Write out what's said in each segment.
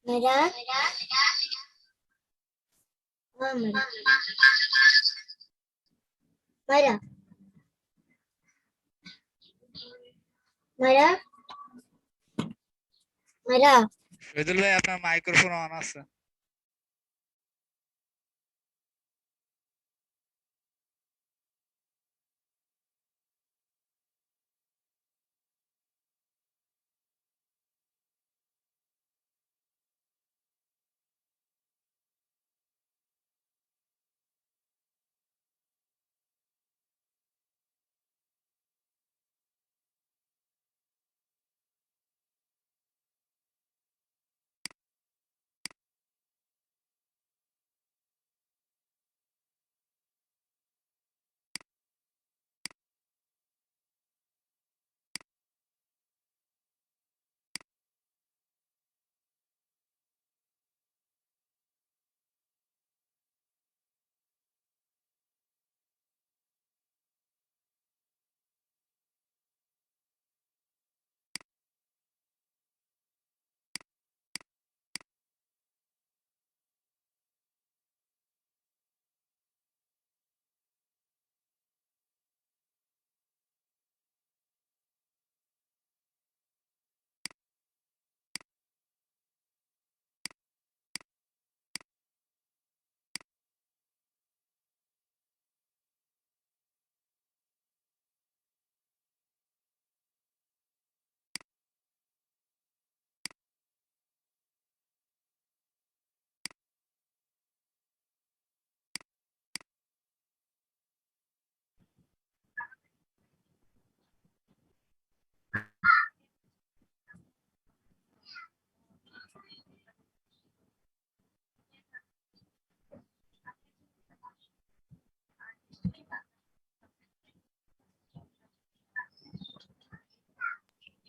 मेरा मेरा मेरा मेरा मेरा শহীদুল ভাই আপনার মাইক্রোফোন অন আছে।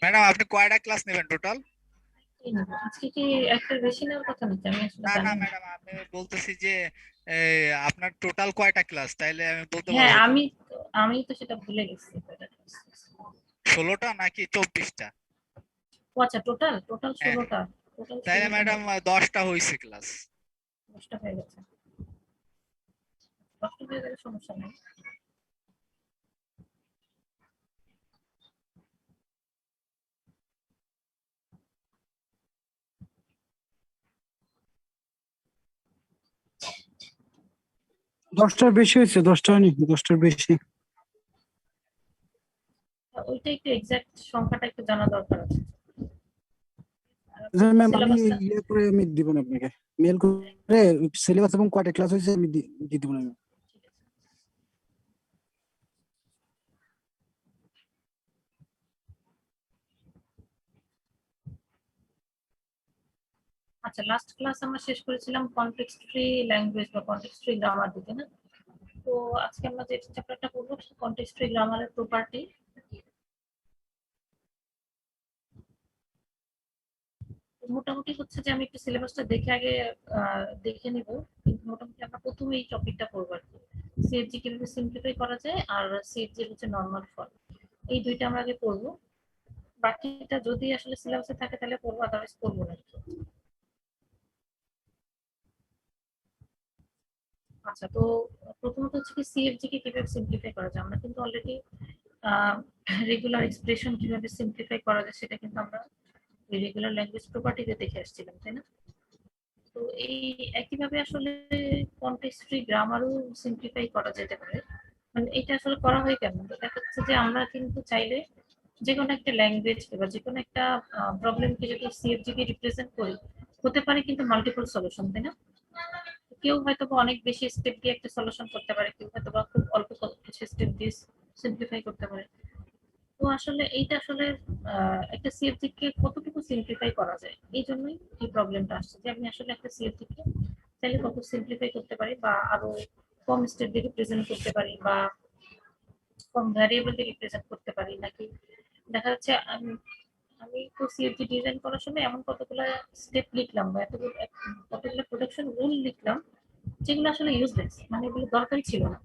ম্যাডাম আপনি কয়টা ক্লাস নেবেন টোটাল? আজকে কি একটা বেশি নেওয়ার কথা নাকি? আমি আসলে না জানি না না। ম্যাডাম, আমি বলতেছি যে আপনার টোটাল কয়টা ক্লাস, তাইলে আমি বলতে হ্যাঁ, পারবো যে আমি তো সেটা ভুলে গেছি। 16টা নাকি 24টা। ও আচ্ছা, টোটাল টোটাল হ্যাঁ 16টা। টোটাল তাইলে 16টা ম্যাডাম হবে। 10টা হয়েছে ক্লাস। 10টা হয়ে গেছে। 10টা হয়ে গেলে সমস্যা নেই। দশটার বেশি হয়েছে, 10টা হয়নি, 10টার বেশি। ওইটা একটু এক্সাক্ট সংখ্যাটা একটু জানা দরকার আছে। ম্যাম আমি সিলেবাসটা ইয়ে করে আমি দিব না আপনাকে, মেল করে সিলেবাস এবং কয়টা ক্লাস হয়েছে আমি দিয়ে দিব না। আচ্ছা, লাস্ট ক্লাস আমরা শেষ করেছিলাম কনটেক্সট ফ্রি ল্যাঙ্গুয়েজ বা কনটেক্সট ফ্রি গ্রামার দিকে, না? তো আজকে আমরা যে চ্যাপ্টারটা পড়বো কনটেক্সট ফ্রি গ্রামারের প্রপার্টি। মোটামুটি হচ্ছে যে আমি একটু সিলেবাসটা দেখে আগে দেখে নিব, কিন্তু মোটামুটি আমরা প্রথমে এই টপিকটা পড়বো আর কি। সিএফজি কিভাবে সিম্পলিফাই করা যায় আর সিএফজি হচ্ছে নরমাল ফর্ম, এই দুইটা আমরা আগে পড়বো। বাকিটা যদি আসলে সিলেবাসে থাকে তাহলে পড়বো, আদারওয়াইজ পড়বো না। আচ্ছা, তো প্রথমত হচ্ছে কি সিএফজি কে কিভাবে সিম্পলিফাই করা যায়। আমরা কিন্তু অলরেডি রেগুলার এক্সপ্রেশন কিভাবে সিম্পলিফাই করা যায় সেটা কিন্তু আমরা রেগুলার ল্যাঙ্গুয়েজ প্রপার্টিতে দেখে আসছিলাম, তাই না? তো এই একইভাবে আসলে কনটেক্সট ফ্রি গ্রামারও সিম্পলিফাই করা যেতে পারে। মানে এটা আসলে করা হয় কেন? দেখা যাচ্ছে যে আমরা কিন্তু চাইলে যে কোনো একটা ল্যাঙ্গুয়েজ বা যে কোনো একটা প্রবলেমকে যদি সিএফজি কে রিপ্রেজেন্ট করি, হতে পারে কিন্তু মাল্টিপল সলিউশন, তাই না? কেউ হয়তো বা অনেক বেশি স্টেপ দিয়ে একটা সলিউশন করতে পারে, কেউ হয়তো বা খুব অল্প কিছু স্টেপ দিয়ে সিম্পলিফাই করতে পারে। তো আসলে এইটা আসলে একটা সিএফজি কে কতটুকু সিম্পলিফাই করা যায়, এই জন্যই এই প্রবলেমটা আসছে যে আমি আসলে একটা সিএফজি কে চাইলে কত সিম্পলিফাই করতে পারি বা আরো কম স্টেপ দিয়ে রিপ্রেজেন্ট করতে পারি বা কম ভ্যারিয়েবল দিয়ে রিপ্রেজেন্ট করতে পারি, নাকি দেখা যাচ্ছে আমি তো সিএফজি ডিজাইন করার সময় এমন কতগুলো স্টেপ লিখলাম বা কতগুলো প্রোডাকশন রুল লিখলাম যেগুলো আসলে ইউজলেস, মানে এগুলো দরকারই ছিল না।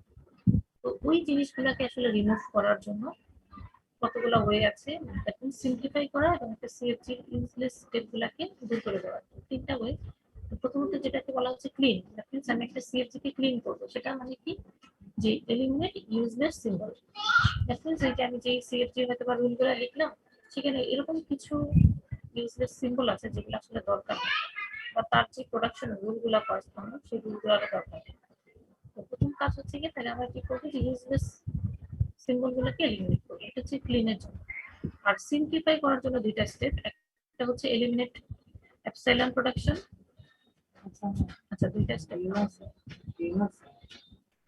তো ওই জিনিসগুলোকে আসলে রিমুভ করার জন্য কতগুলো ওয়ে আছে, এখন সিম্পলিফাই করা এবং একটা সিএফজি ইউজলেস স্টেপ গুলাকে দূর করে দেওয়া। তিনটা ওয়ে। প্রথমত যেটাকে বলা হচ্ছে ক্লিন, দ্যাট মিন্স আমি একটা সিএফজি কে ক্লিন করবো, সেটা মানে কি যে eliminate useless symbol. That means এই যে আমি যে সিএফজি হয়তো বা রুলগুলো লিখলাম, সেখানে এরকম কিছু ইউজলেস সিম্বল আছে যেগুলো আসলে দরকার নেই, বা তার যে প্রোডাকশন রুলগুলো করেসপন্ড সেই রুলগুলো দরকার নেই। তো প্রথম কাজ হচ্ছে কি, তাহলে আমরা কি করবো যে ইউজলেস সিম্বল গুলোকে এলিমিনেট করবো, এটা হচ্ছে ক্লিনের জন্য। আর সিম্পলিফাই করার জন্য দুইটা স্টেপ, একটা হচ্ছে এলিমিনেট এপসাইলন প্রোডাকশন। আচ্ছা দুইটা স্টেপ আছে,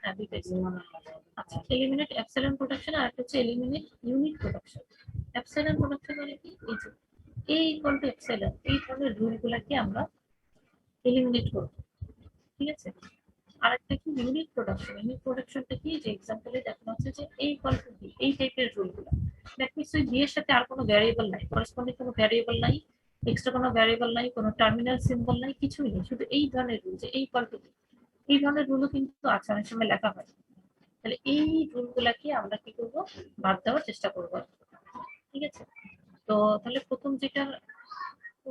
হ্যাঁ দুইটা step। আচ্ছা এলিমিনেট এপসাইলন প্রোডাকশন আর একটা হচ্ছে eliminate unit production. Epsilon production মানে কি, এই যে এই ইকুয়াল টু এপসাইলন, এই ধরনের রুলগুলোকে আমরা এলিমিনেট করব, ঠিক আছে। আর একটা কি ইউনিট প্রোডাকশন। ইউনিট প্রোডাকশনটা কি, যে এক্সাম্পলে দেখানো হচ্ছে যে এই ইকুয়াল টু বি, এই টাইপের রুলগুলো। দ্যাট মিন্স ওই বি এর সাথে আর কোনো ভ্যারিয়েবল নাই, করেসপন্ডিং কোনো ভ্যারিয়েবল নাই, এক্সট্রা কোনো ভ্যারিয়েবল নাই, কোনো টার্মিনাল সিম্বল নাই, কিছুই নেই, শুধু এই ধরনের রুল, যে এই ইকুয়াল টু বি, এই ধরনের রুলও কিন্তু আছে, অনেক সময় লেখা হয়। তাহলে এই রুলগুলাকে আমরা কি করব, বাদ দেওয়ার চেষ্টা করব, ঠিক আছে। তো তাহলে প্রথম যেটা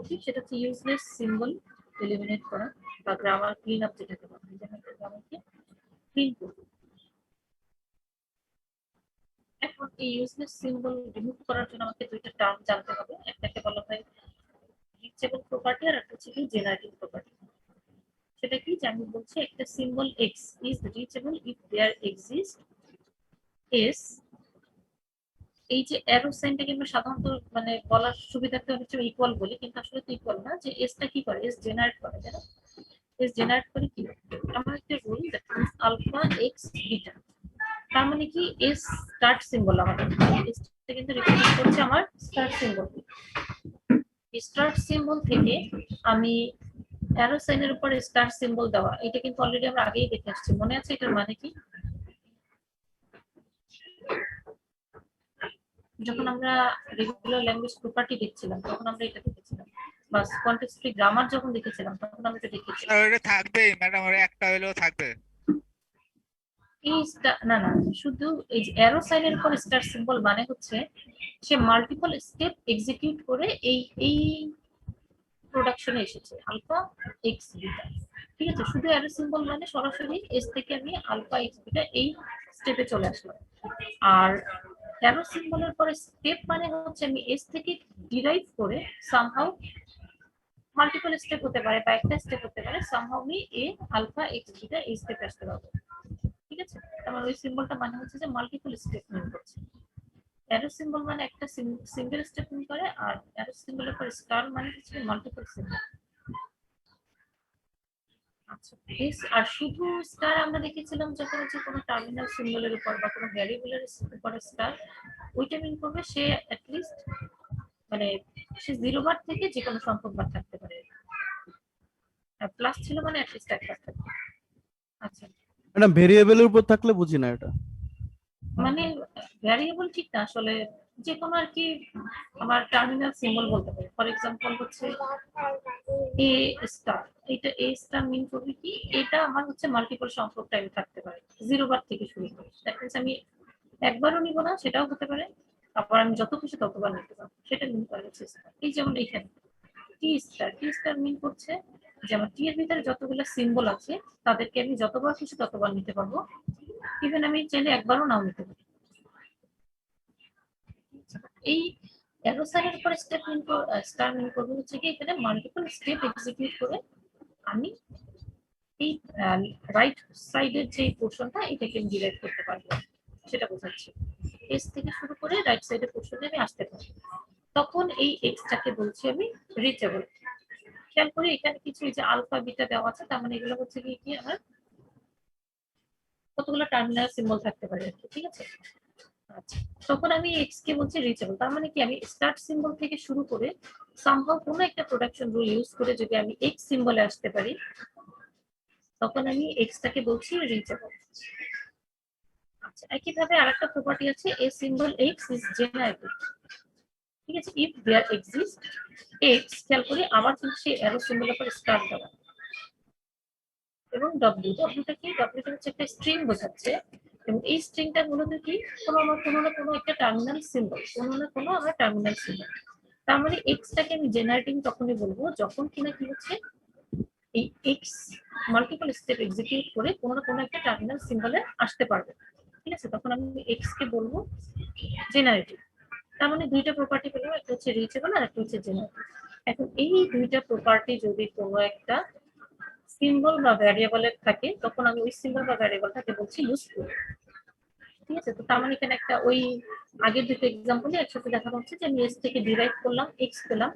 উচিত সেটা হচ্ছে ইউজলেস সিম্বল এলিমিনেট করা, বা গ্রামার ক্লিন আপ যেটাকে বলা হয়, যেমন গ্রামারকে ক্লিন করব। এখন এই ইউজলেস সিম্বল রিমুভ করার জন্য আমাকে দুইটা টার্ম জানতে হবে, একটাকে বলা হয় রিচেবল প্রপার্টি আর একটা হচ্ছে কি জেনারেটিভ প্রপার্টি। সেটা কি, যে আমি বলছি একটা symbol X is reachable if there exist S, এই যে অ্যারো সাইনটাকে আমরা সাধারণত মানে বলার সুবিধার্থে হচ্ছে ইকুয়াল বলি, কিন্তু আসলে তো ইকুয়াল না, যে এসটা কি করে, এস জেনারেট করে, তাই না। এস জেনারেট করে কি, আমার একটা rule that means alpha X beta, তার মানে কি এস স্টার্ট সিম্বল, আমাদের এসটা কিন্তু রিপ্রেজেন্ট করছে আমার স্টার্ট সিম্বল। স্টার্ট সিম্বল থেকে আমি অ্যারো সাইনের উপর স্টার সিম্বল দেওয়া, এটা কিন্তু অলরেডি আমরা আগেই দেখে আসছি, মনে আছে এটার মানে কি। যখন আমরা রেগুলার ল্যাঙ্গুয়েজ প্রপার্টি দেখছিলাম তখন আমরা এটা দেখেছিলাম, বা কনটেক্সট ফ্রি গ্রামার যখন দেখেছিলাম তখন আমরা এটা দেখেছিলাম। স্যার ওটা থাকবেই ম্যাডাম, ওটা একটা হলেও থাকবে। এই না না, শুধু এই যে অ্যারো সাইনের উপর স্টার সিম্বল মানে হচ্ছে সে মাল্টিপল স্টেপ এক্সিকিউট করে এই এই প্রোডাকশনে এসেছে আলফা এক্স বিটা, ঠিক আছে। শুধু অ্যারো সিম্বল মানে সরাসরি এস থেকে আমি আলফা এক্স বিটা এই স্টেপে চলে আসলাম। আর অ্যারো সিম্বলের পরে স্টেপ মানে হচ্ছে আমি এস থেকে ডিরাইভ করে সামহাউ মাল্টিপল স্টেপ হতে পারে বা একটা স্টেপ হতে পারে, সামহাউ আমি এ আলফা এক্স বিটা এই স্টেপে আসতে পারবো, ঠিক আছে। তারপর ওই সিম্বলটা মানে হচ্ছে যে মাল্টিপল স্টেপ মিন করছে। অ্যারো সিম্বল মানে একটা সিঙ্গেল স্টেপ মিন করে, আর অ্যারো সিম্বলের পর স্টার মানে হচ্ছে মাল্টিপল সিম্বল। আচ্ছা আর শুধু স্টার আমরা দেখেছিলাম যখন হচ্ছে কোনো টার্মিনাল সিম্বলের উপর বা কোনো ভ্যারিয়েবলের উপর স্টার, ওইটা মিন করবে সে অ্যাটলিস্ট মানে সে 0 বার থেকে যে কোনো সংখ্যক বার থাকতে পারে, আর প্লাস ছিল মানে অ্যাটলিস্ট একবার থাকবে। আচ্ছা ম্যাডাম ভেরিয়েবলের উপর থাকলে বুঝি না এটা। মানে ভ্যারিয়েবল ঠিক না, আসলে যে কোনো আর কি আমার টার্মিনাল সিম্বল বলতে পারে। ফর এক্সাম্পল হচ্ছে এ স্টার, এটা এ স্টার মিন করবে কি, এটা আমার হচ্ছে মাল্টিপল সংখ্যক টাইম থাকতে পারে 0 বার থেকে শুরু করে, দ্যাট মিন্স আমি একবারও নিব না, সেটাও হতে পারে, আবার আমি যত খুশি ততবার নিতে পারবো, সেটা মিন করে হচ্ছে স্টার। এই যেমন এইখানে টি স্টার মিন করছে যে আমার টি এর ভিতরে যতগুলো সিম্বল আছে তাদেরকে আমি যতবার খুশি ততবার নিতে পারবো, ইভেন আমি চাইলে একবারও নাও নিতে পারি। এই অ্যারো সাইনের উপর স্টেপ মিন স্টার মিন করবে হচ্ছে কি এখানে মাল্টিপল স্টেপ এক্সিকিউট করে আমি এই রাইট সাইডের যে পোর্শনটা এটাকে আমি ডিরাইভ করতে পারবো, সেটা বোঝাচ্ছি। এস থেকে শুরু করে রাইট সাইডের পোর্শনে আমি আসতে পারি, তখন এই এক্সটাকে বলছি আমি রিচেবল। খেয়াল করি এখানে কিছু এই যে আলফা বিটা দেওয়া আছে, তার মানে এগুলো হচ্ছে কি আমার কতগুলো টার্মিনাল সিম্বল থাকতে পারে আর কি, ঠিক আছে। আচ্ছা তখন আমি এক্স কে বলছি রিচেবল, তার মানে কি আমি স্টার্ট সিম্বল থেকে শুরু করে সামহাউ কোনো একটা প্রোডাকশন রুল ইউজ করে যদি আমি এক্স সিম্বলে আসতে পারি তখন আমি এক্সটাকে বলছি রিচেবল। আচ্ছা একইভাবে আরেকটা প্রপার্টি আছে, a symbol X is generated, ঠিক আছে, ইফ দেয়ার এক্সিস্ট এক্স। খেয়াল করি আমার কিন্তু সেই অ্যারো সিম্বলের পর স্টার দেওয়া, এবং ডব্লিউটা কি, ডব্লিউটা হচ্ছে একটা স্ট্রিং বোঝাচ্ছে, এবং এই স্ট্রিংটা মূলত কি কোনো না কোনো একটা টার্মিনাল সিম্বল, কোনো না কোনো আমার টার্মিনাল সিম্বল। তার মানে এক্সটাকে আমি জেনারেটিং তখনই বলবো যখন কিনা কি হচ্ছে এই এক্স মাল্টিপল স্টেপ এক্সিকিউট করে কোনো না কোনো একটা টার্মিনাল সিম্বলে আসতে পারবে, ঠিক আছে? তখন আমি এক্স কে বলবো জেনারেটিভ। তার মানে দুইটা প্রপার্টি পেলাম, একটা হচ্ছে রিচেবল আর একটা হচ্ছে জেনারেটিভ। এখন এই দুইটা প্রপার্টি যদি কোনো একটা সিম্বল বা ভ্যারিয়েবলের থাকে তখন আমি ওই সিম্বল বা ভ্যারিয়েবলটাকে বলছি ইউজফুল, ঠিক আছে? তো তার মানে এখানে একটা ওই আগের দুটো এক্সাম্পলে একসাথে দেখানো হচ্ছে যে আমি এস থেকে ডিরাইভ করলাম এক্স পেলাম,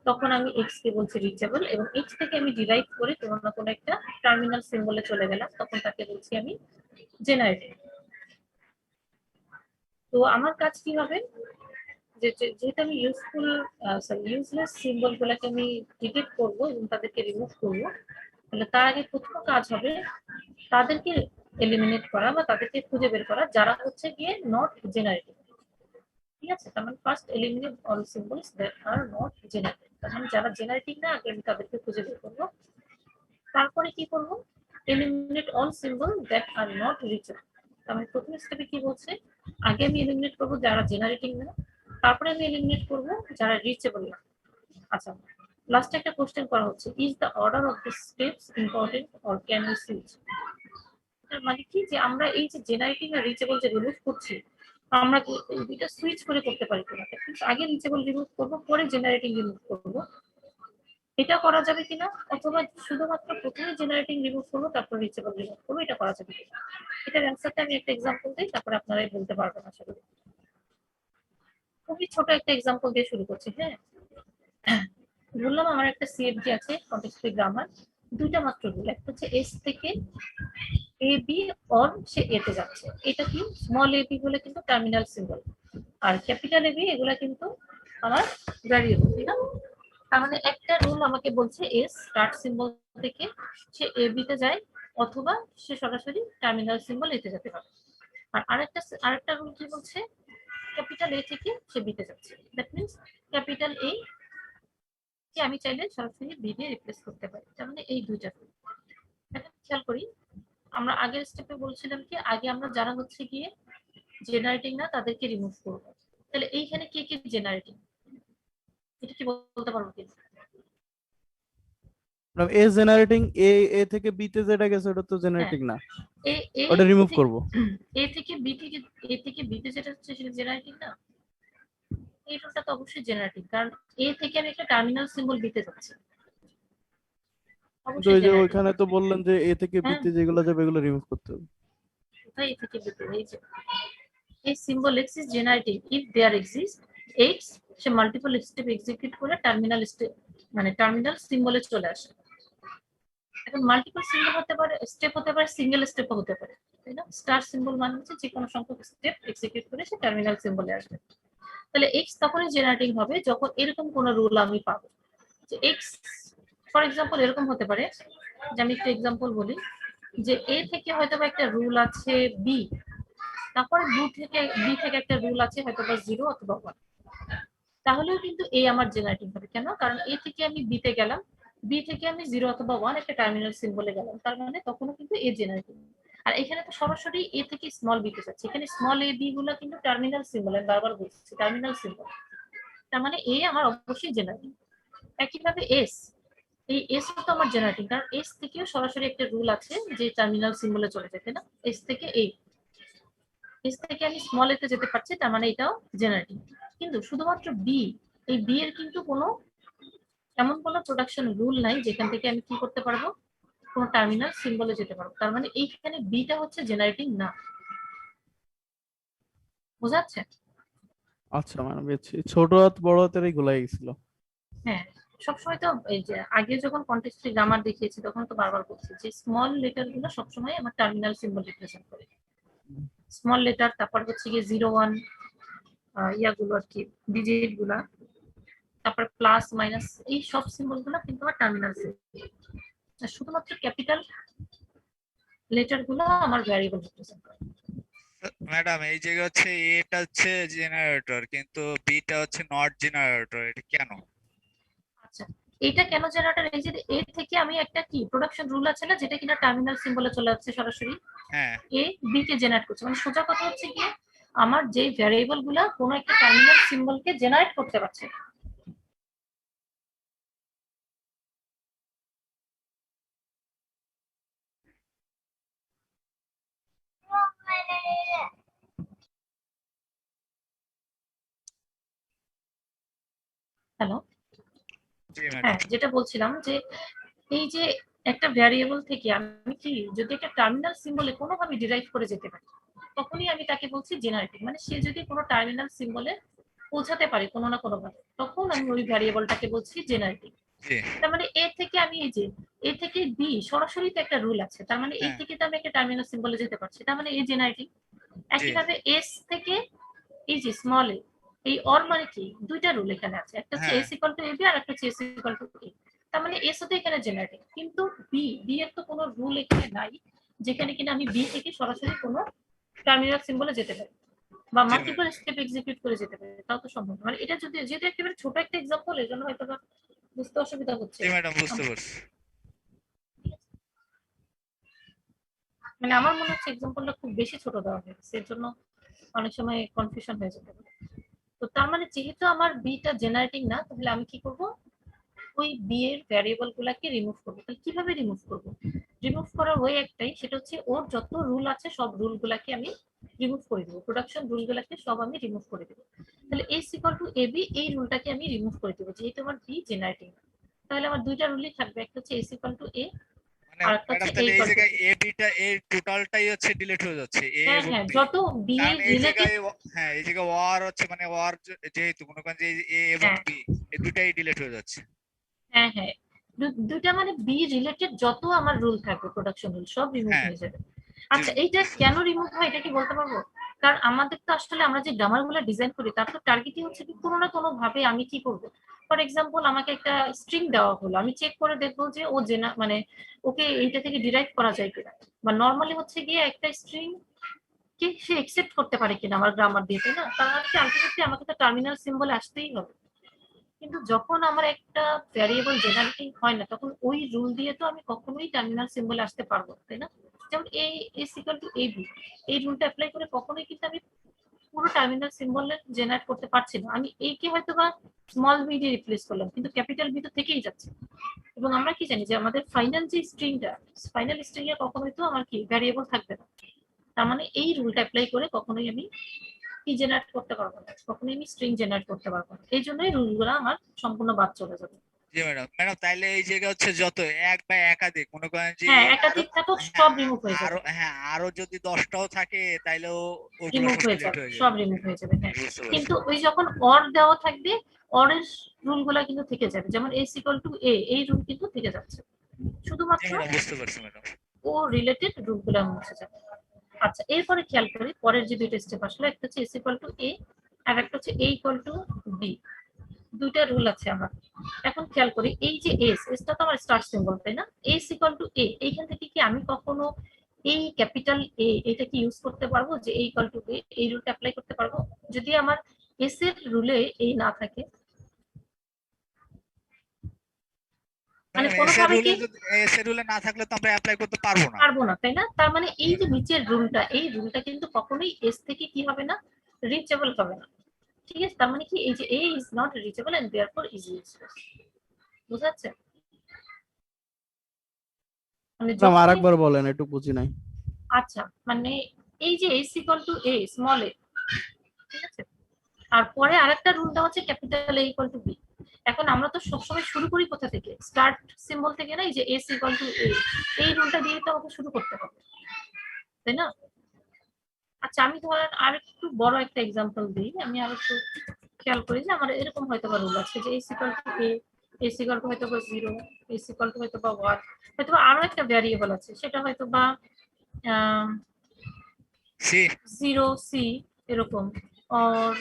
তখন আমি এক্স কে বলছি রিচেবল, এবং এক্স থেকে আমি ডিরাইভ করে কোনো না কোনো একটা টার্মিনাল সিম্বলে চলে গেলাম তখন তাকে বলছি আমি জেনারেটিভ। তো আমার কাজ কি হবে, যেহেতু আমি ইউজলেস সিম্বল গুলাকে আমি ডিটেক্ট করবো এবং তাদেরকে রিমুভ করবো, তাহলে তার আগে প্রথম কাজ হবে তাদেরকে এলিমিনেট করা বা তাদেরকে খুঁজে বের করা যারা হচ্ছে গিয়ে নট জেনারেটিভ, ঠিক আছে? তার মানে first eliminate all symbols that are not generative. তার মানে যারা জেনারেটিভ না আগে আমি তাদেরকে খুঁজে বের করবো। তারপরে কি করবো, eliminate all symbol that are not reachable. তার মানে প্রথম স্টেপে কি বলছে, আগে আমি এলিমিনেট করবো যারা জেনারেটিভ না, তারপরে আমি এলিমিনেট করবো যারা রিচেবল না। আচ্ছা, লাস্টে একটা কোশ্চেন করা হচ্ছে, is the order of this steps important or can we switch? তার মানে কি যে আমরা এই যে জেনারেটিভ আর রিচেবল যে রিমুভ করছি আমরা কি এই দুইটা সুইচ করে করতে পারি কিনা, কিন্তু আগে রিচেবল রিমুভ করবো পরে জেনারেটিং রিমুভ করবো, এটা করা যাবে কিনা? অথবা শুধুমাত্র প্রথমে জেনারেটিং রিমুভ করবো তারপর রিচেবল রিমুভ করবো, এটা করা যাবে কিনা? এটার অ্যান্সারটা আমি একটা এক্সাম্পল দিই, তারপরে আপনারাই বলতে পারবেন আশা করি। খুবই ছোট একটা এক্সাম্পল দিয়ে শুরু করছি। হ্যাঁ, বললাম আমার একটা সিএফজি আছে কন্টেক্সট গ্রামার, দুইটা মাত্র রুল, একটা হচ্ছে এস থেকে এ বি অর সে এতে যাচ্ছে, এটা কি স্মল এ বি বলে কিন্তু টার্মিনাল সিম্বল, আর ক্যাপিটাল এ বি এগুলা কিন্তু আমার ভ্যারিয়েবল, ঠিক আছে? তার মানে একটা রুল আমাকে বলছে এস স্টার্ট সিম্বল থেকে সে এ বি তে যায় অথবা সে সরাসরি টার্মিনাল সিম্বল এতে যেতে পারে, আর আরেকটা রুল কি বলছে ক্যাপিটাল এ থেকে সে বি তে যাচ্ছে, দ্যাট মিন্স ক্যাপিটাল এ কে আমি চাইলে সরাসরি বি দিয়ে রিপ্লেস করতে পারি। তার মানে এই দুইটা রুল। এখন খেয়াল করি, আমরা আগের স্টেপে বলছিলাম কি আগে আমরা যারা হচ্ছে গিয়ে জেনারেটিং না তাদেরকে রিমুভ করব, তাহলে এইখানে কে কে জেনারেটিং এটা কি বলতে পারবো কি? ম্যাডাম এ জেনারেটিং, এ থেকে বি তে যেটা গেছে ওটা তো জেনারেটিং না, এ এ ওটা রিমুভ করব। এ থেকে বি তে যেটা হচ্ছে সেটা জেনারেটিং না, এই রুলটা তো অবশ্যই জেনারেটিং, কারণ এ থেকে আমি একটা টার্মিনাল সিম্বল দিতে যাচ্ছি, কিন্তু অবশ্যই ওই যে জেনারেটিং। ওইখানে তো বললেন যে এ থেকে বি হ্যাঁ, তে যেগুলো যাবে এগুলো রিমুভ করতে হবে। কোথায় এ থেকে বি তে? এই যে a symbol x is generating if there exists x say multiple step execute করে টার্মিনাল স্টেপ মানে টার্মিনাল সিম্বলে চলে আসে। এখন মাল্টিপল সিম্বল হতে পারে, স্টেপ হতে পারে, সিঙ্গেল স্টেপও হতে পারে, তাই না? স্টার সিম্বল মানে হচ্ছে যে কোনো সংখ্যক স্টেপ এক্সিকিউট করে সে টার্মিনাল সিম্বলে আসবে। তাহলে এক্স তখনই জেনারেটিং হবে যখন এরকম কোনো রুল আমি পাবো যে এক্স, ফর এক্সাম্পল এরকম হতে পারে যে আমি একটা এক্সাম্পল বলি যে এ থেকে হয়তো একটা রুল আছে বি, তারপরে বি থেকে একটা রুল আছে হয়তো বা 0 অথবা 1, তাহলেও কিন্তু এ আমার জেনারেটিং হবে। কেন? কারণ এ থেকে আমি বি তে গেলাম, বি থেকে আমি 0 অথবা 1 একটা টার্মিনাল সিম্বলে গেলাম, তার মানে তখনও কিন্তু এ জেনারেটিং। আর এখানে তো সরাসরি এ থেকে স্মল বি তে যাচ্ছে, এখানে স্মল এ বি গুলো কিন্তু টার্মিনাল সিম্বল, আমি বারবার বলছি টার্মিনাল সিম্বল, তার মানে এ আমার অবশ্যই জেনারেটিং। একইভাবে এস, এই এস তো আমার জেনারেটিং, কারণ এস থেকেও সরাসরি একটা রুল আছে যে টার্মিনাল সিম্বলে চলে যায়, তাই না? এস থেকে এস থেকে আমি স্মল এতে যেতে পারছি, তার মানে এটাও জেনারেটিং। কিন্তু শুধুমাত্র বি, এই বি এর কিন্তু কোনো এমন কোনো প্রোডাকশন রুল নাই যেখান থেকে আমি কি করতে পারবো, কোনো টার্মিনাল সিম্বলে যেতে পারবো, তার মানে এইখানে বিটা হচ্ছে জেনারেটিং না। বোঝাচ্ছে? আচ্ছা ম্যাডাম, বুঝছি। ছোট হাত বড় হাতের এইগুলাই গেছিল। হ্যাঁ, সবসময় তো এই যে আগে যখন কন্টেক্সট গ্রামার দেখিয়েছি তখন তো বারবার বলছি যে স্মল লেটার গুলো সবসময় আমার টার্মিনাল সিম্বল রিপ্রেজেন্ট করে। স্মল লেটার, তারপর হচ্ছে গিয়ে 0 1 ইয়াগুলো আর কি ডিজিট গুলা, তারপর প্লাস মাইনাস, এই সব সিম্বল গুলো কিন্তু আমার টার্মিনাল সিম্বল। শুধুমাত্র ক্যাপিটাল লেটার গুলো আমার ভ্যারিয়েবল রিপ্রেজেন্ট করে। ম্যাডাম এই জায়গায় হচ্ছে এটা হচ্ছে জেনারেটর কিন্তু বিটা হচ্ছে নট জেনারেটর, এটা কেন? আচ্ছা, এটা কেন জেনারেটর? এই যে এ থেকে আমি একটা কি প্রোডাকশন রুল আছে না যেটা কিনা টার্মিনাল সিম্বলে চলে যাচ্ছে সরাসরি, হ্যাঁ, এ বি কে জেনারেট করছে, মানে সোজা কথা হচ্ছে কি আমার যে ভ্যারিয়েবল গুলা কোনো একটা টার্মিনাল সিম্বলকে জেনারেট করতে পারছে, হ্যালো, জি ম্যাডাম। হ্যাঁ যেটা বলছিলাম যে এই যে একটা ভ্যারিয়েবল থেকে আমি কি যদি একটা টার্মিনাল সিম্বলে কোনোভাবে ডিরাইভ করে যেতে পারি, তখনই আমি তাকে বলছি জেনারেটিং। মানে সে যদি কোনো টার্মিনাল সিম্বলে পৌঁছাতে পারে কোনো না কোনো ভাবে, তখন আমি ওই ভ্যারিয়েবলটাকে বলছি জেনারেটিং। জি তার মানে এ থেকে আমি এই যে এ থেকে বি সরাসরি তো একটা রুল আছে, তার মানে এই হ্যাঁ থেকে তো আমি একটা টার্মিনাল সিম্বলে যেতে পারছি, তার মানে এ জেনারেটিং। জি একইভাবে এস থেকে এই যে স্মল এ, এই অর মানে কি দুইটা রুল এখানে আছে, একটা হচ্ছে হ্যাঁ এস ইকুয়াল টু এবি আর একটা হচ্ছে এস ইকুয়াল টু এ। তার মানে এস তো এখানে জেনারেটিং, কিন্তু বি বি এর তো কোনো রুল এখানে নাই যেখানে কিনা আমি বি থেকে সরাসরি কোনো টার্মিনাল সিম্বলে যেতে পারি বা জি মাল্টিপল স্টেপ এক্সিকিউট করে যেতে পারি, তাও তো সম্ভব না। মানে এটা যদি যেহেতু একেবারে ছোট একটা এক্সাম্পল, এর জন্য হয়তো বা বুঝতে অসুবিধা হচ্ছে। জি ম্যাডাম, বুঝতে পারছি। মানে আমার মনে হচ্ছে এক্সাম্পলটা খুব বেশি ছোট দেওয়া হয়েছে, এর জন্য অনেক সময় কনফিউশন হয়ে যেতে পারে। তো তার মানে যেহেতু আমার বিটা জেনারেটিং না, তাহলে আমি কি করব, ওই বি এর ভ্যারিয়েবল গুলাকে রিমুভ করবো। তাহলে কিভাবে রিমুভ করব? রিমুভ করার ওয়ে একটাই, সেটা হচ্ছে ওর যত রুল আছে সব রুল গুলাকে আমি রিমুভ করে দেবো, প্রোডাকশন রুল গুলাকে সব আমি রিমুভ করে দেবো। তাহলে S equal to A B এই রুলটাকে আমি রিমুভ করে দেবো, যেহেতু আমার বি জেনারেটিং। তাহলে আমার দুইটা রুলই থাকবে, একটা হচ্ছে এস ইকুয়াল টু এ মানে আর একটা ম্যাডাম হচ্ছে এ তাহলে এই ইকুয়াল টু জায়গায় বি। এ বিটা এর টোটালটাই হচ্ছে ডিলিট হয়ে যাচ্ছে, এ হ্যাঁ এবং হ্যাঁ, বি। যত বি কারণ এই রিলেটেড, জায়গায় হ্যাঁ এই জায়গায় ওয়ার হচ্ছে, মানে ওয়ার যেহেতু মনে করেন যে এ এবং হ্যাঁ বি এই দুটাই ডিলিট হয়ে যাচ্ছে। হ্যাঁ হ্যাঁ, দুইটা মানে বি রিলেটেড যত আমার রুল থাকবে প্রোডাকশন রুল সব রিমুভ হ্যাঁ হয়ে যাবে। জি আচ্ছা এইটা কেন রিমুভ হয় এটা কি বলতে পারবো? কারণ আমাদের তো আসলে আমরা যে গ্রামার গুলো ডিজাইন করি তার তো টার্গেটই হচ্ছে কি কোনো না কোনো ভাবে আমি কি করব। ফর এক্সাম্পল আমাকে একটা স্ট্রিং দেওয়া হলো, আমি চেক করে দেখবো যে ও জেনা মানে ওকে এইটা থেকে ডিরাইভ করা যায় কিনা, বা নর্মালি হচ্ছে গিয়ে একটা স্ট্রিং কে সে একসেপ্ট করতে পারে কিনা আমার গ্রামার দিয়ে, তাই না? তার মানে আলটিমেটলি আমাকে তো টার্মিনাল সিম্বল আসতেই হবে। কিন্তু যখন আমার একটা ভ্যারিয়েবল জেনারেটিং হয় না, তখন ওই রুল দিয়ে তো আমি কখনোই টার্মিনাল সিম্বল আসতে পারবো না, তাই না? যেমন A is equal to A B, এই রুলটা অ্যাপ্লাই করে কখনোই কিন্তু আমি পুরো টার্মিনাল সিম্বল জেনারেট করতে পারছি না। আমি এই কে হয়তো বা স্মল বি দিয়ে রিপ্লেস করলাম, কিন্তু ক্যাপিটাল বি তো থেকেই যাচ্ছে। এবং আমরা কি জানি যে আমাদের ফাইনাল যে স্ট্রিংটা, ফাইনাল স্ট্রিং এ কখনোই তো আমার কি ভ্যারিয়েবল থাকবে না। তার মানে এই রুলটা অ্যাপ্লাই করে কখনোই আমি কি জেনারেট করতে পারবো না, কখনোই আমি স্ট্রিং জেনারেট করতে পারবো না। এই জন্যই রুলগুলো আমার সম্পূর্ণ বাদ চলে যাবে। জি ম্যাডাম। ম্যাডাম তাইলে এই জায়গায় হচ্ছে যত এক বা একাধিক মনে করেন যে হ্যাঁ আরো একাধিক থাকুক হ্যাঁ সব রিমুভ হয়ে যাবে, আরো যদি 10টাও থাকে তাইলেও ওগুলো রিমুভ সব হয়ে ডিলিট যাবে, হয়ে সব যাবে। রিমুভ হয়ে যাবে। হ্যাঁ, বুঝতে পারছি। কিন্তু ওই যখন অর দেওয়া থাকবে, অরের রুল গুলা কিন্তু থেকে যাবে, যেমন এস ইকুয়াল টু এ এই রুল কিন্তু থেকে যাচ্ছে, জি শুধুমাত্র ম্যাডাম, বুঝতে পারছি ম্যাডাম। ও রিলেটেড রুল গুলা মুছে যাবে। আচ্ছা এরপরে খেয়াল করি পরের যে দুইটা স্টেপ আসলে, একটা হচ্ছে এস ইকুয়াল টু এ আর একটা হচ্ছে এ ইকুয়াল টু বি। দুইটা রুল আছে আমার। এখন খেয়াল করি এই যে এস, এসটা তো আমার স্টার সিম্বল, তাই না? এস ইকুয়াল টু এ, এইখান থেকে কি আমি কখনো এই ক্যাপিটাল এ এটা কি ইউজ করতে পারবো যে এ ইকুয়াল টু এ এই রুলটা অ্যাপ্লাই করতে পারবো যদি আমার এস এর রুলে এই না থাকে? মানে ম্যাডাম কোনোভাবে কি এস এর রুলে না থাকলে তো আমরা অ্যাপ্লাই করতে পারবো না। পারবো না, তাই না? তার মানে এই যে নিচের রুলটা, এই রুলটা কিন্তু কখনোই এস থেকে কি হবে না, রিচেবল হবে না। ঠিক আছে, তার মানে কি এই যে A is not reachable and therefore is useless. বুঝা যাচ্ছে? মানে ম্যাডাম যখনই, আরেকবার বলেন, একটু বুঝি নাই। আচ্ছা মানে এই যে S equal to A small A, ঠিক আছে, আর পরে আরেকটা রুল দেওয়া হচ্ছে capital A equal to B. এখন আমরা তো সবসময় শুরু করি কোথা থেকে, স্টার্ট সিম্বল থেকে না, এই যে এস ইকুয়াল টু এ এই রুলটা দিয়ে তো আমাকে শুরু করতে হবে, তাই না? আচ্ছা আমি ধরেন আর একটু বড় একটা এক্সাম্পল দিই, আমি আর একটু খেয়াল করি যে আমার এরকম হয়তো বা রুল আছে যে S equal to A, S equal two হয়তো বা 0, এস ইকুয়াল টু হয়তো বা 1, হয়তো বা আরো একটা ভ্যারিয়েবল আছে সেটা হয়তো বা সি 0 সি এরকম, অর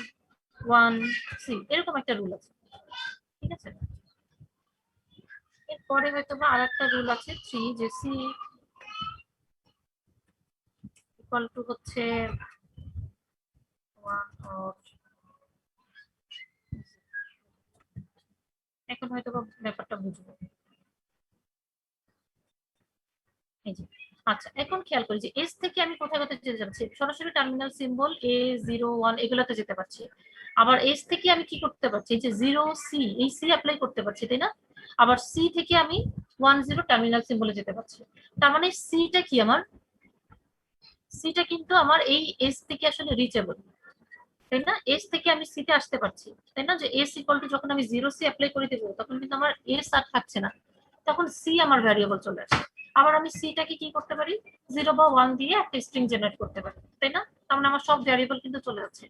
1 সি এরকম একটা রুল আছে, ঠিক আছে? এরপরে হয়তো বা আরেকটা রুল আছে 3, যে সি ইকুয়াল টু হচ্ছে 1 অর, এখন হয়তো বা ব্যাপারটা বুঝবো। এই যে আচ্ছা এখন খেয়াল করি যে এস থেকে আমি কোথায় কোথায় যেতে যাচ্ছি, সরাসরি টার্মিনাল সিম্বল এ 0 1 এগুলোতে যেতে পারছি। আবার এস থেকে আমি কি করতে পারছি, এই যে 0 সি এই সি অ্যাপ্লাই করতে পারছি, তাই না? আবার সি থেকে আমি 1 0 টার্মিনাল সিম্বলে যেতে পারছি। তার মানে সিটা কি আমার সিটা কিন্তু আমার এই এস থেকে আসলে রিচেবল, তাই না? এস থেকে আমি সিতে আসতে পারছি, তাই না? যে এস ইকুয়াল টু যখন আমি 0 সি অ্যাপ্লাই করে দেবো তখন কিন্তু আমার এস আর থাকছে না, তখন সি আমার ভ্যারিয়েবল চলে আসে। আবার আমি সিটাকে কি করতে পারি, 0 বা 1 দিয়ে একটা স্ট্রিং জেনারেট করতে পারি, তাই না? তার মানে আমার সব ভ্যারিয়েবল কিন্তু চলে যাচ্ছে,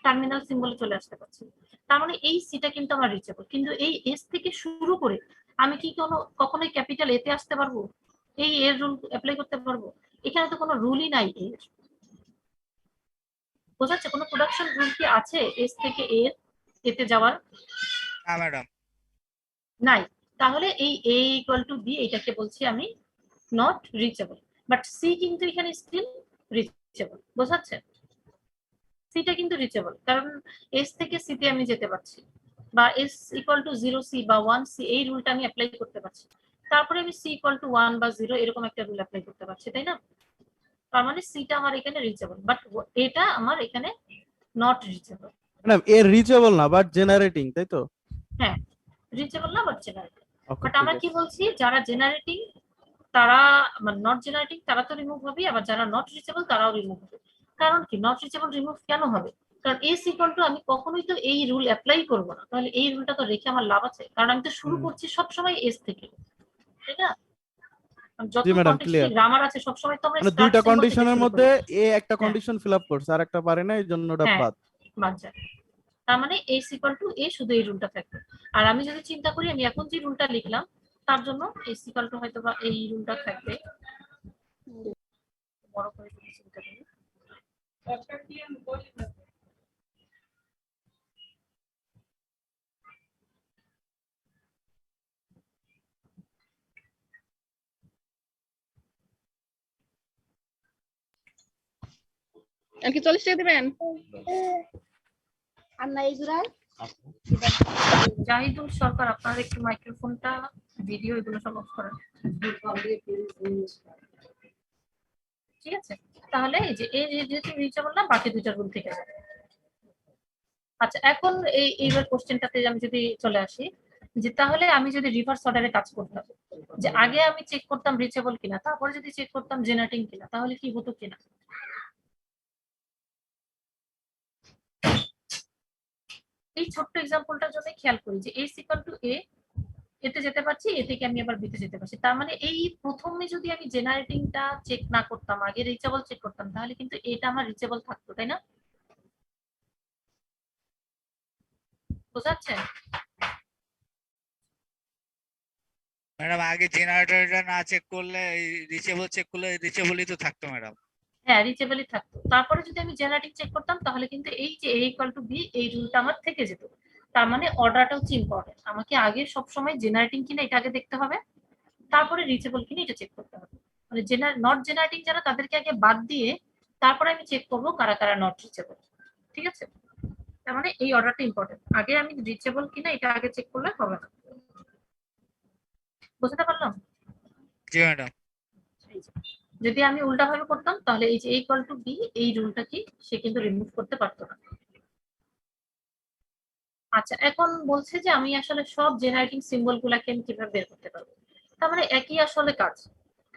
টার্মিনাল সিম্বলে চলে আসতে পারছি। তার মানে এই সিটা কিন্তু আমার রিচেবল। কিন্তু এই এস থেকে শুরু করে আমি কি কখনোই ক্যাপিটাল এতে আসতে পারবো, এই এর রুল অ্যাপ্লাই করতে পারবো? এখানে তো কোনো রুলই নাই এর, বোঝাচ্ছে কোনো প্রোডাকশন রুল কি আছে এস থেকে এর এতে যাওয়ার? না ম্যাডাম। নাই। তাহলে এই এ ইকুয়াল টু বি এটাকে বলছি আমি নট রিচেবল, বাট সি কিন্তু এখানে স্টিল রিচেবল, বোঝাচ্ছে? সিটা কিন্তু রিচেবল, কারণ এস থেকে সিতে আমি যেতে পারছি, বা এস ইকুয়াল টু 0 সি বা 1 সি এই রুলটা আমি অ্যাপ্লাই করতে পারছি, তারপরে আমি সি ইকুয়াল টু 1 বা 0 এরকম একটা রুল অ্যাপ্লাই করতে পারছি, তাই না? তার মানে সিটা আমার এখানে রিচেবল, বাট এটা আমার এখানে নট রিচেবল। ম্যাডাম এর রিচেবল না বাট জেনারেটিং, তাই তো? হ্যাঁ, রিচেবল না বাট জেনারেটিং। ওকে, বাট ঠিক আমরা আছে। কি বলছি, যারা জেনারেটিং তারা, মানে নট জেনারেটিং তারা তো রিমুভ হবে, আবার যারা নট রিচেবল তারাও রিমুভ হবে। কারণ কি নট রিচেবল রিমুভ কেন হবে? কারণ এস ইকুয়াল টু আমি কখনোই তো এই রুল অ্যাপ্লাই করবো না, তাহলে এই রুলটা তো রেখে আমার লাভ আছে, কারণ আমি তো শুরু করছি সবসময় এস থেকে, তাই না? যত জি ম্যাডাম, কন্টেক্সচুয়াল ক্লিয়ার। গ্রামার আছে সবসময় তো আমরা মানে স্টার্ট দুইটা সিম্বল থেকে কন্ডিশনের শুরু মধ্যে করি। এ একটা হ্যাঁ কন্ডিশন ফিল আপ করছে আর একটা পারে না, এই জন্য ওটা হ্যাঁ, বাদ। বাদ যায়। তার মানে এস ইকুয়াল টু এ, শুধু এই রুলটা থাকবে। আর আমি যদি চিন্তা করি আমি এখন যে রুলটা লিখলাম তার জন্য এস ইকুয়াল টু হয়তো বা এই রুলটা থাকবে, বড় করে যদি চিন্তা করি। আর কি 40 টাকা দিবেন? জাহিদুল সরকার, আপনার একটু মাইক্রোফোনটা, ভিডিও এগুলো সব অফ করেন, ঠিক আছে? তাহলে এই যে যেহেতু রিচেবল না, বাকি দুইটা রুল থেকে যাবে। আচ্ছা, এখন এইবার কোশ্চেনটাতে আমি যদি চলে আসি, যে তাহলে আমি যদি রিভার্স অর্ডারে কাজ করতাম, যে আগে আমি চেক করতাম রিচেবল কিনা, তারপরে যদি চেক করতাম জেনারেটিং কিনা, তাহলে কি হতো কিনা? এই ছোট্ট এক্সাম্পলটার জন্য খেয়াল করি যে এস ইকুয়াল টু এ, এতে যেতে পারছি, এ থেকে আমি আবার বিতে যেতে পারছি। তার মানে এই প্রথমে যদি আমি জেনারেটিংটা চেক না করতাম, আগে রিচেবল চেক করতাম, তাহলে কিন্তু এটা আমার রিচেবল থাকতো, তাই না? বোঝাচ্ছে? ম্যাডাম আগে জেনারেটরটা না চেক করলে রিচেবল চেক করলে রিচেবলই তো থাকতো ম্যাডাম। হ্যাঁ, রিচেবলই থাকতো। তারপরে যদি আমি জেনারেটিং চেক করতাম তাহলে কিন্তু এই যে a ইকুয়াল টু বি এই রুলটা আমার থেকে যেত। তার মানে অর্ডারটা হচ্ছে ইম্পর্টেন্ট, আমাকে আগে সবসময় জেনারেটিং কিনা এটা আগে দেখতে হবে, তারপরে রিচেবল কিনা এটা চেক করতে হবে। মানে নট জেনারেটিং যারা তাদেরকে আগে বাদ দিয়ে তারপরে আমি চেক করবো কারা কারা নট রিচেবল, ঠিক আছে? তার মানে এই অর্ডারটা ইম্পর্টেন্ট, আগে আমি রিচেবল কিনা এটা আগে চেক করলে হবে না। বুঝতে পারলাম? জি ম্যাডাম। যদি আমি উল্টা ভাবে করতাম তাহলে এই যে a ইকুয়াল টু বি এই রুলটা কি সে কিন্তু রিমুভ করতে পারতো না। আচ্ছা, এখন বলছে যে আমি আসলে সব জেনারেটিং সিম্বল গুলাকে আমি কিভাবে বের করতে পারবো? তার মানে একই আসলে কাজ,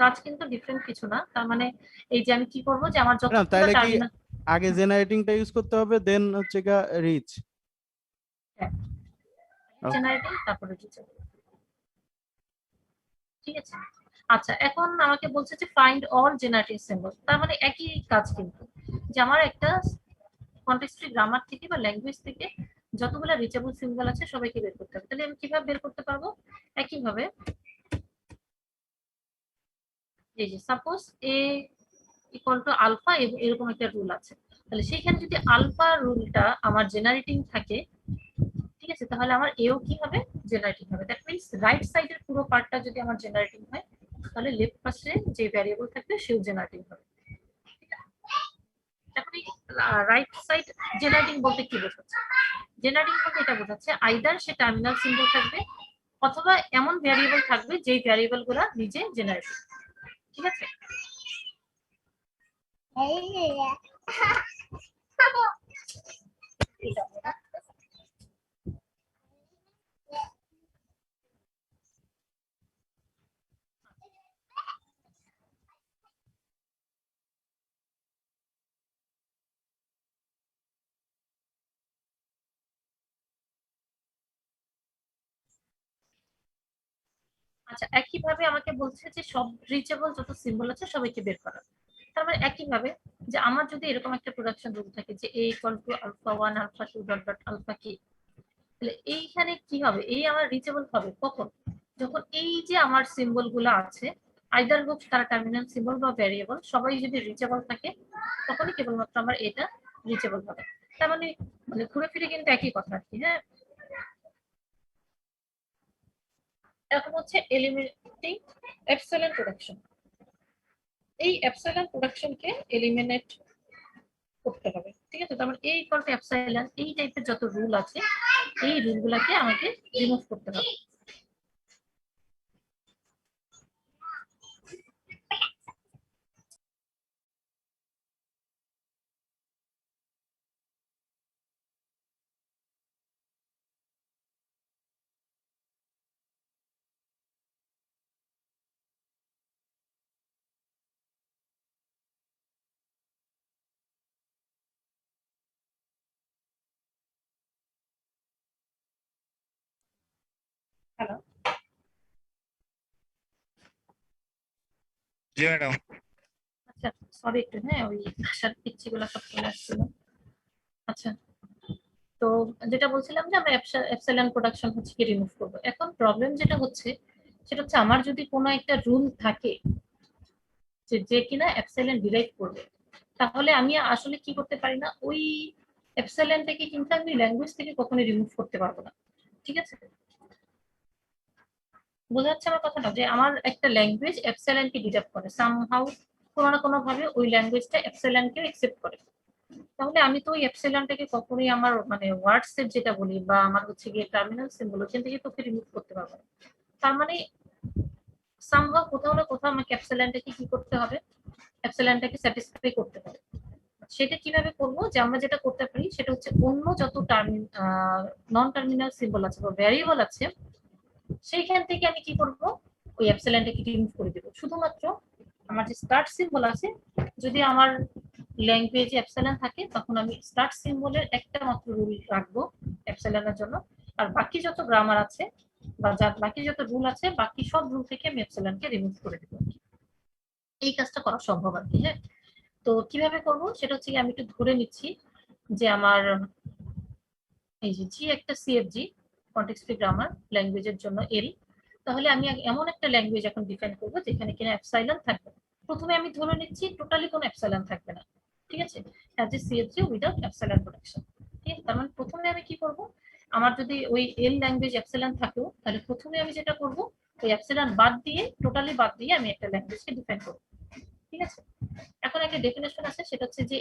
কাজ কিন্তু ডিফারেন্ট কিছু না। তার মানে এই যে আমি কি করব, যে আমার ম্যাডাম যতগুলো তাহলে কি টার্মিনাল, আগে জেনারেটিংটা ইউজ করতে হবে, দেন হচ্ছে গা রিচ? জেনারেটিং তারপরে রিচেবল, ঠিক আছে? আচ্ছা, এখন আমাকে বলছে যে ফাইন্ড অল জেনারেটিং সিম্বল, তার মানে একই কাজ কিন্তু, যে আমার একটা কনটেক্সচুয়াল গ্রামার থেকে বা ল্যাঙ্গুয়েজ থেকে যতগুলো রিচেবল সিম্বল আছে সবাইকে বের করতে হবে। তাহলে আমি কিভাবে বের করতে পারবো? একইভাবে এই যে suppose A equal to alpha, এরকম একটা রুল আছে, তাহলে সেখানে যদি আলফা রুলটা আমার জেনারেটিং থাকে, ঠিক আছে, তাহলে আমার এও কি হবে, জেনারেটিং হবে। দ্যাট মিন্স রাইট সাইডের পুরো পার্টটা যদি আমার জেনারেটিং হয় তাহলে লেফট পাশে যে ভ্যারিয়েবল থাকবে সেও জেনারেটিং হবে। এখন এই রাইট সাইড জেনারেটিং বলতে কি বোঝাচ্ছে? জেনারেটিং বলতে এটা বোঝাচ্ছে আইদার সে টার্মিনাল সিম্বল থাকবে অথবা এমন ভ্যারিয়েবল থাকবে যেই ভ্যারিয়েবল গুলা নিজে জেনারেট, ঠিক আছে? এটা আচ্ছা, একইভাবে আমাকে বলছে যে সব রিচেবল যত সিম্বল আছে সবাইকে বের করা। তার মানে একইভাবে যে আমার যদি এরকম একটা প্রোডাকশন রুল থাকে যে a equal to alpha 1 alpha 2 dot dot alpha কি, তাহলে এইখানে কি হবে, এই আমার রিচেবল হবে কখন, যখন এই যে আমার সিম্বল গুলো আছে আইদার হোক তারা টার্মিনাল সিম্বল বা ভ্যারিয়েবল সবাই যদি রিচেবল থাকে তখনই কেবলমাত্র আমার এটা রিচেবল হবে। তার মানে মানে ঘুরে ফিরে কিন্তু একই কথা আর কি। হ্যাঁ, এখন হচ্ছে এলিমিনেটিং এপসিলন প্রোডাকশন। এই এপসিলন প্রোডাকশনকে এলিমিনেট করতে হবে, ঠিক আছে। তার মানে এই ইকুয়াল টু এপসিলন এই টাইপের যত রুল আছে এই রুলগুলোকে আমাকে রিমুভ করতে হবে। হ্যালো, জি ম্যাডাম। আচ্ছা সরি একটু, হ্যাঁ ওই ভাষার পিচ্ছিগুলো সব চলে আসছিল। আচ্ছা, তো যেটা বলছিলাম যে আমরা এপসিলন প্রোডাকশন হচ্ছে কি রিমুভ করব। এখন প্রবলেম যেটা হচ্ছে সেটা হচ্ছে আমার যদি কোনো একটা রুল থাকে যে যে কিনা এপসিলন ডিরাইভ করবে, তাহলে আমি আসলে কি করতে পারি না, ওই এপসিলনটাকে কিন্তু আমি ল্যাঙ্গুয়েজ থেকে কখনোই রিমুভ করতে পারবো না, ঠিক আছে। বোঝা যাচ্ছে আমার কথাটা, যে আমার একটা ল্যাঙ্গুয়েজ এপসিলনকে ডিরাইভ করে সামহাউ, কোনো না কোনো ভাবে ওই ল্যাঙ্গুয়েজটা এপসিলনকে অ্যাকসেপ্ট করে। তাহলে আমি তো ওই এপসিলনটাকে কখনোই আমার মানে ওয়ার্ড সেট যেটা বলি বা আমার হচ্ছে গিয়ে টার্মিনাল সিম্বল ওখান থেকে তোকে রিমুভ করতে পারবো না। তার মানে সামহাউ কোথাও না কোথাও আমাকে এপসিলনটাকে কি করতে হবে, এপসিলনটাকে স্যাটিসফাই করতে হবে। সেটা কিভাবে করবো, যে আমরা যেটা করতে পারি সেটা হচ্ছে অন্য যত নন টার্মিনাল সিম্বল আছে বা ভ্যারিয়েবল আছে সেইখান থেকে আমি কি করব, ওই এপসিলনটাকে রিমুভ করে দেবো। শুধুমাত্র আমার যে স্টার্ট সিম্বল আছে, যদি আমার ল্যাঙ্গুয়েজে এপসিলন থাকে তখন আমি স্টার্ট সিম্বলের একটা মাত্র রুল রাখবো এপসিলনের জন্য, আর বাকি যত গ্রামার আছে বা বাকি যত রুল আছে বাকি সব রুল থেকে আমি এপসিলনকে রিমুভ করে দেবো। এই কাজটা করা সম্ভব আর কি। হ্যাঁ, তো কিভাবে করব সেটা হচ্ছে আমি একটু ধরে নিচ্ছি যে আমার এই যে জি একটা সিএফজি কনটেক্সট ফ্রি গ্রামার ল্যাঙ্গুয়েজের জন্য এল, তাহলে আমি এমন একটা ল্যাঙ্গুয়েজ এখন ডিফাইন করব যেখানে কিনা এপসাইলন থাকবে। প্রথমে আমি ধরে নিচ্ছি টোটালি কোনো এপসাইলন থাকবে না, ঠিক আছে, as a সিএফজি without epsilon protection. ঠিক আছে, তার মানে প্রথমে আমি কি করব, আমার যদি ওই এল ল্যাঙ্গুয়েজ এপসাইলন থাকেও তাহলে প্রথমে আমি যেটা করব ওই এপসাইলন বাদ দিয়ে টোটালি বাদ দিয়ে আমি একটা ল্যাঙ্গুয়েজকে ডিফাইন করব, ঠিক আছে। এখন একটা ডেফিনেশন আছে সেটা হচ্ছে যে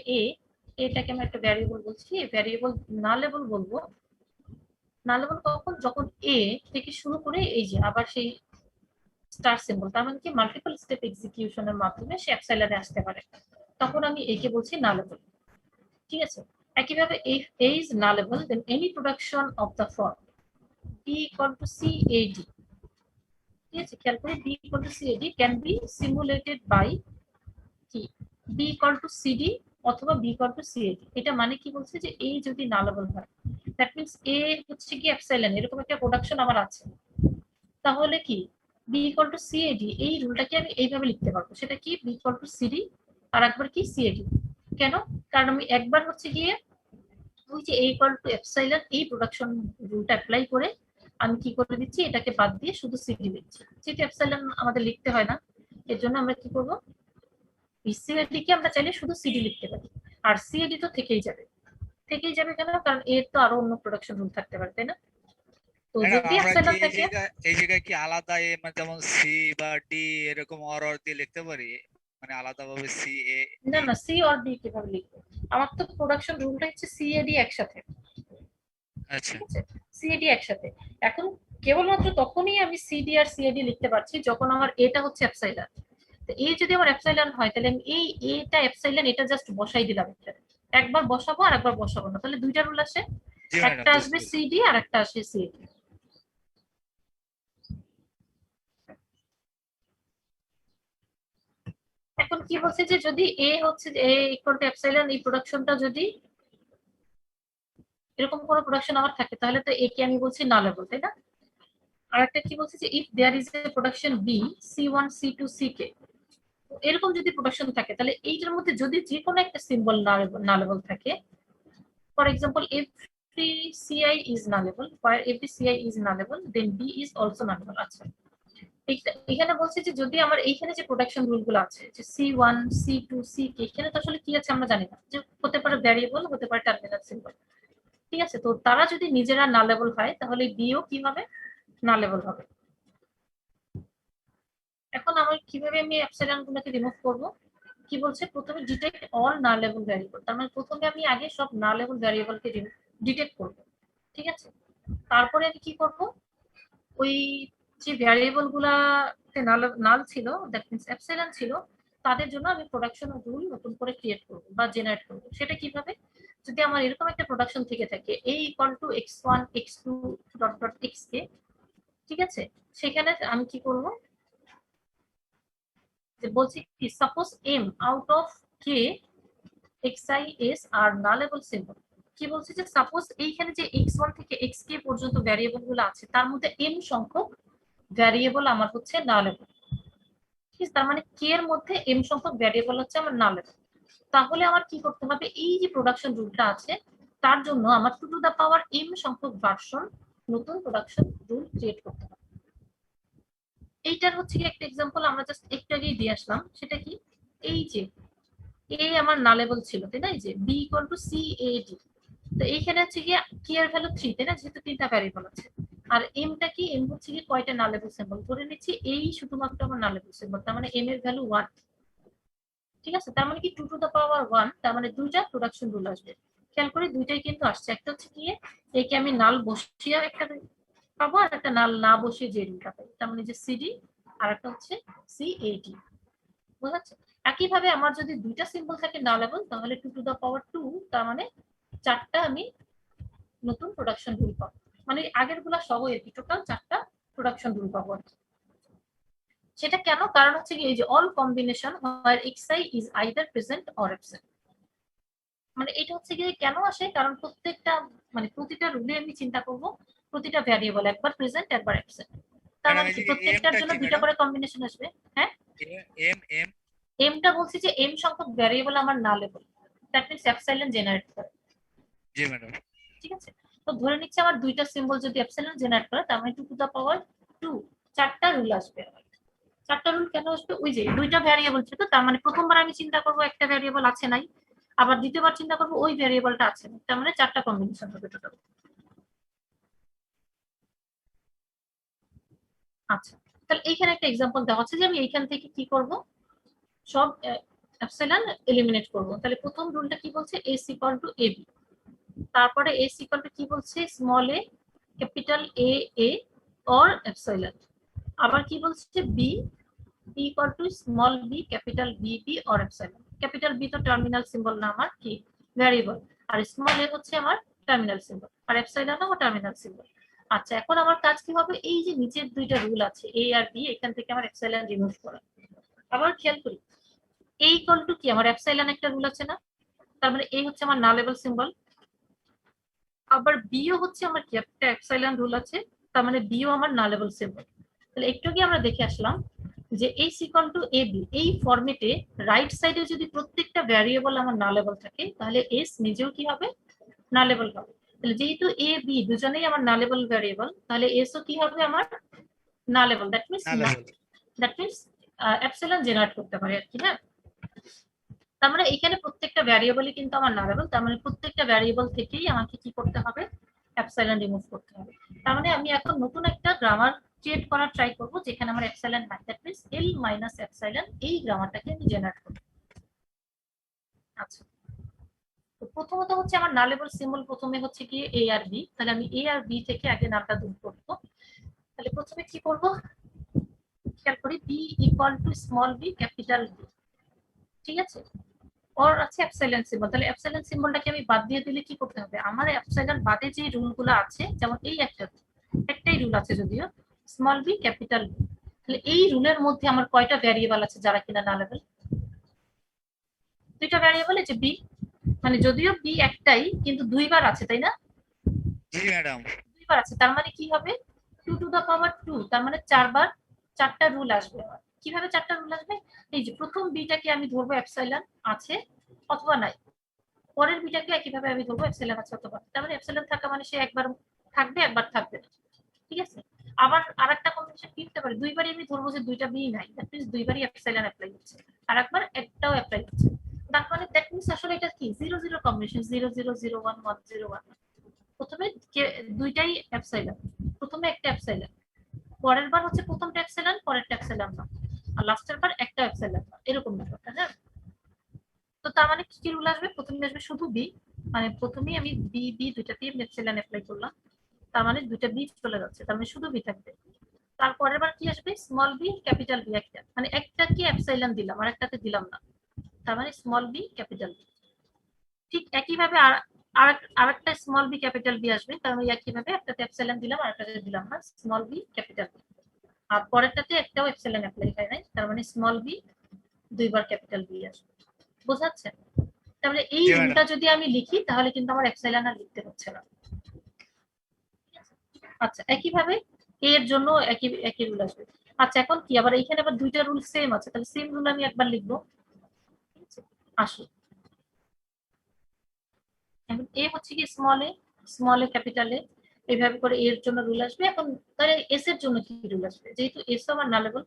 এটাকে আমরা একটা ভ্যারিয়েবল বলছি, ভ্যারিয়েবল নালেবল বলবো। নালেবল কখন, যখন এ থেকে শুরু করে এই যে আবার সেই স্টার সিম্বল, তার মানে কি মাল্টিপল স্টেপ এক্সিকিউশনের মাধ্যমে সে এপসাইলনে আসতে পারে, তখন আমি একে বলছি নালেবল, ঠিক আছে। একইভাবে if a is nullable then any production of the form b equal to CAD, ঠিক আছে, খেয়াল করে b equal to CAD can be simulated by কি b equal to CD অথবা b equal to CAD। এটা মানে কি বলছে যে a যদি নালেবল হয় দ্যাট মিন্স a হচ্ছে কি এপসাইলন এরকম একটা প্রোডাকশন আমার আছে, তাহলে কি b equal to CAD এই রুলটাকে আমি এইভাবে লিখতে পারবো, সেটা কি b equal to CD আর একবার কি CAD। কেন, কারণ আমি একবার হচ্ছে গিয়ে ওই যে a equal to এপসাইলন এই প্রোডাকশন রুলটা অ্যাপ্লাই করে আমি কি করে দিচ্ছি, এটাকে বাদ দিয়ে শুধু সিডি লিখছি, যেহেতু এপসাইলন আমাদের লিখতে হয় না এর জন্য আমরা কি করবো, সিএডি কে আমরা চাইলে শুধু সিডি লিখতে পারি, আর সিএডি তো থেকেই যাবে। থেকেই যাবে কেন, কারণ এর তো আরো অন্য প্রোডাকশন রুল থাকতে পারে, তাই না। তো ম্যাডাম যদি আমরা কি এপসাইলন থাকে, এই জায়গায় কি আলাদা মানে যেমন সি বা ডি এরকম অর দিয়ে লিখতে পারি, মানে আলাদাভাবে সি এ না ডি? না সি অর ডি কিভাবে লিখবো, আমার তো প্রোডাকশন রুলটা হচ্ছে সিএডি একসাথে, আচ্ছা ঠিক আছে, সিএডি একসাথে। এখন কেবলমাত্র তখনই আমি সিডি আর সিএডি লিখতে পারছি যখন আমার এটা হচ্ছে এপসাইলন। তো এই যদি আমার এপসাইলন হয় তাহলে আমি এই এটা এপসাইলন এটা জাস্ট বসাই দিলাম এখানে, একবার বসাবো আর একবার বসাবো না, তাহলে দুইটা রুল আসে, জি ম্যাডাম একটা বুঝতে আসবে পেরেছি। সিডি আর একটা আসবে সিএডি। এখন কি বলছে যে যদি এ হচ্ছে এ ইকুয়াল টু এপসাইলন এই প্রোডাকশনটা যদি এরকম কোনো প্রোডাকশন আমার থাকে তাহলে তো এ কে আমি বলছি নালেবল, তাই না। আরেকটা কি বলছে যে if there is a production B C1 C2 CK, এরকম যদি প্রোডাকশন থাকে তাহলে এইটার মধ্যে যদি যে কোনো একটা সিম্বল নালেবল থাকে, for example every CI is nullable, where every CI is nullable then B is also nullable। আচ্ছা এখানে বলছে যে যদি আমার এইখানে যে প্রোডাকশন রুল গুলো আছে যে C1 C2 CK, এখানে তো আসলে কি আছে আমরা জানি না, যে হতে পারে ভ্যারিয়েবল, হতে পারে টার্মিনাল সিম্বল, ঠিক আছে। তো তারা যদি নিজেরা নালেবল হয় তাহলে বিও কি হবে, নালেবল হবে। এখন আমার কিভাবে আমি এপসাইলন গুলোকে রিমুভ করব, কি বলছে প্রথমে ডিটেক্ট অল নালেবল ভ্যারিয়েবল, তার মানে প্রথমে আমি আগে সব নালেবল ভ্যারিয়েবলকে ডিটেক্ট করব, ঠিক আছে। তারপরে আমি কি করব, ওই যে ভ্যারিয়েবল গুলাতে নাল ছিল, দ্যাট মিন্স এপসাইলন ছিল, তাদের জন্য আমি প্রোডাকশন রুল নতুন করে ক্রিয়েট করব বা জেনারেট করব। সেটা কিভাবে, যদি আমার এরকম একটা প্রোডাকশন থেকে থাকে a = x1 x2 ... xk, ঠিক আছে, সেখানে আমি কি করব, যে বলছি কি suppose m out of k xi s are nullable symbol. কি বলছে যে সাপোজ এইখানে যে x1 থেকে xk পর্যন্ত ভ্যারিয়েবল গুলো আছে তার মধ্যে m সংখ্যক ভ্যারিয়েবল আমার হচ্ছে নালেবল, ঠিক আছে। তার মানে k এর মধ্যে m সংখ্যক ভ্যারিয়েবল হচ্ছে আমার নালেবল। তাহলে আমার কি করতে হবে, এই যে প্রোডাকশন রুলটা আছে তার জন্য আমার 2 m সংখ্যক ভার্সন নতুন প্রোডাকশন রুল ক্রিয়েট করতে হবে। এইটার হচ্ছে কি একটা এক্সাম্পল আমরা জাস্ট একটু আগেই দিয়ে আসলাম, সেটা কি, এই যে a আমার নালেবল ছিল, তাই না, এই যে b = CAD, তো এইখানে হচ্ছে কি k এর ভ্যালু 3, তাই না, যেহেতু 3টা ভ্যারিয়েবল আছে। আর m টা কি, m হচ্ছে কি কয়টা নালেবল সিম্বল, ধরে নিচ্ছি এই শুধুমাত্র আমার নালেবল সিম্বল, তার মানে m এর ভ্যালু 1, ঠিক আছে। তার মানে কি 2 তার মানে দুইটা প্রোডাকশন রুল আসবে। খেয়াল করি দুইটাই কিন্তু আসছে, একটা হচ্ছে কি একে আমি নাল বসিয়ে একটা পাবো আর একটা নাল না বসিয়ে যে রুলটা পাই, তার মানে যে সিডি আর একটা হচ্ছে CAD, বুঝা যাচ্ছে। একইভাবে আমার যদি দুইটা সিম্বল থাকে নালেবল তাহলে 2 তার মানে 4টা আমি নতুন প্রোডাকশন রুল পাবো, মানে আগের গুলা সহ আর কি টোটাল 4টা প্রোডাকশন রুল পাবো আর কি। সেটা কেন, কারণ হচ্ছে কি এই যে all combination where xi is either present or absent, মানে এটা হচ্ছে কি কেন আসে, কারণ প্রত্যেকটা মানে প্রতিটা রুলে আমি চিন্তা করব প্রতিটা ভ্যারিয়েবল একবার প্রেজেন্ট একবার অ্যাবসেন্ট, তার ম্যাডাম মানে এই কি যে প্রত্যেকটার এমটা জন্য কি দুইটা ম্যাডাম? করে কম্বিনেশন আসবে। হ্যাঁ, এম এম এমটা বলছি যে এম সংখ্যক ভ্যারিয়েবল আমার নালেবল, দ্যাট মিন্স এপসাইলন জেনারেট করে, জি ম্যাডাম। ঠিক আছে। তো ধরে নিচ্ছে আমার দুইটা সিম্বল যদি এপসাইলন জেনারেট করে তার মানে 2 4টা রুল আসবে। 4টা রুল কেন আসবে, ওই যে দুইটা ভ্যারিয়েবল ছিল, তার মানে প্রথমবার আমি চিন্তা করব একটা ভ্যারিয়েবল আছে নাই, আবার দ্বিতীয়বার চিন্তা করব ওই ভ্যারিয়েবলটা আছে না, তার মানে 4টা কম্বিনেশন হবে টোটাল। আচ্ছা, তাহলে এইখানে একটা এক্সাম্পল দেওয়া হচ্ছে যে আমি এইখান থেকে কি করব, সব এপসাইলন এলিমিনেট করব। তাহলে প্রথম রুলটা কি বলছে, a = ab, তারপরে a = কি বলছে, small a capital A or epsilon, আবার কি বলছে b = small b capital BB or epsilon. Capital B তো টার্মিনাল সিম্বল না আমার কি ভ্যারিয়েবল, আর স্মল a হচ্ছে আমার টার্মিনাল সিম্বল, আর এপসাইলন আমার টার্মিনাল সিম্বল। আচ্ছা, এখন আমার কাজ কি হবে, এই যে নিচের দুইটা রুল আছে a আর b, এখান থেকে আমার এপসাইলন রিমুভ করা। আবার খেয়াল করি a = কি, আমার এপসাইলন একটা রুল আছে না, তার মানে a হচ্ছে আমার নালেবল সিম্বল, আবার বিও হচ্ছে আমার কি একটা এপসাইলন রুল আছে, তার মানে বিও আমার নালেবল সিম্বল। তাহলে একটু কি আমরা দেখে আসলাম যে a = ab, এই ফরম্যাটে রাইট সাইডে যদি প্রত্যেকটা ভ্যারিয়েবল আমার নালেবল থাকে তাহলে s নিজেও কি হবে, নালেবল হবে। তাহলে যেহেতু a b দুজনেই আমার নালেবল ভ্যারিয়েবল, তাহলে s ও কি হবে আমার নালেবল, দ্যাট মিন্স এপসাইলন জেনারেট করতে পারে আর কি। হ্যাঁ, তার মানে এখানে প্রত্যেকটা ভ্যারিয়েবলই কিন্তু আমার নালেবল, তার মানে প্রত্যেকটা ভ্যারিয়েবল থেকেই আমাকে কি করতে হবে, এপসাইলন রিমুভ করতে হবে। তার মানে আমি এখন নতুন একটা গ্রামার ক্রিয়েট করার ট্রাই করব যেখানে আমার এপসাইলন নাই, দ্যাট মিন্স L - এপসাইলন, এই গ্রামারটাকে আমি জেনারেট করব। আচ্ছা, তো প্রথমত হচ্ছে আমার নালেবল সিম্বল প্রথমে হচ্ছে কি a আর b, তাহলে আমি a আর b থেকে আগে নামটা দূর করব। তাহলে প্রথমে কি করব, খেয়াল করি b = small b capital B, ঠিক আছে, ওর আছে এপসাইলন সিম্বল। তাহলে এপসাইলন সিম্বলটাকে আমি বাদ দিয়ে দিলে কি করতে হবে, আমার এপসাইলন বাদে যে রুলগুলো আছে, যেমন এই একটাই রুল আছে যদিও, স্মল b ক্যাপিটাল B, তাহলে এই রুলের মধ্যে আমার কয়টা ভ্যারিয়েবল আছে যারা কিনা নালেবল, দুইটা ভ্যারিয়েবল, এই যে b, মানে যদিও b একটাই কিন্তু দুইবার আছে, তাই না, জি ম্যাডাম। দুইবার আছে, তার মানে কি হবে, 2 টু দ্য পাওয়ার 2, তার মানে 4 বার 4টা রুল আসবে আমার। কিভাবে 4টা রুল আসবে? এই যে প্রথম বিটাকে আমি ধরবো এপসাইলন আছে অথবা নাই, পরের বিটাকে একইভাবে আমি ধরবো এপসাইলন আছে অথবা, তার মানে এপসাইলন থাকা মানে সে একবার থাকবে একবার থাকবে না, ঠিক আছে। আবার আরেকটা কন্ডিশন কি হতে পারে, দুইবারই আমি ধরবো যে দুইটা বি নাই, দ্যাট মিন্স দুইবারই এপসাইলন অ্যাপ্লাই হচ্ছে, আর একবার একটাও অ্যাপ্লাই হচ্ছে, তার মানে দ্যাট মিন্স আসলে এটা কি 0 0 কম্বিনেশন, 0 0 0 1 1 0 1। প্রথমে দুইটাই এপসাইলন, প্রথমে একটা এপসাইলন, পরের বার হচ্ছে প্রথমটা এপসাইলন, পরেরটা এপসাইলন না, আর লাস্টের বার একটা এপসাইলন না, এরকম ব্যাপারটা। হ্যাঁ, তো তার মানে কি রুল আসবে, প্রথমে আসবে শুধু বি, মানে প্রথমেই আমি বি বি দুইটাতেই এপসাইলন অ্যাপ্লাই করলাম, তার মানে দুইটা বি চলে যাচ্ছে, তার মানে শুধু বি থাকবে। তারপরের বার কি আসবে, স্মল বি ক্যাপিটাল বি, একটা মানে একটাকে এপসাইলন দিলাম আর একটাতে দিলাম না, তার মানে স্মল বি ক্যাপিটাল বি। ঠিক একইভাবে আরেকটা স্মল বি ক্যাপিটাল বি আসবে, কারণ ওই একইভাবে একটাতে এপসাইলন দিলাম আর একটাতে দিলাম না, স্মল বি ক্যাপিটাল বি। আর পরেরটাতে একটাও এপসাইলন অ্যাপ্লাই হয় নাই, তার মানে স্মল বি দুইবার ক্যাপিটাল বি আসবে। বোঝাচ্ছে? তাহলে এই জি ম্যাডাম। রুলটা যদি আমি লিখি তাহলে কিন্তু আমার এপসাইলন আর লিখতে হচ্ছে না। আচ্ছা, একইভাবে এ এর জন্য একই একই রুল আসবে। আচ্ছা, এখন কি আবার এইখানে আবার দুইটা রুল সেম আছে, তাহলে সেম রুল আমি একবার লিখবো। আসো, এখন এ হচ্ছে কি স্মল এ ক্যাপিটাল এ, এইভাবে করে এর জন্য রুল আসবে। এখন তাহলে এস এর জন্য কি রুল আসবে, যেহেতু এস আমার নালেবল,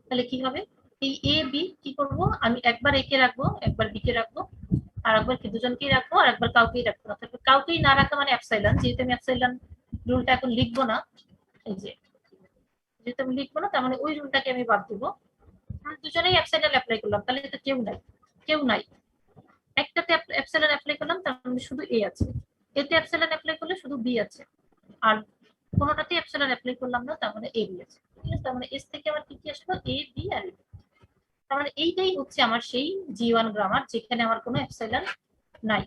তাহলে কি হবে, এই এ বি কি করব, আমি একবার এ কে রাখবো, একবার বি কে রাখবো, আর একবার কি দুজনকেই রাখবো, আর একবার কাউকেই রাখবো না। তারপর কাউকেই না রাখা মানে এপসাইলন, যেহেতু আমি এপসাইলন রুলটা এখন লিখবো না, এই যে যেহেতু আমি লিখবো না, তার মানে ওই রুলটাকে আমি বাদ দিব। দুজনেই এপসাইলন অ্যাপ্লাই করলাম, তাহলে তো কেউ নাই, কেউ নাই। একটাতে এপসাইলন অ্যাপ্লাই করলাম, তার মানে শুধু এ আছে, এতে এপসাইলন অ্যাপ্লাই করলে শুধু বি আছে, আর কোনোটাতে এপসাইলন অ্যাপ্লাই করলাম না, তার মানে এ বি আছে, ঠিক আছে। তার মানে এস থেকে আমার কি কি আসলো, এ বি আর বি। তার মানে এইটাই হচ্ছে আমার সেই জি1 গ্রামার, যেখানে আমার কোনো এপসাইলন নাই,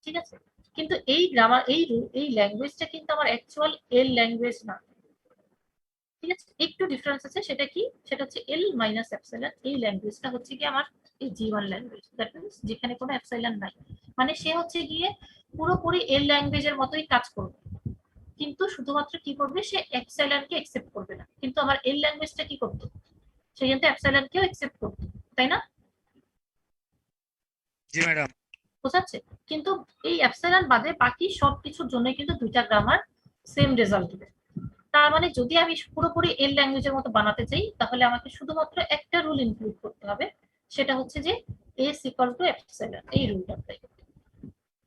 ঠিক আছে। কিন্তু এই গ্রামার এই ল্যাঙ্গুয়েজটা কিন্তু আমার অ্যাকচুয়াল এল ল্যাঙ্গুয়েজ না, ঠিক আছে। একটু ডিফারেন্স আছে, সেটা কি, সেটা হচ্ছে এল মাইনাস এপসাইলন, এই ল্যাঙ্গুয়েজটা হচ্ছে কি আমার এই জি1 ল্যাঙ্গুয়েজ, দ্যাট মিন্স যেখানে কোনো এপসাইলন নাই, মানে সে হচ্ছে গিয়ে পুরোপুরি এল ল্যাঙ্গুয়েজের মতোই কাজ করবে, কিন্তু শুধুমাত্র কি করবে, সে এপসাইলনকে অ্যাকসেপ্ট করবে না। কিন্তু আমার এল ল্যাঙ্গুয়েজটা কি করতো, সে কিন্তু এপসাইলনকেও অ্যাকসেপ্ট করতো, তাই না? জি ম্যাডাম। বোঝাচ্ছে? কিন্তু এই এপসাইলন বাদে বাকি সবকিছুর জন্য কিন্তু দুইটা গ্রামার সেম রেজাল্ট দিবে। তার মানে যদি আমি পুরোপুরি এল ল্যাঙ্গুয়েজের মতো বানাতে চাই, তাহলে আমাকে শুধুমাত্র একটা রুল ইনক্লুড করতে হবে, সেটা হচ্ছে যে এস ইকুয়াল টু এপসাইলন, এই রুলটা অ্যাপ্লাই করতে।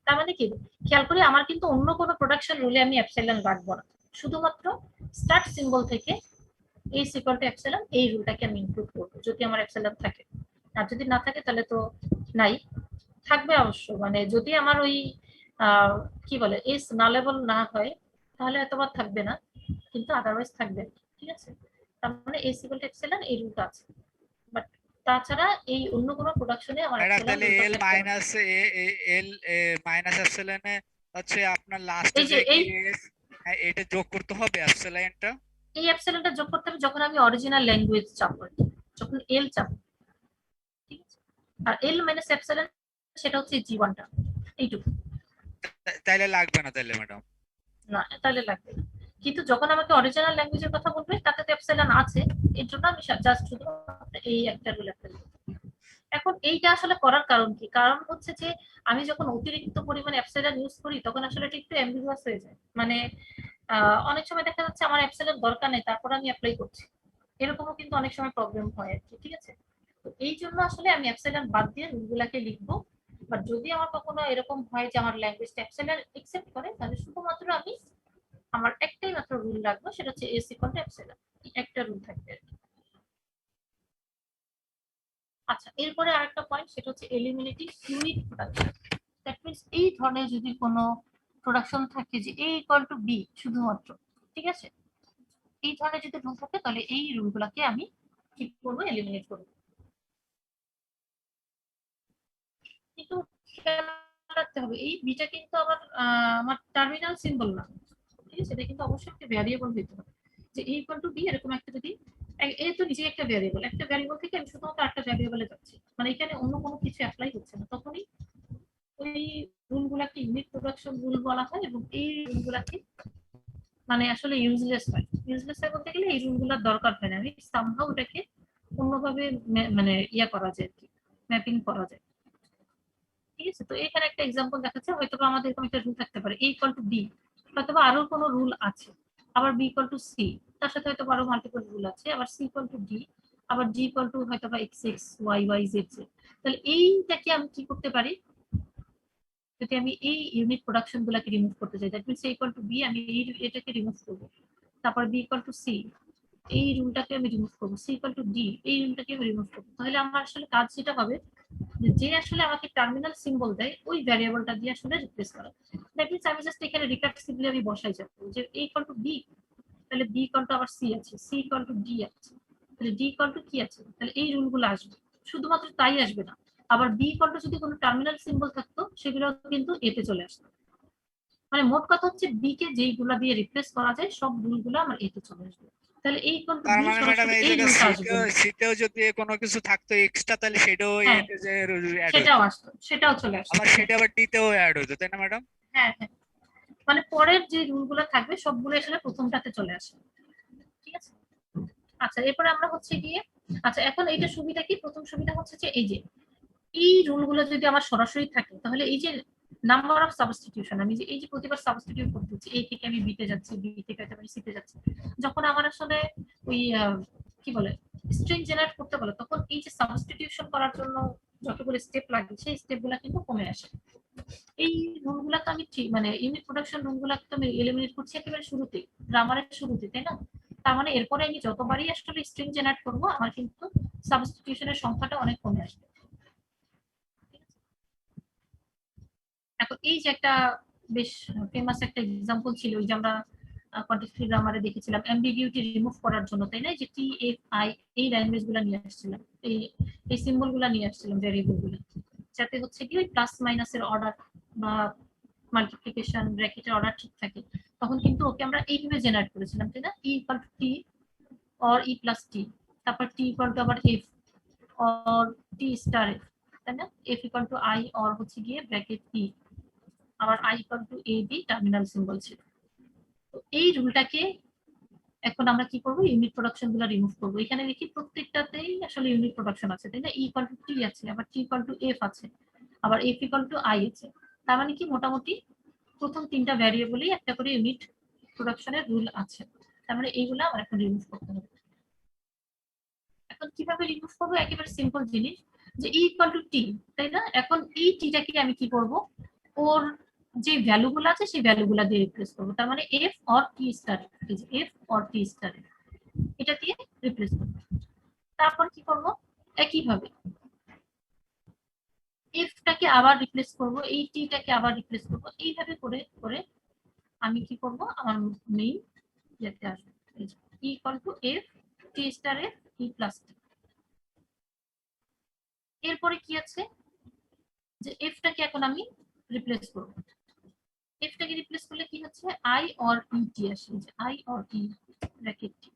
তার মানে কি, খেয়াল করি আমার কিন্তু অন্য কোনো প্রোডাকশন রুলে আমি এপসাইলন রাখবো না, শুধুমাত্র স্টার্ট সিম্বল থেকে এস ইকুয়াল টু এপসাইলন এই রুলটাকে আমি ইনক্লুড করবো, যদি আমার এপসাইলন থাকে। আর যদি না থাকে তাহলে তো নাই, থাকবে অবশ্য, মানে যদি আমার ওই কি বলে এস নালেবল না হয় তাহলে এতবার থাকবে না, কিন্তু আদারওয়াইজ থাকবে, ঠিক আছে। তার মানে এস ইকুয়াল টু এপসাইলন এই রুলটা আছে, বাট তাছাড়া এই অন্য কোনো প্রোডাকশনে আমার ম্যাডাম এপসাইলন তাহলে রুলটা এল থাকবে না। মাইনাস এল মাইনাস এপসিলনে হচ্ছে আপনার লাস্টে এই যে যে কি এই এস, হ্যাঁ এটা যোগ করতে হবে এপসিলনটা। এই এপসাইলনটা যোগ করতে হবে যখন আমি অরিজিনাল ল্যাঙ্গুয়েজ চাপবো, যখন এল চাপবো, ঠিক আছে। আর এল মাইনাস এপসাইলন সেটা হচ্ছে জি1টা, এইটুকু। তাইলে লাগবে না তাইলে ম্যাডাম। না, তাহলে লাগবে না। কিন্তু যখন আমাকে অরিজিনাল ল্যাঙ্গুয়েজের কথা বলবে, তাতে তো এপসাইলন আছে, এর জন্য আমি জাস্ট শুধু এই একটা রুল অ্যাপ্লাই করব। এখন এইটা আসলে করার কারণ কি, কারণ হচ্ছে যে আমি যখন অতিরিক্ত পরিমাণে এপসাইলন ইউজ করি তখন আসলে এটা একটু অ্যাম্বিগুয়াস হয়ে যায়, মানে অনেক সময় দেখা যাচ্ছে আমার এপসাইলন দরকার নেই, তারপর আমি অ্যাপ্লাই করছি, এরকমও কিন্তু অনেক সময় প্রবলেম হয় আর কি, ঠিক আছে। তো এই জন্য আসলে আমি এপসাইলন বাদ দিয়ে রুলগুলাকে লিখবো। বাট যদি আমার কখনো এরকম হয় যে আমার ল্যাঙ্গুয়েজটা এপসাইলন একসেপ্ট করে, তাহলে শুধুমাত্র আমি আমার একটাই মাত্র রুল রাখবো, সেটা হচ্ছে এস ইকুয়াল টু এপসাইলন, একটা রুল থাকবে আর কি। আচ্ছা, এরপরে আরেকটা পয়েন্ট, সেটা হচ্ছে eliminating unit production. That means এই ধরনের যদি কোনো প্রোডাকশন থাকে যে এ ইকুয়াল টু বি শুধুমাত্র, ঠিক আছে, এই ধরনের যদি রুল থাকে তাহলে এই রুলগুলোকে আমি কি করবো, এলিমিনেট করবো। কিন্তু খেয়াল রাখতে হবে এই বিটা কিন্তু আমার টার্মিনাল সিম্বল না, ঠিক আছে, এটা কিন্তু অবশ্যই একটা ভ্যারিয়েবল হইতে হবে, যে এ ইকুয়াল টু বি এরকম একটা যদি এ তো নিজে একটা ভ্যারিয়েবল থেকে আমি শুধুমাত্র একটা ভ্যারিয়েবলে যাচ্ছি, মানে এখানে অন্য কোনো কিছু অ্যাপ্লাই হচ্ছে না, তখনই ওই রুলগুলাকে ইউনিট প্রোডাকশন রুল বলা হয়, এবং এই রুলগুলাকে মানে আসলে ইউজলেস হয়। ইউজলেস হয় বলতে গেলে এই রুলগুলোর দরকার হয় না, আমি সামহাউ ওটাকে অন্যভাবে মানে ইয়া করা যায় আর কি, ম্যাপিং করা যায়। ঠিক আছে, তো এখানে একটা এক্সাম্পল দেখাচ্ছে, হয়তো আমাদের এরকম একটা রুল থাকতে পারে a ইকুয়াল টু বি, হয়তো আরো কোনো রুল আছে, আবার b ইকুয়াল টু সি, তার সাথে হয়তো আরো মাল্টিপল রুল আছে, আবার c ইকুয়াল টু ডি, আবার g ইকুয়াল টু হয়তো বা x x y y z z। তাহলে এইটাকে আমি কি করতে পারি, যদি আমি এই ইউনিট প্রোডাকশন গুলাকে রিমুভ করতে চাই, that means a equal to B, আমি এটাকে রিমুভ করব, তারপর b ইকুয়াল টু সি, এই রুলটাকে আমি রিমুভ করবো, c ইকুয়াল টু ডি, এই রুলটাকে আমি রিমুভ করবো। তাহলে আমার আসলে কাজ যেটা হবে, যে আসলে আমাকে টার্মিনাল সিম্বল দেয় ওই ভ্যারিয়েবলটা দিয়ে আসলে রিপ্লেস করা। দ্যাট মিনস আমি জাস্ট এখানে রিকার্সিভলি আমি বসাই যাবো যে a ইকুয়াল টু বি, তাহলে b ইকুয়াল টু আবার c আছে, c ইকুয়াল টু d আছে, তাহলে d ইকুয়াল টু কি আছে, তাহলে এই রুলগুলো আসবে। শুধুমাত্র তাই আসবে না, আবার b ইকুয়াল টু যদি কোনো টার্মিনাল সিম্বল থাকতো সেগুলো কিন্তু a তে চলে আসতো। মানে মোট কথা হচ্ছে b কে যেইগুলা দিয়ে রিপ্লেস করা যায় সব রুলগুলো আমার a তে চলে আসবে। তাহলে a ইকুয়াল টু তার b মানে ম্যাডাম সরাসরি এই এই জায়গায় রুলটা আসবে না। সিতেও যদি কোনো কিছু থাকতো এক্সট্রা, তাহলে সেটাও হ্যাঁ, এতে যে অ্যাড সেটাও হতো, আসতো, সেটাও চলে আসতো। আবার সেটা আবার ডিতেও অ্যাড হতো, তাই না ম্যাডাম? হ্যাঁ হ্যাঁ, মানে পরের যে রুলগুলো থাকবে সবগুলো আসলে প্রথমটাতে চলে আসে। ঠিক আছে, আচ্ছা এরপরে আমরা হচ্ছে গিয়ে, আচ্ছা এখন এইটা সুবিধা কি, প্রথম সুবিধা হচ্ছে যে এই যে এই রুলগুলো যদি আমার সরাসরি থাকে, তাহলে এই যে নাম্বার অফ সাবস্টিটিউশন, আমি যে এই যে প্রতিবার সাবস্টিটিউট করতে হচ্ছে, এই থেকে আমি বিতে যাচ্ছি, বি থেকে আমি সিতে যাচ্ছি, যখন আমার আসলে ওই কি বলে স্ট্রিং জেনারেট করতে বলে, তখন এই যে সাবস্টিটিউশন করার জন্য যতগুলো স্টেপ লাগে সেই স্টেপগুলো কিন্তু কমে আসে। এই রুলগুলা তো আমি ঠিক মানে ইউনিট প্রোডাকশন রুলগুলা তো আমি এলিমিনেট করছি একেবারে শুরুতে, গ্রামারের শুরুতে, তাই না? তার মানে এরপরে আমি যতবারই আসলে স্ট্রিং জেনারেট করবো আমার কিন্তু সাবস্টিটিউশনের সংখ্যাটা অনেক কমে আসবে। এখন এই যে একটা বেশ ফেমাস একটা এক্সাম্পল ছিল, ওই যে আমরা কন্টেক্সচুয়াল গ্রামারে দেখেছিলাম অ্যাম্বিগুইটি রিমুভ করার জন্য, তাই না? যে টি এফ আই এই ল্যাঙ্গুয়েজ গুলো নিয়ে আসছিলাম, এই সিম্বল গুলো নিয়ে আসছিলাম ভ্যারিয়েবল গুলো, যাতে হচ্ছে কি ওই প্লাস মাইনাসের অর্ডার বা মাল্টিপ্লিকেশন ব্র্যাকেটের অর্ডার ঠিক থাকে। তখন কিন্তু ওকে আমরা এইভাবে জেনারেট করেছিলাম, তাই না? E equal to T or E plus T, তারপর টি ইকুয়াল টু আবার F or T star F, তাই না? F equal to I or হচ্ছে গিয়ে ব্র্যাকেট ই, আবার I equal to A B terminal symbol ছিল। তো এই রুলটাকে এখন আমরা কি করব, ইউনিট প্রোডাকশন গুলো রিমুভ করবো। এখানে দেখি প্রত্যেকটাতেই আসলে ইউনিট প্রোডাকশন আছে, তাই না? ই ইকুয়াল টু টি আছে, আবার টি ইকুয়াল টু এফ আছে, আবার এফ ইকুয়াল টু আই আছে। তার মানে কি মোটামুটি প্রথম তিনটা ভ্যারিয়েবলই একটা করে ইউনিট প্রোডাকশনের রুল আছে। তার মানে এইগুলো আমার এখন রিমুভ করতে হবে। এখন কিভাবে রিমুভ করবো, একেবারে সিম্পল জিনিস, যে ই ইকুয়াল টু টি, তাই না? এখন এই টিটাকে আমি কি করব, ওর যে ভ্যালুগুলো আছে সেই ভ্যালুগুলো দিয়ে রিপ্লেস করবো। তার মানে F or T star, F or T star এটা দিয়ে রিপ্লেস করবো। তারপর কি করব, একইভাবে এফটাকে আবার রিপ্লেস করব, এই টিটাকে আবার রিপ্লেস করব, এইভাবে করে করে আমি কি করব, আমার মেইন যেতে আসবে E equal to F T star F E plus T. এরপরে কি আছে, যে এফটাকে এখন আমি রিপ্লেস করব। এফটাকে রিপ্লেস করলে কি হচ্ছে, আই অর ই টি আসে, যে I or E bracket T.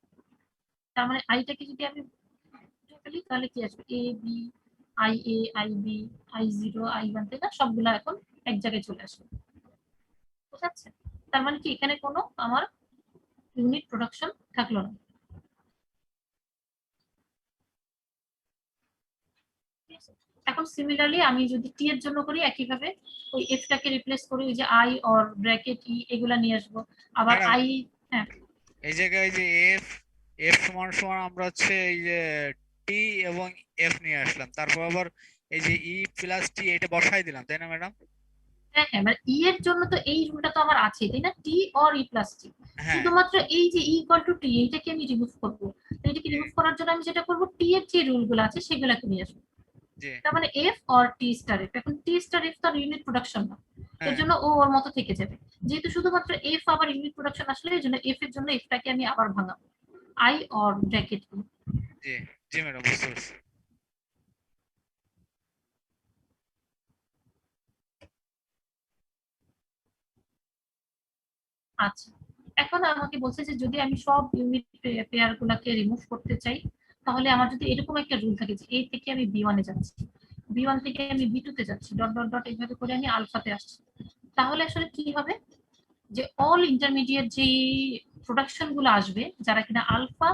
তার মানে আইটাকে যদি আমি ফেলি তাহলে কি আসবে, A B I A I B I zero I one, তাই না? সবগুলা এখন এক জায়গায় চলে আসবে, বুঝা যাচ্ছে? তার মানে কি এখানে কোনো আমার ইউনিট প্রোডাকশন থাকলো না। এখন সিমিলারলি আমি যদি টি এর জন্য করি একইভাবে ওই এফটাকে রিপ্লেস করি, ওই যে আই অর ব্র্যাকেট ই এগুলা নিয়ে আসবো, আবার ম্যাডাম আই। হ্যাঁ এই জায়গায় যে এফ এফ সমান সমান আমরা হচ্ছে এই যে টি এবং এফ নিয়ে আসলাম, তারপর আবার এই যে ই প্লাস টি এটা বসাই দিলাম, তাই না ম্যাডাম? হ্যাঁ হ্যাঁ, মানে ই এর জন্য তো এই রুলটা তো আমার আছে, তাই না? টি অর ই প্লাস টি, হ্যাঁ শুধুমাত্র এই যে ই ইকুয়াল টু টি এইটাকে আমি রিমুভ করবো। এইটাকে জি রিমুভ করার জন্য আমি যেটা করবো, টি এর যে রুলগুলো আছে সেগুলোকে নিয়ে আসবো। জি তার মানে F or T star F, এখন টি স্টার এফ তো ইউনিট প্রোডাকশন না, এর হ্যাঁ জন্য ও ওর মতো থেকে যাবে। যেহেতু শুধুমাত্র এফ আবার ইউনিট প্রোডাকশন আসলে এই জন্য এফ এর জন্য এফটাকে আমি আবার ভাঙাবো, আই অর ব্র্যাকেট। জি জি ম্যাডাম, বুঝতে পারছি। আচ্ছা, এখন আমাকে বলছে যে যদি আমি সব ইউনিট পেয়ার গুলাকে রিমুভ করতে চাই, তাহলে আমার যদি এরকম একটা রুল থাকে যে এ থেকে আমি বি ওয়ানে যাচ্ছি, বি ওয়ান থেকে আমি বি টু তে যাচ্ছি, ডট ডট ডট এইভাবে করে আমি আলফাতে আসছি, তাহলে আসলে কি হবে, যে অল ইন্টারমিডিয়েট যে প্রোডাকশন গুলো আসবে যারা কিনা আলফা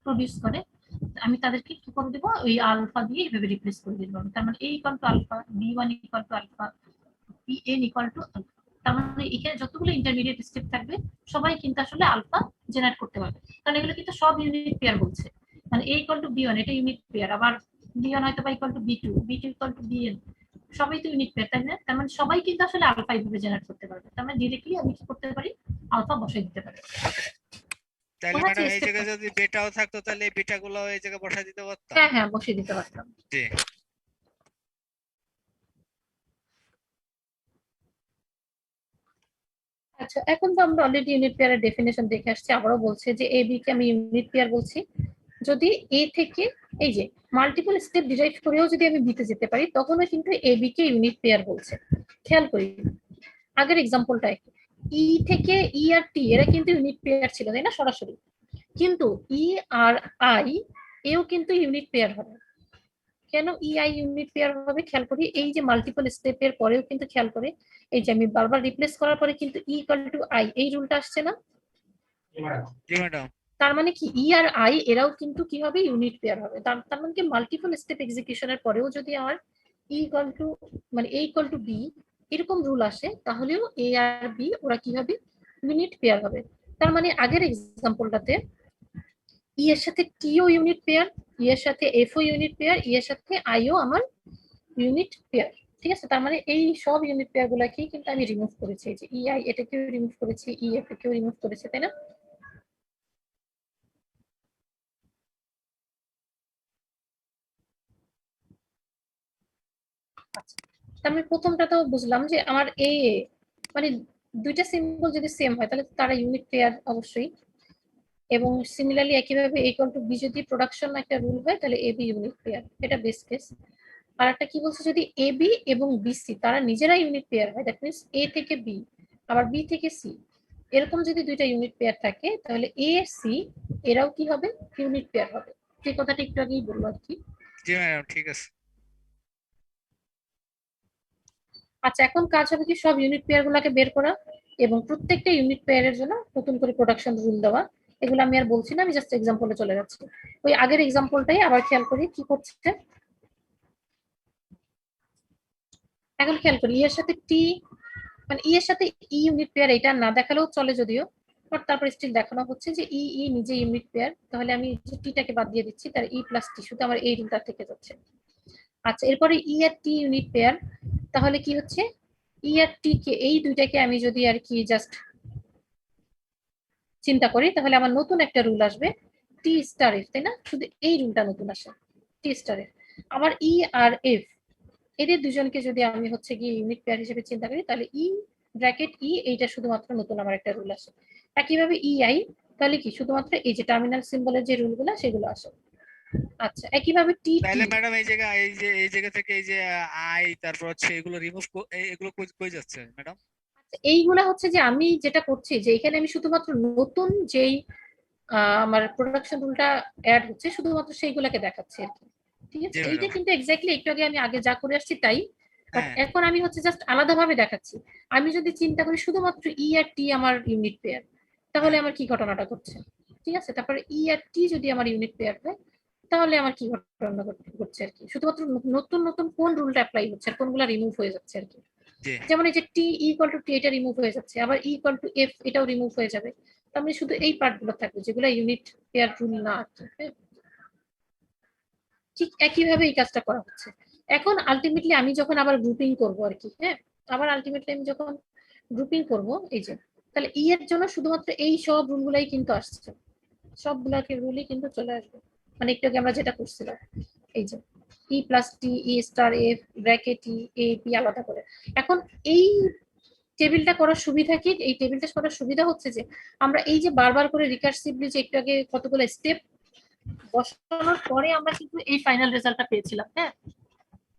প্রডিউস করে, আমি তাদেরকে কি করে দেবো, ওই আলফা দিয়ে এভাবে রিপ্লেস করে দিতে পারবো। তার মানে এ ইকুয়াল টু আলফা, বি1 equal to alpha, BN equal to alpha. তার মানে এখানে যতগুলো ইন্টারমিডিয়েট স্টেপ থাকবে সবাই কিন্তু আসলে আলফা জেনারেট করতে পারবে, কারণ এগুলো কিন্তু সব ইউনিট পেয়ার বলছে। মানে এ ইকুয়াল টু বি1 এটা ইউনিট পেয়ার, আবার বি1 হয়তো বা equal to B two, B two equal to BN, সবাই তো ইউনিট পেয়ার, তাই না? তার মানে সবাই কিন্তু আসলে আলফা এইভাবে জেনারেট করতে পারবে। তার মানে ডিরেক্টলি আমি কি করতে পারি, আলফা বসাই দিতে পারি। তাহলে বোঝা ম্যাডাম যাচ্ছে এই step টা? জায়গায় যদি বেটাও থাকতো তাহলে এই বেটা গুলো এই জায়গায় বসায় দিতে পারতাম। হ্যাঁ হ্যাঁ, বসিয়ে দিতে পারতাম। জি। আচ্ছা, এখন তো আমরা অলরেডি ইউনিট পেয়ারের ডেফিনেশন দেখে আসছি, আবারও বলছে যে এ বি কে আমি ইউনিট পেয়ার বলছি যদি এ থেকে এই যে মাল্টিপল স্টেপ ডিরাইভ করেও যদি আমি বিতে যেতে পারি, তখনও কিন্তু A B K unit pair বলছে। খেয়াল করি আগের এক্সাম্পলটা, ই থেকে ই আর টি এরা কিন্তু ইউনিট পেয়ার ছিল, তাই না, সরাসরি। কিন্তু ই আর আই এও কিন্তু ইউনিট পেয়ার হবে। কেন ই আই ইউনিট পেয়ার হবে, খেয়াল করি এই যে মাল্টিপল স্টেপের পরেও কিন্তু খেয়াল করে এই যে আমি বারবার রিপ্লেস করার পরে কিন্তু ই ইকুয়াল টু আই এই রুলটা আসছে না। জি ম্যাডাম। তার মানে কি ই আর আই এরাও কিন্তু কি হবে, ইউনিট পেয়ার হবে। তার মানে কি মাল্টিপল স্টেপ এক্সিকিউশনের পরেও যদি আমার ই ইকুয়াল টু মানে এ ইকুয়াল টু বি এরকম রুল আসে, তাহলেও এ আর বি ওরা কি হবে, ইউনিট পেয়ার হবে। তার মানে আগের এক্সাম্পলটাতে ই এর সাথে টিও ইউনিট পেয়ার, ই এর সাথে এফ ও ইউনিট পেয়ার, ই এর সাথে আইও আমার ইউনিট পেয়ার। ঠিক আছে, তার মানে এই সব ইউনিট পেয়ার গুলাকেই কিন্তু আমি রিমুভ করেছি, এই যে ই আই এটাকেও রিমুভ করেছি, ই এফ কেও রিমুভ করেছি, তাই না? আচ্ছা, তার মানে প্রথমটা তো বুঝলাম যে আমার এ মানে দুইটা সিম্বল যদি সেম হয় তাহলে তারা ইউনিট পেয়ার অবশ্যই। এবং সিমিলারলি একইভাবে এ ইকুয়াল টু বি যদি প্রোডাকশন একটা রুল হয় তাহলে এ বি ইউনিট পেয়ার, এটা বেস্ট কেস। আর একটা কি বলছে, যদি এ বি এবং বিসি তারা নিজেরা ইউনিট পেয়ার হয়, দ্যাট মিনস এ থেকে বি আবার বি থেকে সি, এরকম যদি দুইটা ইউনিট পেয়ার থাকে তাহলে এ সি এরাও কি হবে, ইউনিট পেয়ার হবে। যে কথাটা একটু আগেই বললো আর কি। জি ম্যাডাম ঠিক আছে। আচ্ছা, এখন কাজ হবে কি সব ইউনিট পেয়ার গুলাকে বের করা এবং প্রত্যেকটা ইউনিট পেয়ারের জন্য নতুন করে প্রোডাকশন রুল দেওয়া। এগুলো আমি আর বলছি না, আমি জাস্ট এক্সাম্পলে চলে যাচ্ছি। ওই আগের এক্সাম্পলটাই আবার খেয়াল করি কি করছে। এখন খেয়াল করি ই এর সাথে টি মানে ই এর সাথে ই ইউনিট পেয়ার এটা না দেখালেও চলে যদিও, বাট তারপর স্টিল দেখানো হচ্ছে যে ই ই নিজে ইউনিট পেয়ার। তাহলে আমি টিটাকে বাদ দিয়ে দিচ্ছি, তার ই প্লাস টি শুধু আমার এই রুলটা থেকে যাচ্ছে। আচ্ছা, এরপরে ই আর টি ইউনিট পেয়ার, তাহলে কি হচ্ছে ই আর টি কে এই দুইটাকে আমি যদি আর কি জাস্ট চিন্তা করি তাহলে আমার নতুন একটা রুল আসবে টি স্টার এফ, তাই না? শুধু এই রুলটা নতুন আসে টি স্টার এফ। আবার ই আর এফ এদের দুজনকে যদি আমি হচ্ছে গিয়ে ইউনিট পেয়ার হিসেবে চিন্তা করি তাহলে ই ব্র্যাকেট ই এইটা শুধুমাত্র নতুন আমার একটা রুল আসে। একইভাবে ই আই তাহলে কি শুধুমাত্র এই যে টার্মিনাল সিম্বলের যে রুলগুলো সেগুলো আসে। আচ্ছা, একইভাবে টি তাহলে টি ম্যাডাম এই জায়গা থেকে এই যে আই তারপর হচ্ছে এগুলো রিমুভ এগুলো কই কই যাচ্ছে ম্যাডাম? এইগুলা হচ্ছে যে আমি যেটা করছি যে এখানে আমি শুধুমাত্র নতুন যেই আমার প্রোডাকশন রুলটা অ্যাড হচ্ছে শুধুমাত্র সেইগুলাকে দেখাচ্ছি আর কি। ঠিক জি আছে, এইটা ম্যাডাম। কিন্তু এক্স্যাক্টলি একটু আগে আমি আগে যা করে আসছি তাই, বাট হ্যাঁ। এখন আমি হচ্ছে জাস্ট আলাদাভাবে দেখাচ্ছি। আমি যদি চিন্তা করি শুধুমাত্র ই আর টি আমার ইউনিট পেয়ার, তাহলে হ্যাঁ। আমার কি ঘটনাটা ঘটছে। ঠিক আছে, তারপরে ই আর টি যদি আমার ইউনিট পেয়ার হয় তাহলে আমার কি ঘটনা ঘটছে আর কি, শুধুমাত্র নতুন নতুন কোন রুলটা অ্যাপ্লাই হচ্ছে আর কোনগুলো রিমুভ হয়ে যাচ্ছে আর কি। জি। যেমন এই যে টি ইকুয়াল টু টি এটা রিমুভ হয়ে যাচ্ছে, আবার ইকুয়াল টু এফ এটাও রিমুভ হয়ে যাবে। তার মানে শুধু এই পার্ট গুলো থাকবে যেগুলো ইউনিট পেয়ার রুল না আর কি। হ্যাঁ? ঠিক একইভাবে এই কাজটা করা হচ্ছে। এখন আলটিমেটলি আমি যখন আবার গ্রুপিং করব আর কি, হ্যাঁ, আবার আলটিমেটলি আমি যখন গ্রুপিং করব এই যে, তাহলে ই এর জন্য শুধুমাত্র এই সব রুলগুলাই কিন্তু আসছে, সবগুলাকে রুলই কিন্তু চলে আসবে। মানে একটু আগে আমরা যেটা করছিলাম এই যে E plus T E star F bracket E A P আলাদা করে। এখন এই টেবিলটা করার সুবিধা কি, এই টেবিলটা করার সুবিধা হচ্ছে যে আমরা এই যে বারবার করে রিকার্সিভলি যে একটু আগে কতগুলো স্টেপ বসানোর পরে আমরা কিন্তু এই ফাইনাল রেজাল্টটা পেয়েছিলাম, হ্যাঁ,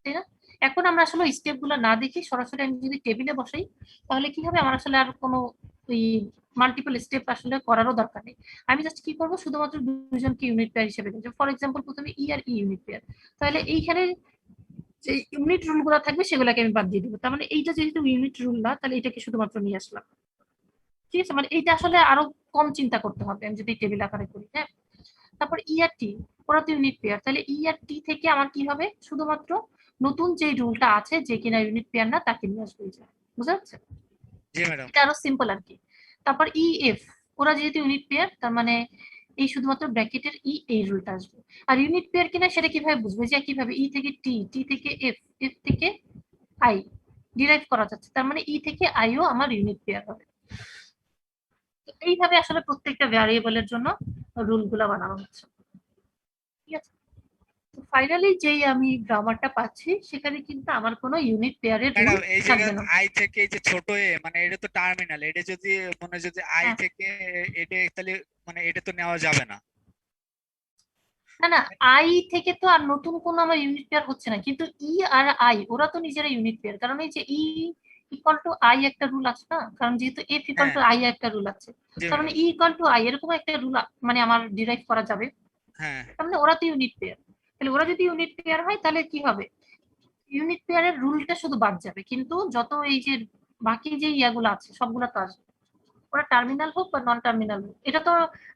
তাই না? এখন আমরা আসলে স্টেপ গুলো না দেখে সরাসরি আমি যদি টেবিলে বসাই তাহলে কি হবে, আমার আসলে আর কোনো ওই মাল্টিপল স্টেপ আসলে করারও দরকার নেই। আমি জাস্ট কি করবো, শুধুমাত্র দুজনকে ইউনিট পেয়ার হিসেবে দেবো। ফর এক্সাম্পল প্রথমে ই আর ই ইউনিট পেয়ার, তাহলে এইখানে যে ইউনিট রুল গুলো থাকবে সেগুলোকে আমি বাদ দিয়ে দিব। তার মানে এইটা যেহেতু ইউনিট রুল না তাহলে এটাকে শুধুমাত্র নিয়ে আসলাম। ঠিক আছে, মানে এইটা আসলে আরো কম চিন্তা করতে হবে আমি যদি টেবিল আকারে করি। হ্যাঁ, তারপর ই আর টি, ওরা তো ইউনিট পেয়ার, তাহলে ই আর টি থেকে আমার কি হবে, শুধুমাত্র নতুন যে রুলটা আছে যে কিনা ইউনিট পেয়ার না তাকে নিয়ে আসবে, বুঝা যাচ্ছে? জি ম্যাডাম। এটা আরো সিম্পল আর কি। তারপর ই এফ, ওরা যেহেতু ইউনিট পেয়ার তার মানে এই শুধুমাত্র ব্র্যাকেটের ই এই রুলটা আসবে। আর ইউনিট পেয়ার কিনা সেটা কিভাবে বুঝবে, যে কিভাবে ই থেকে টি, টি থেকে এফ, এফ থেকে আই ডিরাইভ করা যাচ্ছে, তার মানে ই থেকে আইও আমার ইউনিট পেয়ার হবে। তো এইভাবে আসলে প্রত্যেকটা ভ্যারিয়েবলের জন্য রুল গুলা বানানো হচ্ছে। ঠিক আছে, তো ফাইনালি যেই আমি গ্রামারটা পাচ্ছি সেখানে কিন্তু আমার কোনো ইউনিট পেয়ারের রুল ম্যাডাম এই থাকবে জায়গায় না। আই থেকে এই যে ছোট এ মানে এটা তো টার্মিনাল, এটা যদি মানে যদি আই হ্যাঁ। থেকে এটা তাহলে মানে এটা তো নেওয়া যাবে না। না না, আই থেকে তো আর নতুন কোনো আমার ইউনিট পেয়ার হচ্ছে না, কিন্তু ই আর আই ওরা তো নিজেরা ইউনিট পেয়ার, কারণ এই যে ই ইকুয়াল টু আই একটা রুল আছে না, কারণ যেহেতু এফ ইকুয়াল হ্যাঁ টু আই একটা রুল আছে, জি তার মানে madam. E equal to I এরকম একটা রুল মানে আমার ডিরাইভ করা যাবে, হ্যাঁ তার মানে ওরা তো ইউনিট পেয়ার। তাহলে ওরা যদি ইউনিট পেয়ার হয় তাহলে কি হবে, ইউনিট পেয়ারের রুলটা শুধু বাদ যাবে, কিন্তু যত এই যে বাকি যে ইয়াগুলো আছে সবগুলো তো আসবে। ওরা টার্মিনাল হোক বা নন টার্মিনাল হোক, এটা তো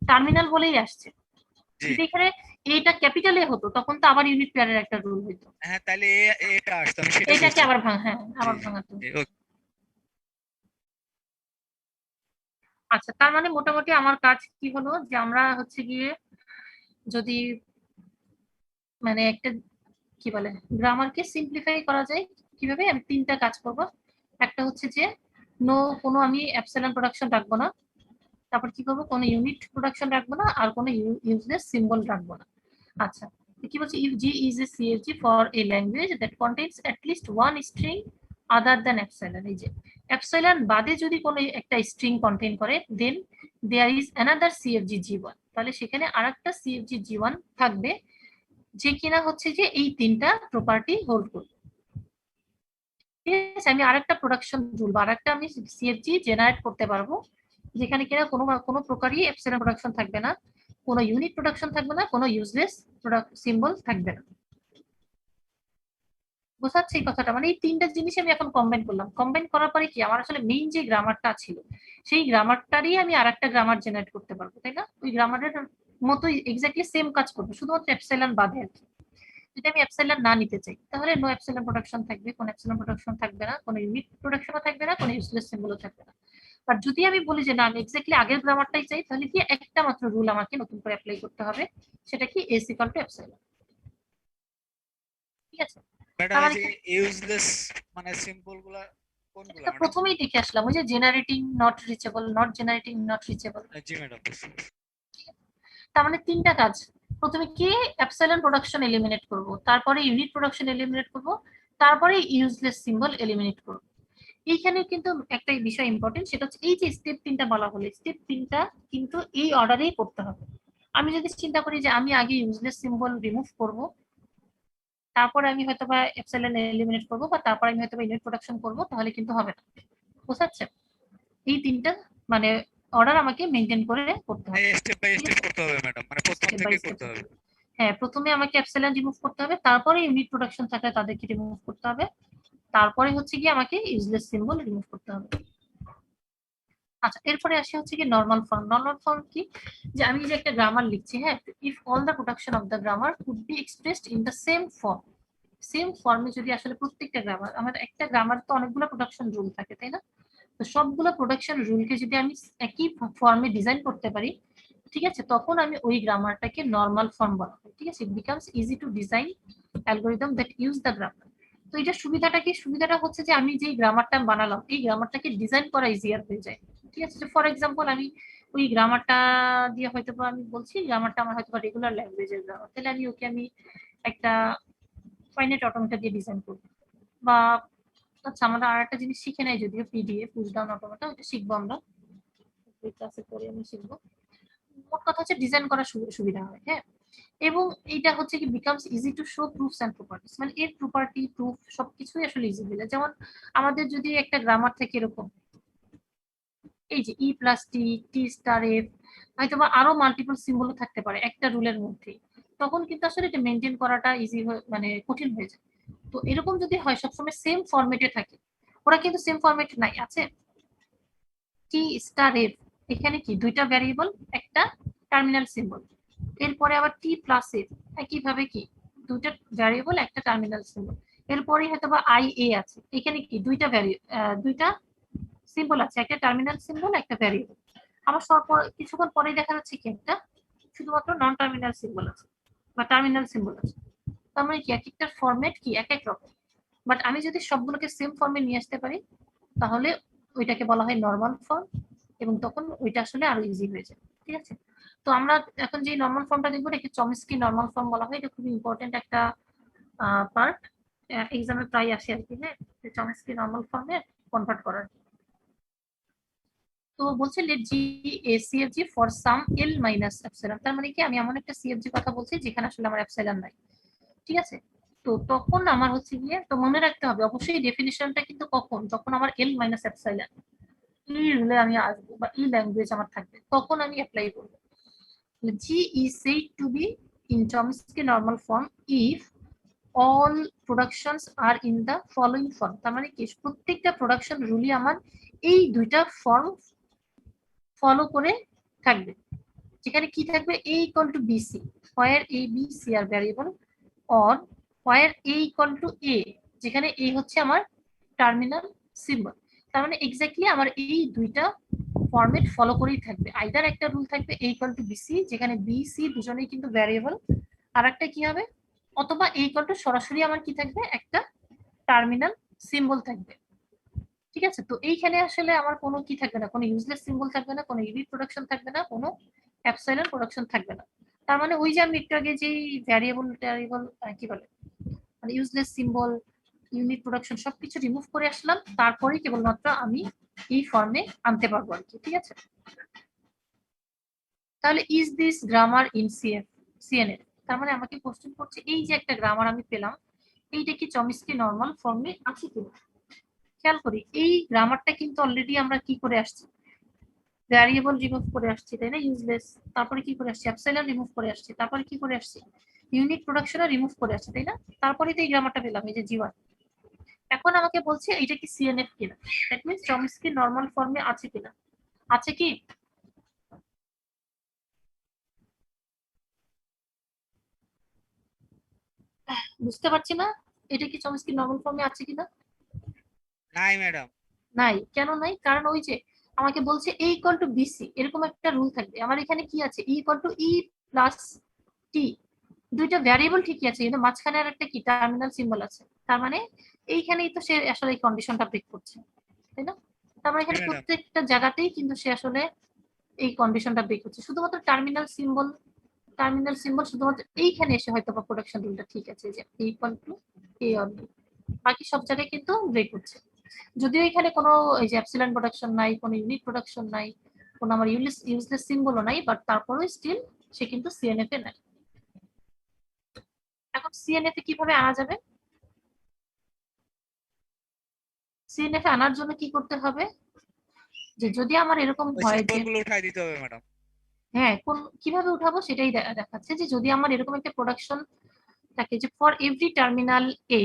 টার্মিনাল বলেই আসছে। জি। যদি এখানে এটা ক্যাপিটালে হতো তখন তো আবার ইউনিট পেয়ারের একটা রুল হইতো, হ্যাঁ তাহলে এটা আসতো, আমি সেটা এটাকে বলছি। আবার হ্যাঁ জি আবার জি ভাঙাতো। জি, আচ্ছা, তার মানে মোটামুটি আমার কাজ কি হলো, যে আমরা হচ্ছে গিয়ে যদি মানে একটা কি বলে গ্রামারকে সিম্পলিফাই করা যায় কিভাবে, আমি তিনটা কাজ করব। একটা হচ্ছে যে কোনো আমি অ্যাপসিলন প্রোডাকশন রাখবো না, তারপর কি করবো, কোনো ইউনিট প্রোডাকশন রাখবো না, আর কোনো ইউজলেস সিম্বল রাখবো না। আচ্ছা, কি বলছি, if G is a CFG for a language that contains at least one string other than epsilon, এই যে এপসাইলন বাদে যদি কোনো একটা স্ট্রিং কন্টেইন করে, দেন দেয়ার ইজ অ্যানাদার সিএফজি জি1, তাহলে সেখানে আরেকটা সিএফজি জি1 থাকবে যে কিনা হচ্ছে যে এই তিনটা প্রপার্টি হোল্ড করবে। ঠিক আছে, আমি আরেকটা প্রোডাকশন রুল বা আরেকটা আমি সিএফজি জেনারেট করতে পারবো যেখানে কিনা কোনো প্রকারই এপসাইলন প্রোডাকশন থাকবে না, কোনো ইউনিট প্রোডাকশন থাকবে না, কোনো ইউজলেস সিম্বল থাকবে না। বোঝাচ্ছে এই কথাটা, মানে এই তিনটা জিনিস আমি এখন কম্বাইন করলাম, কম্বাইন করার পরে কি আমার আসলে মেইন যে গ্রামারটা ছিল সেই গ্রামারটারই আমি আরেকটা গ্রামার জেনারেট করতে পারবো, তাই না? ওই গ্রামারের মতোই এক্স্যাক্টলি সেম কাজ করবো, শুধুমাত্র এপসাইলন বাদে আর কি। যদি আমি এপসাইলন না নিতে চাই তাহলে নো এপসাইলন প্রোডাকশন থাকবে, কোনো এপসাইলন প্রোডাকশন থাকবে না, কোনো ইউনিট প্রোডাকশনও থাকবে না, কোনো ইউজলেস সিম্বলও থাকবে না। আর যদি আমি বলি যে না আমি এক্স্যাক্টলি আগের গ্রামারটাই চাই, তাহলে কি একটা মাত্র রুল আমাকে নতুন করে অ্যাপ্লাই করতে হবে, সেটা কি এস ইকুয়াল টু এপসাইলন। ঠিক আছে, ম্যাডাম তার এই মানে যে ইউজলেস মানে সিম্বল গুলা এটা কোনগুলা তো ম্যাডাম? প্রথমেই দেখে আসলাম, ওই যে generating not reachable, not generating not reachable. G madam বুঝতে পারছি। তার মানে তিনটা কাজ, প্রথমে কি অ্যাপসাইলন প্রোডাকশন এলিমিনেট করব, তারপরে ইউনিট প্রোডাকশন এলিমিনেট করব, তারপরে ইউজলেস সিম্বল এলিমিনেট করব। এইখানে কিন্তু একটা বিষয় ইম্পর্টেন্ট, সেটা হচ্ছে এই যে স্টেপ তিনটা বলা হলো, স্টেপ তিনটা কিন্তু এই অর্ডারেই করতে হবে। আমি যদি চিন্তা করি যে আমি আগে ইউজলেস সিম্বল রিমুভ করব, তারপর আমি হয়তো বা এপসাইলন এলিমিনেট করব, বা তারপর আমি হয়তো বা ইউনিট প্রোডাকশন করব, তাহলে কিন্তু হবে না। বোঝাচ্ছে? এই তিনটা মানে অর্ডার আমাকে মেনটেন করে করতে হবে। স্টেপ বাই ঠিক স্টেপ আছে, করতে হবে ম্যাডাম, মানে প্রথম স্টেপ বাই থেকে স্টেপ। করতে হবে। হ্যাঁ, প্রথমে আমাকে এপসাইলন রিমুভ করতে হবে, তারপরে ইউনিট প্রোডাকশন থাকলে তাদেরকে রিমুভ করতে হবে, তারপরে হচ্ছে কি আমাকে ইউজলেস সিম্বল রিমুভ করতে হবে। আচ্ছা, এরপরে আসি হচ্ছে কি নরমাল ফর্ম। নরমাল ফর্ম কি, যে আমি যে একটা গ্রামার লিখছি, হ্যাঁ, if all the production of the grammar could be expressed in the same form, same ফর্মে যদি আসলে প্রত্যেকটা গ্রামার, আমার একটা গ্রামার তো অনেকগুলো প্রোডাকশন রুল থাকে, তাই না? তো সবগুলো প্রোডাকশন রুলকে যদি আমি একই ফর্মে ডিজাইন করতে পারি, ঠিক আছে, তখন আমি ওই গ্রামারটাকে নরমাল ফর্ম বলা হয়। ঠিক আছে, it becomes easy two design algorithm that use the grammar. তো এটা সুবিধাটা কি, সুবিধাটা হচ্ছে যে আমি যে গ্রামারটা বানালাম এই গ্রামারটাকে ডিজাইন করা ইজিয়ার হয়ে যায়। ঠিক আছে, ফর এক্সাম্পল আমি ওই গ্রামারটা দিয়ে হয়তো বা আমি বলছি গ্রামারটা আমার হয়তো বা রেগুলার ল্যাঙ্গুয়েজের গ্রামার, তাহলে আমি ওকে আমি একটা ফাইনাইট অটোমেটা দিয়ে ডিজাইন করবো, বা আচ্ছা আমরা আর একটা জিনিস শিখে নাই যদিও, পিডিএ পুশ ডাউন অটোমেটা, ওটা শিখবো আমরা ক্লাসে পরে, আমি শিখবো। মোট কথা হচ্ছে ডিজাইন করা সুবিধা হয়, হ্যাঁ। এবং এইটা হচ্ছে কি becomes easy to show proofs and properties, মানে এর প্রপার্টি প্রুফ সবকিছুই আসলে ইজি হয়ে যায়। যেমন আমাদের যদি একটা গ্রামার থেকে এরকম এই যে ই প্লাস টি, টি স্টার এফ, হয়তো বা আরো মাল্টিপল সিম্বলও থাকতে পারে একটা রুলের মধ্যে, তখন কিন্তু আসলে এটা মেনটেন করাটা ইজি মানে কঠিন হয়ে যায়। তো এরকম যদি হয় সবসময় সেম ফরম্যাটে থাকে, ওরা কিন্তু সেম ফরম্যাট নাই আছে, টি স্টার এফ, এখানে কি দুইটা ভ্যারিয়েবল একটা টার্মিনাল সিম্বল। এরপরে আবার টি প্লাস এফ, একইভাবে কি দুইটা ভ্যারিয়েবল একটা টার্মিনাল সিম্বল। এরপরে হয়তো বা আই এ আছে, এখানে কি দুইটা সিম্বল আছে, একটা টার্মিনাল সিম্বল একটা ভ্যারিয়েবল। আবার কিছুক্ষণ পরে দেখা যাচ্ছে কি একটা শুধুমাত্র নন টার্মিনাল সিম্বল আছে বা টার্মিনাল সিম্বল আছে। তার মানে কি এক একটার ফরম্যাট কি এক এক রকম। বাট আমি যদি সবগুলোকে সেম ফর্মে নিয়ে আসতে পারি তাহলে ওইটাকে বলা হয় নর্মাল ফর্ম, এবং তখন ওইটা আসলে আরো ইজি হয়ে যায়। ঠিক আছে, তো আমরা এখন যে নর্মাল ফর্মটা দেখবো এটাকে চমস্কি নর্মাল ফর্ম বলা হয়। এটা খুবই ইম্পর্টেন্ট একটা পার্ট, এক্সামে প্রায় আসে আর কি। হ্যাঁ, চমস্কি নর্মাল ফর্মে কনভার্ট করার। তো বলছে let G a CFG for some L minus epsilon. তার মানে কি আমি এমন একটা সিএফজি কথা বলছি যেখানে আসলে আমার এপসিলন নাই। ঠিক আছে, তো তখন আমার হচ্ছে গিয়ে, তো মনে রাখতে হবে অবশ্যই ডেফিনিশনটা কিন্তু কখন, যখন আমার এল মাইনাস এপসিলন এই রুলে আমি আসবো বা এই ল্যাঙ্গুয়েজ আমার থাকবে, তখন আমি অ্যাপ্লাই করবো। G is said to be in Chomsky normal form if all productions are in the following form. তার মানে কি প্রত্যেকটা প্রোডাকশন রুলই আমার এই দুইটা ফর্ম ফলো করে থাকবে, যেখানে কি থাকবে a equal to bc, where a b c are variable, or where a equal to a, যেখানে a হচ্ছে আমার টার্মিনাল সিম্বল। তার মানে এক্স্যাক্টলি আমার এই দুইটা ফরম্যাট ফলো করেই থাকবে। আইদার একটা রুল থাকবে a equal to bc, যেখানে b c দুজনেই কিন্তু ভ্যারিয়েবল, আর একটা কি হবে, অথবা a equal to সরাসরি আমার কি থাকবে একটা টার্মিনাল সিম্বল থাকবে। ঠিক আছে, তো এইখানে আসলে আমার কোনো কি থাকবে না, কোনো ইউজলেস সিম্বল থাকবে না, কোনো ইউনিট প্রোডাকশন থাকবে না, কোনো অ্যাপসাইলন প্রোডাকশন থাকবে না। তার মানে ওই যে আমি একটু আগে যে ভ্যারিয়েবল কি বলে মানে ইউজলেস সিম্বল ইউনিট প্রোডাকশন সবকিছু রিমুভ করে আসলাম, তারপরেই কেবলমাত্র আমি এই ফর্মে আনতে পারবো আর কি। ঠিক আছে, তাহলে is this grammar in CNF? তার মানে আমাকে কোশ্চেন করছে এই যে একটা গ্রামার আমি পেলাম, এইটা কি চমস্কি নর্মাল ফর্মে আছে কিনা। খেয়াল করি এই গ্রামারটা কিন্তু অলরেডি আমরা কি করে আসছি, ভ্যারিয়েবল রিমুভ করে আসছি, তাই না, ইউজলেস, তারপরে কি করে আসছি অ্যাপসাইলন রিমুভ করে আসছি, তারপরে কি করে আসছি ইউনিট প্রোডাকশনও রিমুভ করে আসছি, তাই না, তারপরে তো এই গ্রামারটা পেলাম এই যে জি1। এখন আমাকে বলছে এটা কি সিএনএফ কিনা, দ্যাট মিন্স চমস্কি নর্মাল ফর্মে আছে কিনা। আছে কি? বুঝতে পারছি না, এটা কি চমস্কি নর্মাল ফর্মে আছে কিনা। নাই ম্যাডাম। নাই, কেন নাই? কারণ ওই যে আমাকে বলছে a equal to bc, এরকম একটা রুল থাকবে। আমার এখানে কি আছে, e equal to e plus t, দুইটা ভ্যারিয়েবল ঠিকই আছে, কিন্তু মাঝখানে আর একটা কি টার্মিনাল সিম্বল আছে। তার মানে এইখানেই তো সে আসলে এই কন্ডিশনটা ব্রেক করছে, তাই না। তার মানে এখানে ম্যাডাম প্রত্যেকটা জায়গাতেই কিন্তু সে আসলে এই কন্ডিশনটা ব্রেক করছে। শুধুমাত্র টার্মিনাল সিম্বল শুধুমাত্র এইখানে এসে হয়তো বা প্রোডাকশন রুলটা ঠিক আছে, যে a equal to a or b, বাকি সব জায়গায় কিন্তু ব্রেক করছে। যদিও এখানে কোনো এই যে অ্যাপসিলন প্রোডাকশন নাই, কোনো ইউনিট প্রোডাকশন নাই, কোনো আমার ইউজলেস সিম্বলও নাই, বাট তারপরেও স্টিল সে কিন্তু সিএনএফ এ নাই। এখন সিএনএফ এ কিভাবে আনা যাবে? সিএনএফ এ আনার জন্য কি করতে হবে, যে যদি আমার এরকম ওই হয় যে সিম্বলগুলো উঠাই দিতে হবে ম্যাডাম। হ্যাঁ, কিভাবে উঠাবো সেটাই দেখাচ্ছে, যে যদি আমার এরকম একটা প্রোডাকশন থাকে যে for every terminal A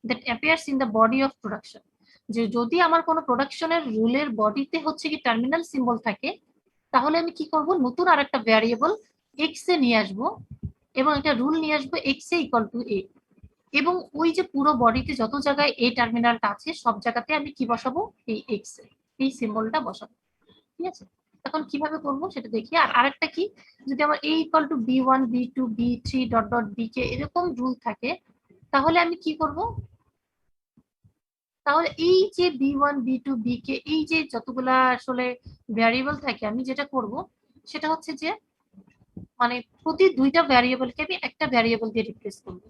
that appears in the body of production, যে যদি আমার কোনো প্রোডাকশনের রুলের বডিতে হচ্ছে কি টার্মিনাল সিম্বল থাকে, তাহলে আমি কি করব, নতুন আর একটা ভ্যারিয়েবল এক্স এ নিয়ে আসবো এবং একটা রুল নিয়ে আসবো এক্স এ ইকুয়াল টু এ, এবং ওই যে পুরো বডিতে যত জায়গায় এ টার্মিনালটা আছে সব জায়গাতে আমি কি বসাবো, এই এক্স এ এই সিম্বলটা বসাবো। ঠিক আছে, এখন কিভাবে করব সেটা দেখি। আর আরেকটা কি, যদি আমার a equal two b1 b2 b3 dot dot bk এরকম রুল থাকে, তাহলে আমি কি করব, তাহলে এই যে b1 b2 bk এই যে যতগুলা আসলে ভ্যারিয়েবল থাকে, আমি যেটা করব সেটা হচ্ছে যে মানে প্রতি দুইটা ভ্যারিয়েবলকে আমি একটা ভ্যারিয়েবল দিয়ে রিপ্লেস করব।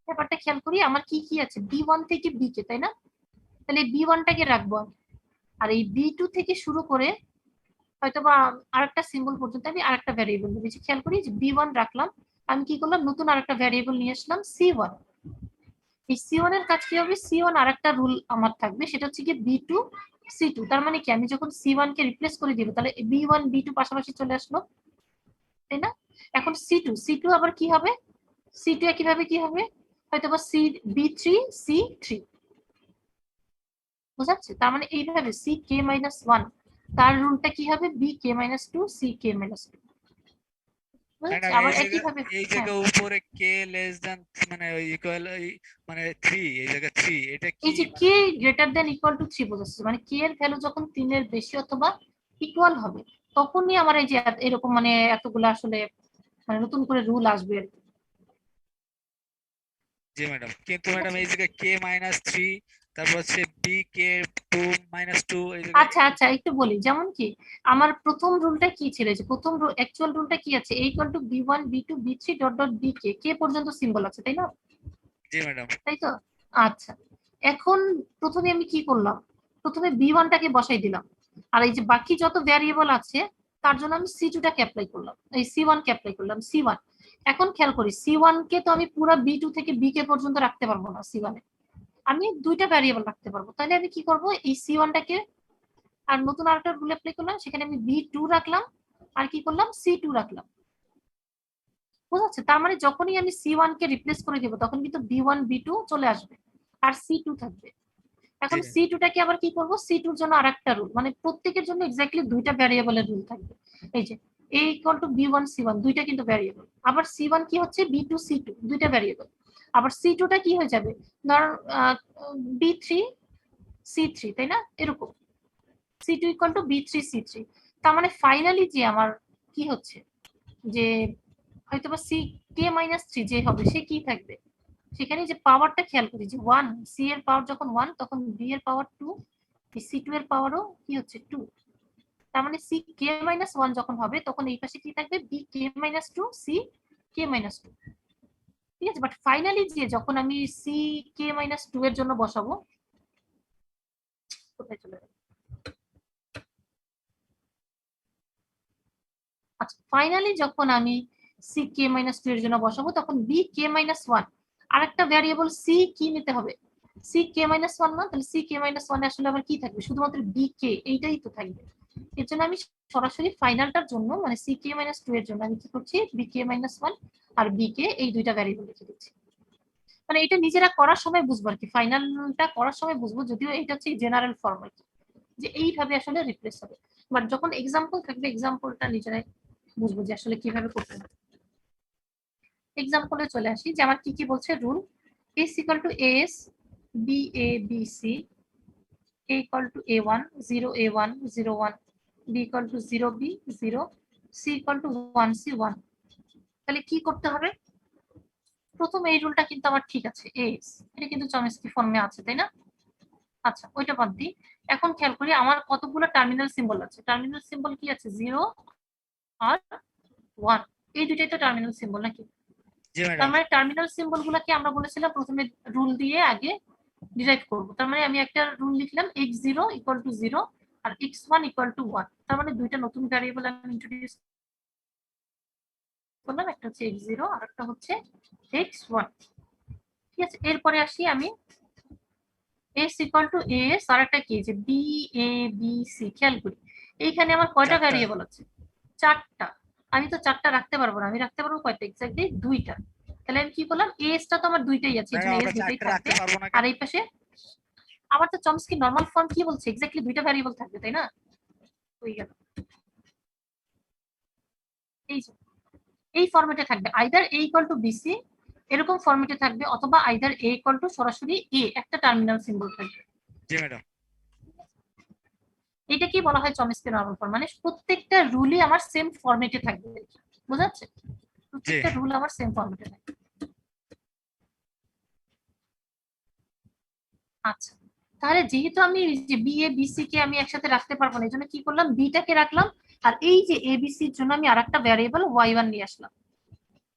ব্যাপারটা খেয়াল করি, আমার কি কি আছে b1 থেকে bk, তাই না, তাহলে b1টাকে রাখবো আমি, আর এই b2 থেকে শুরু করে হয়তো বা আরেকটা সিম্বল পর্যন্ত আমি আরেকটা ভ্যারিয়েবল দিয়েছি। খেয়াল করি যে b1 রাখলাম, আমি কি করলাম, নতুন আরেকটা ভ্যারিয়েবল নিয়ে আসলাম c1। এই c1 এর কাজ কি হবে, c1 আরেকটা রুল আমার থাকবে, সেটা হচ্ছে কি b2 c2। তার মানে কি আমি যখন c1 কে রিপ্লেস করে দিব তাহলে b1 b2 পাশাপাশি চলে আসলো, তাই না। এখন c2 আবার কি হবে, c2 একইভাবে কি হবে, হয়তো বা b3 c3, বোঝাচ্ছে। তার মানে এইভাবে ck-1 তার রুলটা কি হবে বি কে minus two C K minus two. Madam আবার এই একই জায়গা ভাবে এই হ্যাঁ, জায়গা উপরে কে লেস দ্যান মানে ইকুয়াল মানে 3 এই জায়গা 3 এটা কি এই যে মানে k greater than equal to 3 বোঝাচ্ছে, মানে কে এর ভ্যালু যখন 3 এর বেশি অথবা ইকুয়াল হবে তখনই আমার এই যে এরকম মানে এতগুলো আসলে মানে নতুন করে রুল আসবে আর কি। জি ম্যাডাম, কিন্তু ঠিক ম্যাডাম আছে, এই জায়গায় কে মাইনাস 3 তারপর হচ্ছে বি কে 2 মাইনাস 2 এই জায়গায় আচ্ছা আচ্ছা একটু বলি, যেমন কি আমার প্রথম রুলটা কি ছিল, যে প্রথম অ্যাকচুয়াল রুলটা কি আছে, a equal two b1 b2 b3 dot dot bk, কে পর্যন্ত সিম্বল আছে তাই না, জি ম্যাডাম তাই তো? আচ্ছা, এখন প্রথমে আমি কি করলাম, প্রথমে b1টাকে বসাই দিলাম, আর এই যে বাকি যত ভ্যারিয়েবল আছে তার জন্য আমি c2টাকে অ্যাপ্লাই করলাম, এই c1কে অ্যাপ্লাই করলাম c1। এখন খেয়াল করি c1কে তো আমি পুরো b2 থেকে bk পর্যন্ত রাখতে পারবো না, c1 এ আমি দুইটা ভ্যারিয়েবল রাখতে পারবো, তাহলে আমি কি করব, এই c1টাকে আর নতুন আরেকটা রুল অ্যাপ্লাই করলাম, সেখানে আমি b2 রাখলাম আর কি করলাম c2 রাখলাম। বুঝা যাচ্ছে? তার মানে যখনই আমি c1 কে রিপ্লেস করে দেব তখন কিন্তু b1 b2 চলে আসবে আর c2 থাকবে। জি এখন c2টাকে আবার কি করব, c2 এর জন্য আরেকটা রুল, মানে প্রত্যেকের জন্য এক্স্যাক্টলি দুইটা ভ্যারিয়েবলের রুল থাকবে। এই যে a equal two b1 c1 দুইটা কিন্তু ভ্যারিয়েবল, আবার c1 কি হচ্ছে b2 c2 দুইটা ভ্যারিয়েবল, আবার c2টা কি হয়ে যাবে ধর b3 c3 তাই না, এরকম c2 equal to b3 c3। তার মানে ফাইনালি যে আমার কি হচ্ছে, যে হয়তোবা সি কে মাইনাস 3 যে হবে সে কি থাকবে, সেখানে যে পাওয়ারটা খেয়াল করি যে 1, সি এর পাওয়ার যখন 1 তখন বি এর পাওয়ার 2, সি2 এর পাওয়ারও কি হচ্ছে 2। তার মানে সি কে মাইনাস 1 যখন হবে তখন এই পাশে কি থাকবে, বি কে মাইনাস 2 সি কে মাইনাস 2। ঠিক আছে, বাট ফাইনালি যে যখন আমি সি কে মাইনাস 2 এর জন্য বসাবো, কোথায় চলে গেল, আচ্ছা ফাইনালি যখন আমি সি কে মাইনাস 2 এর জন্য বসাবো তখন বি কে মাইনাস 1 আরেকটা ভ্যারিয়েবল সি কি নিতে হবে, সি কে মাইনাস 1 না, তাহলে সি কে মাইনাস 1 আসলে আবার কি থাকবে, শুধুমাত্র বি কে এইটাই তো থাকবে। এর জন্য আমি সরাসরি ফাইনালটার জন্য মানে সি কে মাইনাস 2 এর জন্য আমি কি করছি, বি কে মাইনাস 1 আর বি কে এই দুইটা ভ্যারিয়েবল লিখে দিচ্ছি। মানে এটা নিজেরা করার সময় বুঝবো আর কি, ফাইনালটা করার সময় বুঝবো, যদিও এটা হচ্ছে জেনারেল ফর্ম আর কি, যে এইভাবে আসলে রিপ্লেস হবে। বাট যখন এক্সাম্পল থাকবে এক্সাম্পলটা নিজেরাই বুঝবো যে আসলে কিভাবে করতে হবে। এক্সাম্পলে চলে আসি যে আমার কি কি বলছে rule, a is equal to as b a b c, a equal to a1 0 a1 0 1, b equal to 0 b 0, c equal to 1 c 1। তাহলে কি করতে হবে, প্রথম এই রুলটা কিন্তু আমার ঠিক আছে, as এটা কিন্তু চমস্কি ফর্মে আছে তাই না। আচ্ছা ওইটা বাদ দিই, এখন খেয়াল করি আমার কতগুলো টার্মিনাল সিম্বল আছে, টার্মিনাল সিম্বল কি আছে 0 আর 1, এই দুইটাই তো টার্মিনাল সিম্বল নাকি। জি তার ম্যাডাম মানে টার্মিনাল সিম্বল গুলাকে আমরা বলেছিলাম প্রথমে রুল দিয়ে আগে ডিরাইভ করব, তার মানে আমি একটা রুল লিখলাম x0 ইকুয়াল টু 0 আর x1 ইকুয়াল টু 1, তার মানে দুইটা নতুন ভ্যারিয়েবল আমি ইন্ট্রোডিউস করলাম, একটা হচ্ছে x0 আর একটা হচ্ছে x1। ঠিক আছে, এরপরে আসি আমি s ইকুয়াল টু as আর একটা কি যে b a b c, খেয়াল করি এইখানে আমার কয়টা চারটা ভ্যারিয়েবল আছে, চারটা। আমি তো চারটা রাখতে পারবো না, আমি রাখতে পারবো কয়টা, এক্স্যাক্টলি দুইটা। তাহলে আমি কি করলাম, এস টা তো আমার দুইটাই আছে, এই ম্যাডাম জন্য এস আমরা দুইটাই চারটা থাকবে। রাখতে পারবো না আর কেন? এই পাশে আমার তো চমস্কি নরমাল ফর্ম কি বলছে, এক্স্যাক্টলি দুইটা ভ্যারিয়েবল থাকবে তাই না, হয়ে গেল। এই যে এই ফরম্যাটে থাকবে, either a equal to BC এরকম ফরম্যাটে থাকবে, অথবা আইদার a ইকুয়াল টু সরাসরি a একটা টার্মিনাল সিম্বল থাকবে। জি ম্যাডাম এটা কি বলা হয় চমস্কি নরমাল ফর্ম, মানে প্রত্যেকটা রুলই আমার সেম ফরম্যাটে থাকবে, বোঝা যাচ্ছে, জি প্রত্যেকটা রুল আমার সেম ফরম্যাটে থাকবে। আচ্ছা তাহলে যেহেতু আমি যে B A B C K আমি একসাথে রাখতে পারবো না, এই জন্য কি করলাম, বিটাকে রাখলাম আর এই যে এবিসির জন্য আমি আরেকটা ভ্যারিয়েবল y1 নিয়ে আসলাম।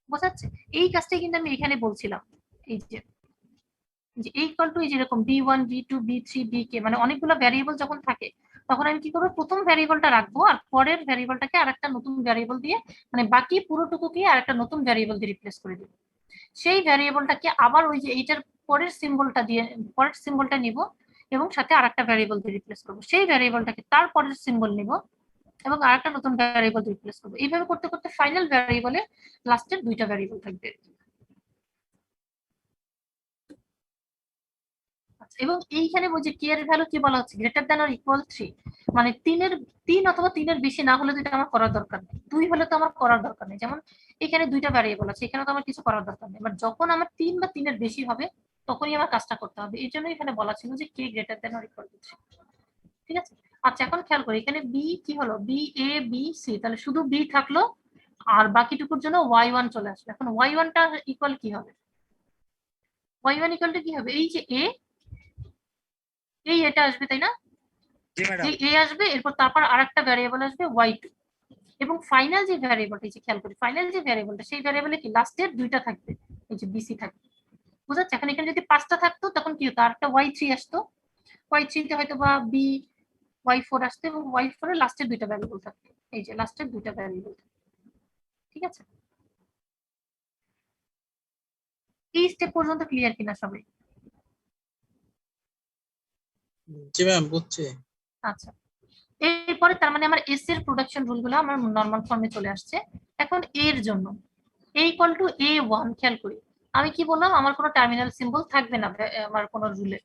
বোঝা যাচ্ছে, এই কাজটাই কিন্তু আমি এখানে বলছিলাম, এই যে এই ইকুয়াল টু এই যেরকম b1 b2 b3 bk, মানে অনেকগুলো ভ্যারিয়েবল যখন থাকে তখন আমি কি করবো, প্রথম ভ্যারিয়েবলটা রাখবো আর পরের ভ্যারিয়েবলটাকে আরেকটা নতুন ভ্যারিয়েবল দিয়ে, মানে বাকি পুরোটুকুকে আরেকটা নতুন ভ্যারিয়েবল দিয়ে রিপ্লেস করে দিব। সেই ভ্যারিয়েবলটাকে আবার ওই যে এইটার পরের সিম্বলটা দিয়ে পরের সিম্বলটা নিব এবং সাথে আরেকটা ভ্যারিয়েবল দিয়ে রিপ্লেস করবো, সেই ভ্যারিয়েবলটাকে তার পরের সিম্বল নিব এবং আরেকটা নতুন ভ্যারিয়েবল দিয়ে রিপ্লেস করবো। এইভাবে করতে করতে ফাইনাল ভ্যারিয়েবলে লাস্টের দুইটা ভ্যারিয়েবল থাকবে। এবং এইখানে ওই যে কে এর ভ্যালু কি বলা হচ্ছে, গ্রেটার দ্যান অর ইকুয়াল 3, মানে 3 অথবা 3 বেশি না হলে তো এটা আমার করার দরকার নেই, 2 হলে তো আমার করার দরকার নেই। যেমন এখানে দুইটা ভ্যারিয়েবল আছে, এখানে তো আমার কিছু করার দরকার নেই, বাট যখন আমার 3 বা 3 বেশি হবে তখনই আমার কাজটা করতে হবে। এই জন্য এখানে বলা ছিল যে K greater than or equal to 3। ঠিক আছে, আচ্ছা এখন খেয়াল করি এখানে বি কি হলো, বি এ বি সি, তাহলে শুধু বি থাকলো আর বাকিটুকুর জন্য y1 চলে আসবে। এখন y1 টা ইকুয়াল কি হবে, y1 ইকুয়াল টু কি হবে, এই যে এ, এই এটা আসবে তাই না, জি ম্যাডাম। এই এ আসবে, এরপর তারপর আরেকটা ভ্যারিয়েবল আসবে y2, এবং ফাইনাল যে ভ্যারিয়েবলটা, এই যে খেয়াল করি ফাইনাল যে ভ্যারিয়েবলটা, সেই ভ্যারিয়েবলে কি লাস্টের দুইটা থাকবে, এই যে বিসি থাকবে। বুঝা যাচ্ছে? এখন এখানে যদি 5টা থাকতো তখন কি হতো, আরেকটা y3 আসতো, y3 তে হয়তো বা বি y4 আসতো, এবং y4 এর লাস্টের দুইটা ভ্যারিয়েবল থাকতো, এই যে লাস্টের দুইটা ভ্যারিয়েবল। ঠিক আছে, এই স্টেপ পর্যন্ত ক্লিয়ার কিনা সবাই? জি ম্যাম, বুঝছি। আচ্ছা, এরপরে তার মানে আমার এস এর প্রোডাকশন রুলগুলো আমার নরমাল ফর্মে চলে আসছে। এখন এর জন্য a ইকুয়াল টু a1, খেয়াল করি আমি কি বললাম, আমার কোনো টার্মিনাল সিম্বল থাকবে না আমার কোনো রুলে।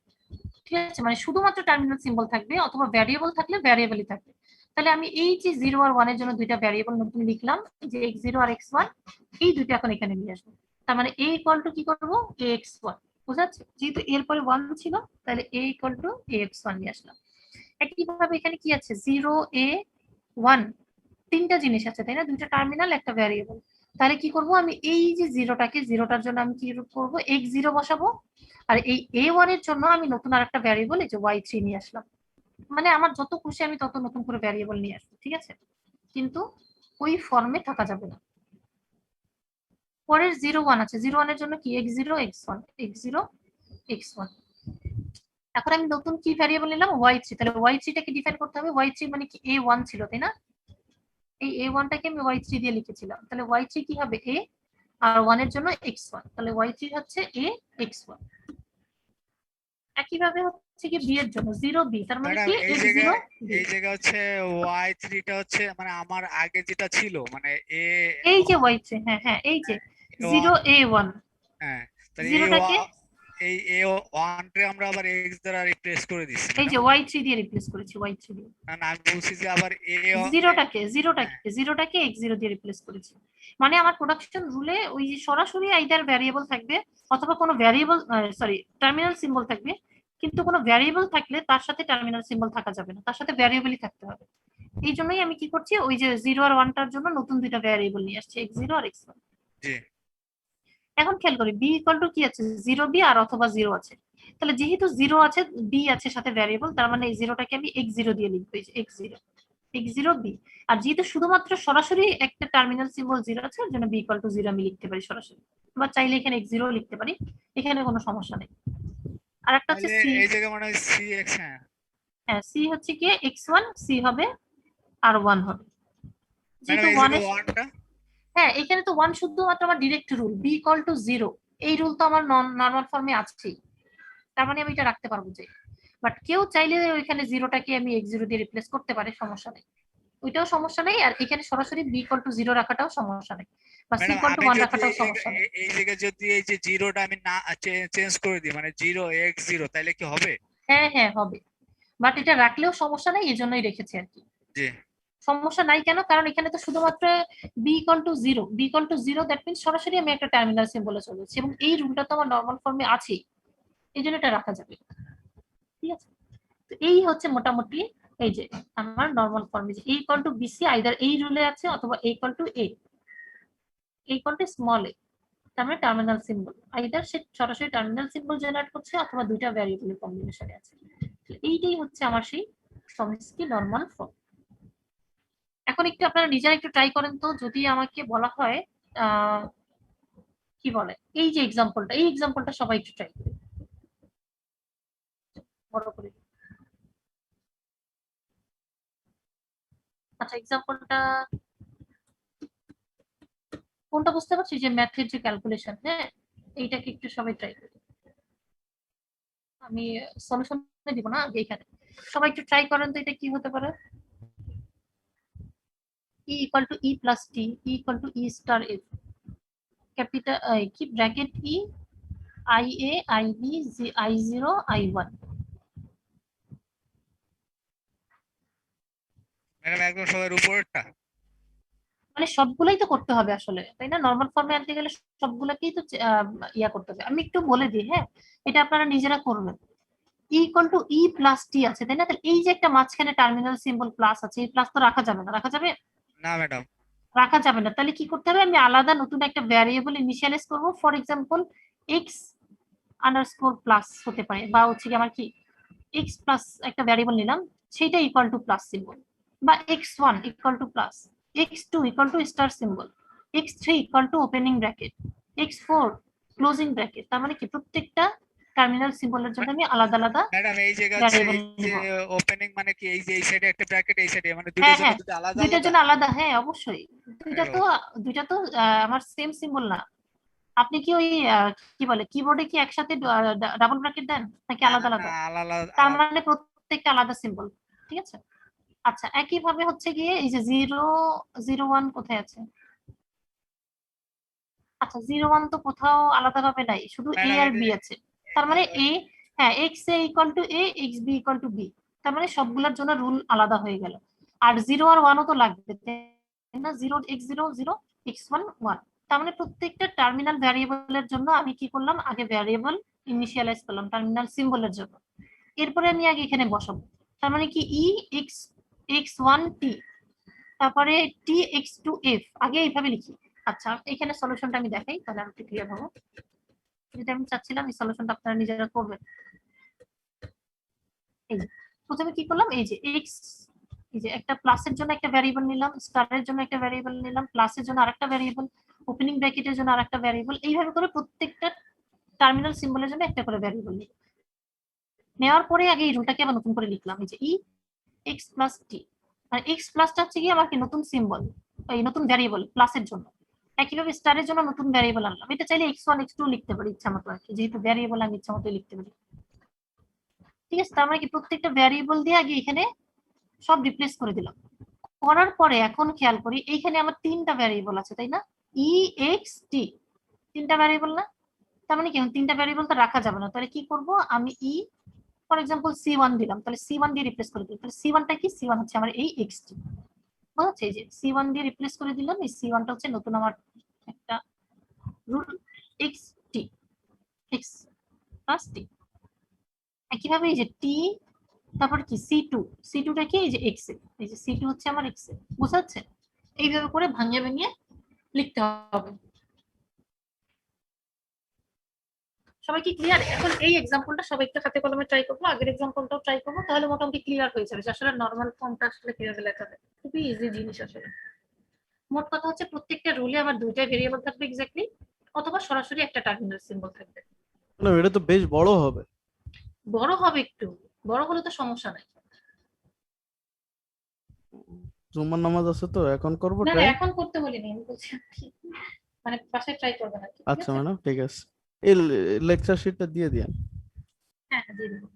ঠিক আছে, মানে শুধুমাত্র টার্মিনাল সিম্বল থাকবে, অথবা ভ্যারিয়েবল থাকলে ভ্যারিয়েবলই থাকবে। তাহলে আমি এই যে 0 আর 1 এর জন্য দুইটা ভ্যারিয়েবল নতুন লিখলাম, যে x0 আর x1, এই দুইটা এখন এখানে নিয়ে আসবো। তার মানে a ইকুয়াল টু কি করবো, ax1। বুঝা যাচ্ছে? যেহেতু এরপরে 1 ছিল, তাহলে a ইকুয়াল টু ax1 নিয়ে আসলাম। একইভাবে এখানে কি আছে, 0 a 1, তিনটা জিনিস আছে তাই না, দুইটা টার্মিনাল একটা ভ্যারিয়েবল। তাহলে কি করব, আমি এই যে জিরোটার জন্য আমি কি করব, x0 বসাবো, আর এই a1 এর জন্য আমি নতুন আরেকটা ভ্যারিয়েবল এই যে y3 নিয়ে আসলাম। মানে আমার যত খুশি আমি তত নতুন করে ভ্যারিয়েবল নিয়ে আসবো। ঠিক আছে, কিন্তু ওই ফর্মে থাকা যাবে না। পরের 0 1 আছে, 0 1 এর জন্য কি x0 x1 x0 x1। এখন আমি নতুন কি ভ্যারিয়েবল নিলাম, y3, তাহলে y3 টাকে ডিফাইন করতে হবে। y3 মানে কি a1 ছিল তাই না, এই a1 টাকে আমি y3 দিয়ে লিখেছিলাম, তাহলে y3 কি হবে a, আর 1 এর জন্য x1, তাহলে y3 হচ্ছে a x1। একইভাবে হচ্ছে কি b এর জন্য 0 b, তার মানে ম্যাডাম কি এই x0 জায়গায় b। হচ্ছে y3 টা হচ্ছে মানে আমার আগে যেটা ছিল মানে এ এই যে y3, হ্যাঁ হ্যাঁ, এই যে 0 a1, হ্যাঁ, তাহলে জিরোটাকে এই a1 কে আমরা আবার x দ্বারা রিপ্লেস করে দিচ্ছি এই যে ম্যাডাম। y3 দিয়ে রিপ্লেস করেছি, y3 দিয়ে। না না, আমি বলছি যে আবার জিরোটাকে x0 দিয়ে রিপ্লেস করেছি। মানে আমার প্রোডাকশন রুলে ওই যে সরাসরি আইদার ভ্যারিয়েবল থাকবে, অথবা কোনো ভ্যারিয়েবল সরি টার্মিনাল সিম্বল থাকবে, কিন্তু কোনো ভ্যারিয়েবল থাকলে তার সাথে টার্মিনাল সিম্বল থাকা যাবে না, তার সাথে ভ্যারিয়েবলই থাকতে হবে। এই জন্যই আমি কি করছি, ওই যে 0 আর 1টার জন্য নতুন দুইটা ভ্যারিয়েবল নিয়ে আসছি, x0 আর x1। জি এখন খেয়াল করি b ইকুয়াল টু কি আছে, 0b আর অথবা 0 আছে। তাহলে যেহেতু 0 আছে, b আছে সাথে ভ্যারিয়েবল, তার মানে এই 0টাকে আমি x0 দিয়ে লিখবো, এই যে x0 b। আর যেহেতু শুধুমাত্র সরাসরি একটা টার্মিনাল সিম্বল 0 আছে, ওর জন্য b ইকুয়াল টু 0 আমি লিখতে পারি সরাসরি, বা চাইলে এখানে x0 লিখতে পারি, এখানে কোনো সমস্যা নেই। আর একটা হচ্ছে তাহলে c, এই জায়গায় মানে cx, হ্যাঁ হ্যাঁ c হচ্ছে কি x1, c হবে আর 1 হবে, ম্যাডাম যেহেতু এই 1 জায়গায় এর 1টা হ্যাঁ এখানে তো 1 শুধুমাত্র আমার direct rule, b equal to 0, এই রুল তো আমার নর্মাল ফর্মে আছেই, তার মানে আমি এটা রাখতে পারবো যে। বাট কেউ চাইলে ওইখানে 0টাকে আমি x0 দিয়ে রিপ্লেস করতে পারে, সমস্যা নেই, ওইটাও সমস্যা নেই। আর এখানে সরাসরি b ইকুয়াল টু 0 রাখাটাও সমস্যা নেই, বা c ম্যাডাম ইকুয়াল টু আমি 1 যদি রাখাটাও সমস্যা নেই। এই জায়গায় যদি এই যে জিরোটা আমি না চেঞ্জ করে দিই মানে 0x0, তাহলে কি হবে? হ্যাঁ হ্যাঁ হবে, বাট এটা রাখলেও সমস্যা নেই, এই জন্যই রেখেছি আর কি। জি সমস্যা নাই কেন, কারণ এখানে তো শুধুমাত্র b equal to 0, that means সরাসরি আমি একটা টার্মিনাল সিম্বলে চলে যাচ্ছি, এবং এই রুলটা তো আমার নর্মাল ফর্মে আছেই, এই জন্য এটা রাখা যাবে। ঠিক আছে, তো এই হচ্ছে মোটামুটি এই যে আমার নরমাল ফর্মে, যে a equal to BC either এই রুলে আছে, অথবা a equal to a equal to small a, তার মানে টার্মিনাল সিম্বল আইদার সে সরাসরি টার্মিনাল সিম্বল জেনারেট করছে, অথবা দুইটা ভ্যারিয়েবলের কম্বিনেশনে আছে। এইটাই হচ্ছে আমার সেই চমস্কি নরমাল ফর্ম। এখন একটু আপনারা নিজেরা একটু ট্রাই করেন তো, যদি আমাকে বলা হয় কি বলে এই যে এক্সাম্পলটা, এই এক্সাম্পলটা সবাই একটু ট্রাই করে বড় করে। আচ্ছা এক্সাম্পলটা কোনটা বুঝতে পারছি, যে ম্যাথের যে ক্যালকুলেশন, হ্যাঁ এইটাকে একটু সবাই ট্রাই করি, আমি সলিউশন দিব না আগে, এখানে সবাই একটু ট্রাই করেন তো, এটা কি হতে পারে। e equal to e plus t, e equal to e star f, capital কি bracket e IA, IB, I0, I1। Madam একদম সবার উপরেরটা। মানে সবগুলাই তো করতে হবে আসলে, তাই না? নর্মাল ফর্মে আনতে গেলে সবগুলাকেই তো ইয়া করতে হবে। আমি একটু বলে দিই, হ্যাঁ, এটা আপনারা নিজেরা করবেন। ইকুয়াল টু ই প্লাস টি আছে, তাই না? তাহলে এই যে একটা মাঝখানে টার্মিনাল সিম্বল প্লাস আছে, এই প্লাস তো রাখা যাবে না, রাখা যাবে? না ম্যাডাম। রাখা যাবে না। তাহলে কি করতে হবে? আমি আলাদা নতুন একটা ভ্যারিয়েবল ইনিশিয়ালাইজ করব। For example x underscore plus হতে পারে, বা হচ্ছে কি আমার কি এক্স প্লাস একটা ভ্যারিয়েবল নিলাম, সেটা ইকুয়াল টু প্লাস সিম্বল, বা x1 equal two plus, x2 equal to star symbol, x3 equal to opening bracket, x4 closing bracket. তার মানে কি প্রত্যেকটা টার্মিনাল সিম্বলের জন্য আমি আলাদা আলাদা ম্যাডাম এই জায়গা হচ্ছে ভ্যারিয়েবল এই যে নিব। ওপেনিং মানে কি, এই যে এই সাইডে একটা ব্র্যাকেট এই সাইডে, মানে হ্যাঁ দুইটার জন্য হ্যাঁ, দুটো আলাদা দুইটার আলাদা। জন্য আলাদা, হ্যাঁ অবশ্যই। দুইটা ও, তো দুইটা তো আমার সেম সিম্বল না। আপনি কি ওই কি বলে কিবোর্ডে কি একসাথে ডাবল ব্র্যাকেট দেন নাকি না আলাদা না আলাদা? আলাদা তার আলাদা। মানে প্রত্যেকটা আলাদা সিম্বল, ঠিক আছে? আচ্ছা, একইভাবে হচ্ছে গিয়ে এই যে 0 0 1 কোথায় আছে? আচ্ছা, 0 1 তো কোথাও আলাদাভাবে নাই, শুধু এ ম্যাডাম আর এটা বি আছে। তার মানে এ, হ্যাঁ, X A equal to A, X B equal to B. তার মানে সবগুলোর জন্য রুল আলাদা হয়ে গেল। আর 0 আর 1ও তো লাগবে, তাই না? 0 x 0 0 x1 1। তার মানে প্রত্যেকটা টার্মিনাল ভ্যারিয়েবলের জন্য আমি কি করলাম, আগে ভ্যারিয়েবল ইনিশিয়ালাইজ করলাম টার্মিনাল সিম্বলের জন্য, এরপরে আমি আগে এখানে বসাবো। তার মানে কি ই এক্স x1 টি, তারপরে টি x2 f, আগে এইভাবে লিখি। আচ্ছা, এখানে সলিউশনটা আমি দেখাই, তাহলে আমি একটু ক্লিয়ার হবো। যেটা আমি চাচ্ছিলাম এই সলিউশনটা আপনারা নিজেরা করবেন। এই যে প্রথমে কি করলাম, এই যে এক্স, এই যে একটা প্লাসের জন্য একটা ভ্যারিয়েবল নিলাম, স্টারের জন্য একটা ভ্যারিয়েবল নিলাম, প্লাসের জন্য আরেকটা ভ্যারিয়েবল, ওপেনিং ব্র্যাকেটের জন্য আরেকটা ভ্যারিয়েবল, এইভাবে করে প্রত্যেকটা টার্মিনাল সিম্বলের জন্য একটা করে ভ্যারিয়েবল নিই। নেওয়ার পরে আগে এই রুলটাকে আবার নতুন করে লিখলাম, এই যে ই এক্স প্লাস টি। মানে এক্স প্লাসটা হচ্ছে কি আমার কি নতুন সিম্বল, এই নতুন ভ্যারিয়েবল প্লাসের জন্য। একইভাবে স্টারের জন্য নতুন ভ্যারিয়েবল আনলাম। এটা চাইলে x1 x2 লিখতে পারি ইচ্ছা মতো আর কি, যেহেতু ভ্যারিয়েবল আমি ইচ্ছা মতো লিখতে পারি। ঠিক আছে, তার মানে কি প্রত্যেকটা ভ্যারিয়েবল দিয়ে আগে এখানে সব রিপ্লেস করে দিলাম। করার পরে এখন খেয়াল করি এইখানে আমার তিনটা ভ্যারিয়েবল আছে, তাই না? ই এক্স টি, তিনটা ভ্যারিয়েবল না? তার মানে কি তিনটা ভ্যারিয়েবল তো রাখা যাবে না, তাহলে কি করব আমি ই ফর এক্সাম্পল C1 দিলাম, তাহলে C1 দিয়ে রিপ্লেস করে দিই। তাহলে C1টা কি? C1 হচ্ছে আমার এই এক্স টি, বুঝছে? এই যে C1 দিয়ে রিপ্লেস করে দিলাম, এই C1টা হচ্ছে নতুন আমার একটা রুল, এক্স টি, এক্স প্লাস টি। একইভাবে এই যে টি, তারপর কি C2, C2টা কি? এই যে এক্স এ, এই যে C2 হচ্ছে আমার এক্স এ, বুঝা যাচ্ছে? এইভাবে করে ভাঙিয়ে ভাঙিয়ে লিখতে হবে। সবাই কি ক্লিয়ার? এখন এই এক্সাম্পলটা সবাই একটু হাতে কলমে ট্রাই করবো, আগের এক্সাম্পলটাও ট্রাই করবো, তাহলে মোটামুটি ক্লিয়ার হয়ে যাবে যে আসলে নর্মাল ফর্মটা আসলে কিভাবে লেখা যায়। খুবই ইজি জিনিস আসলে। মোট কথা হচ্ছে প্রত্যেকটা রুলে আমার দুইটা ভেরিয়েবল থাকবে এক্স্যাক্টলি, অথবা সরাসরি একটা টার্মিনাল সিম্বল থাকবে। না এটা তো বেশ বড় হবে। বড় হবে একটু, বড় হলে তো সমস্যা নাই। জুম্মার নামাজ আছে তো এখন করব না না, ট্রাই। এখন করতে বলিনি, আমি বলছি মানে বাসায় ট্রাই করবেন আর কি, ঠিক আচ্ছা আছে? ম্যাডাম ঠিক আছে, এই লেকচার শিটটা দিয়ে দিন। হ্যাঁ হ্যাঁ, দিয়ে দেবো।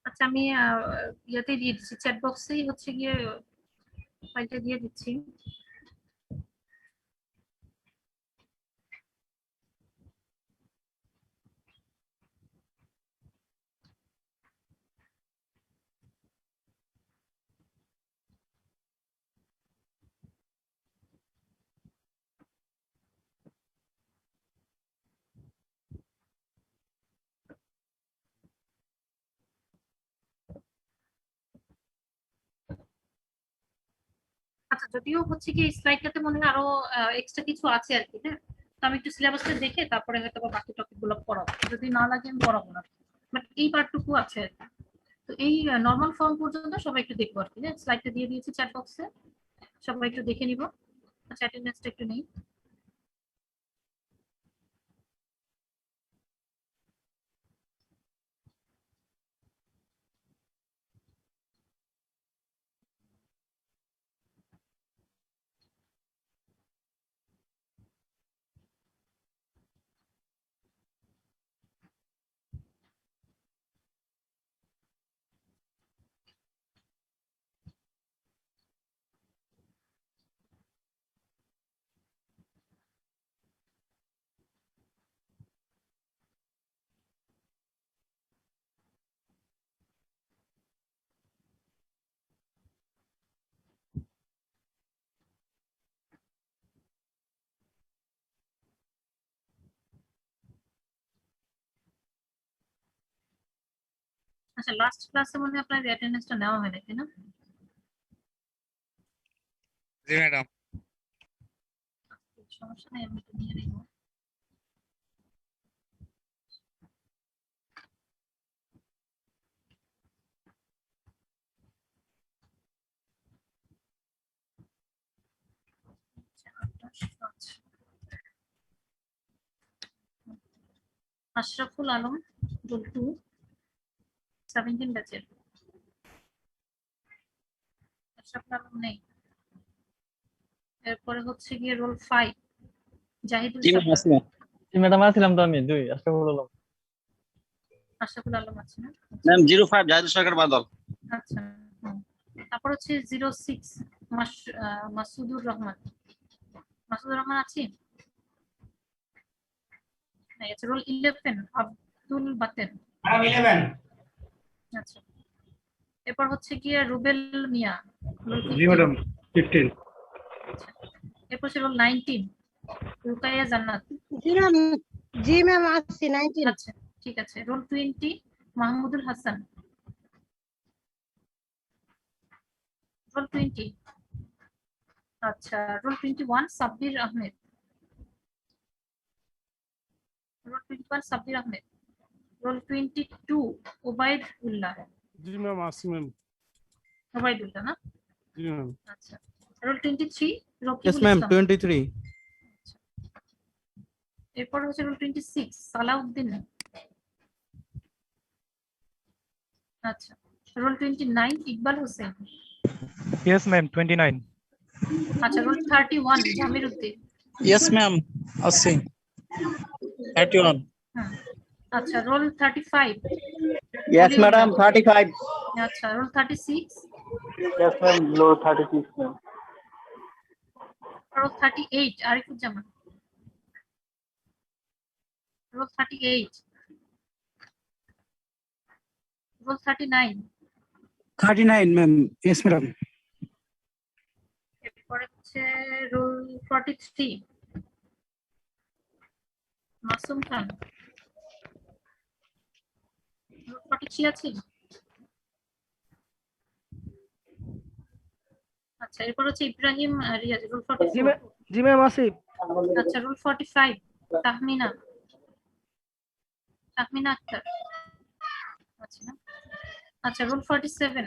আচ্ছা, আমি ইয়াতে দিয়ে দিচ্ছি, চ্যাট বক্সেই হচ্ছে গিয়ে ফাইলটা দিয়ে দিচ্ছি। আচ্ছা, যদিও হচ্ছে কি স্লাইডটাতে মনে হয় আরো এক্সট্রা কিছু আছে আর কি, হ্যাঁ। তো আমি একটু সিলেবাসটা দেখে তারপরে হয়তো বা বাকি টপিক গুলো পড়াবো, যদি না লাগে আমি পড়াবো না, বাট এই পার্টটুকু আছে আর কি। তো এই নর্মাল ফর্ম পর্যন্ত সবাই একটু দেখবো আর কি, হ্যাঁ। স্লাইডটা দিয়ে দিয়েছি চ্যাট বক্সে, সবাই একটু দেখে নিব। আচ্ছা, অ্যাটেন্ডেন্সটা একটু নেই। আচ্ছা লাস্ট ক্লাসে মনে হয় আপনার অ্যাটেন্ডেন্সটা নেওয়া হয় না তাই না? জি ম্যাডাম। সমস্যা নেই, আমি একটু নিয়ে নিব। আশরাফুল আলম রোল 2 17 ব্যাচের। আশরাফুল আলম নেই। এরপরে হচ্ছে গিয়ে রোল 5 জাহিদুল জি ম্যাম সাত্তার। আসলাম। জি ম্যাডাম আসলাম তো আমি 2 আশরাফুল আলম। আশরাফুল আলম আছে না? ম্যাম 05 জাহিদ সরকার বাদল। আচ্ছা হুম। তারপর হচ্ছে 06 মাসুদুর রহমান। মাসুদুর রহমান আছে? না, এটা রোল 11 আব্দুল বাতেন। 11 আচ্ছা এরপর হচ্ছে গিয়ে রুবেল মিয়া রোল জি 15। ম্যাডাম 15 আচ্ছা এরপর হচ্ছে রোল 19 রুকাইয়া জান্নাত। জি ম্যাম আসছি 19 আচ্ছা ঠিক আছে। রোল 20 মাহমুদুল হাসান। রোল 20। আচ্ছা roll 21 Sabbir Ahmed. Roll 21 Sabbir Ahmed. Roll 22 Obaidullah. জি ম্যাম আসছি ম্যাম ওবায়দুল্লাহ না? জি ম্যাম আচ্ছা roll 23 yes Rakibul ma'am Islam. 23। এরপর হচ্ছে রোল 26 সালাউদ্দিন। আচ্ছা role 29 Iqbal Hossain. Yes, ma'am. 29. আচ্ছা roll 31 Zamir Uddin. Yes ma'am আসছি 31 হুম আচ্ছা রোল 35 ইয়েস অলিউল্লাহ। ম্যাডাম 35। আচ্ছা রোল 36 ইয়েস ম্যাম লো 36 ma'am. Roll 38 Arifuzzaman. Roll 38 roll 39 39 ma'am. Yes madam. এরপরে হচ্ছে রোল 43 মাসুম খান। রোল 43 আছে? আচ্ছা এরপর হচ্ছে ইব্রাহিম রিয়াজ রোল 44। জি ম্যাম আসিফ। আচ্ছা রোল 45 তাহমিনা আক্তার আচ্ছা না? আচ্ছা রোল 47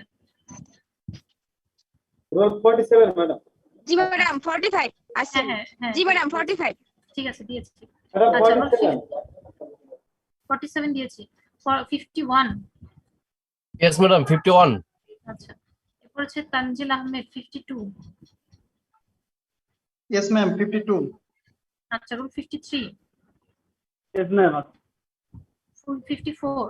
রোল 47 ম্যাডাম। জি ম্যাডাম 45 আছে। হ্যাঁ হ্যাঁ জি ম্যাডাম 45 ঠিক আছে দিয়েছি। ম্যাডাম আচ্ছা রোল 47। 47 দিয়েছি। 51 ইয়েস ম্যাডাম 51। আচ্ছা এরপর হচ্ছে তানজিল আহমেদ 52। Yes ma'am 52। আচ্ছা রোল 53 ইয়েস ম্যাম। ফুল 54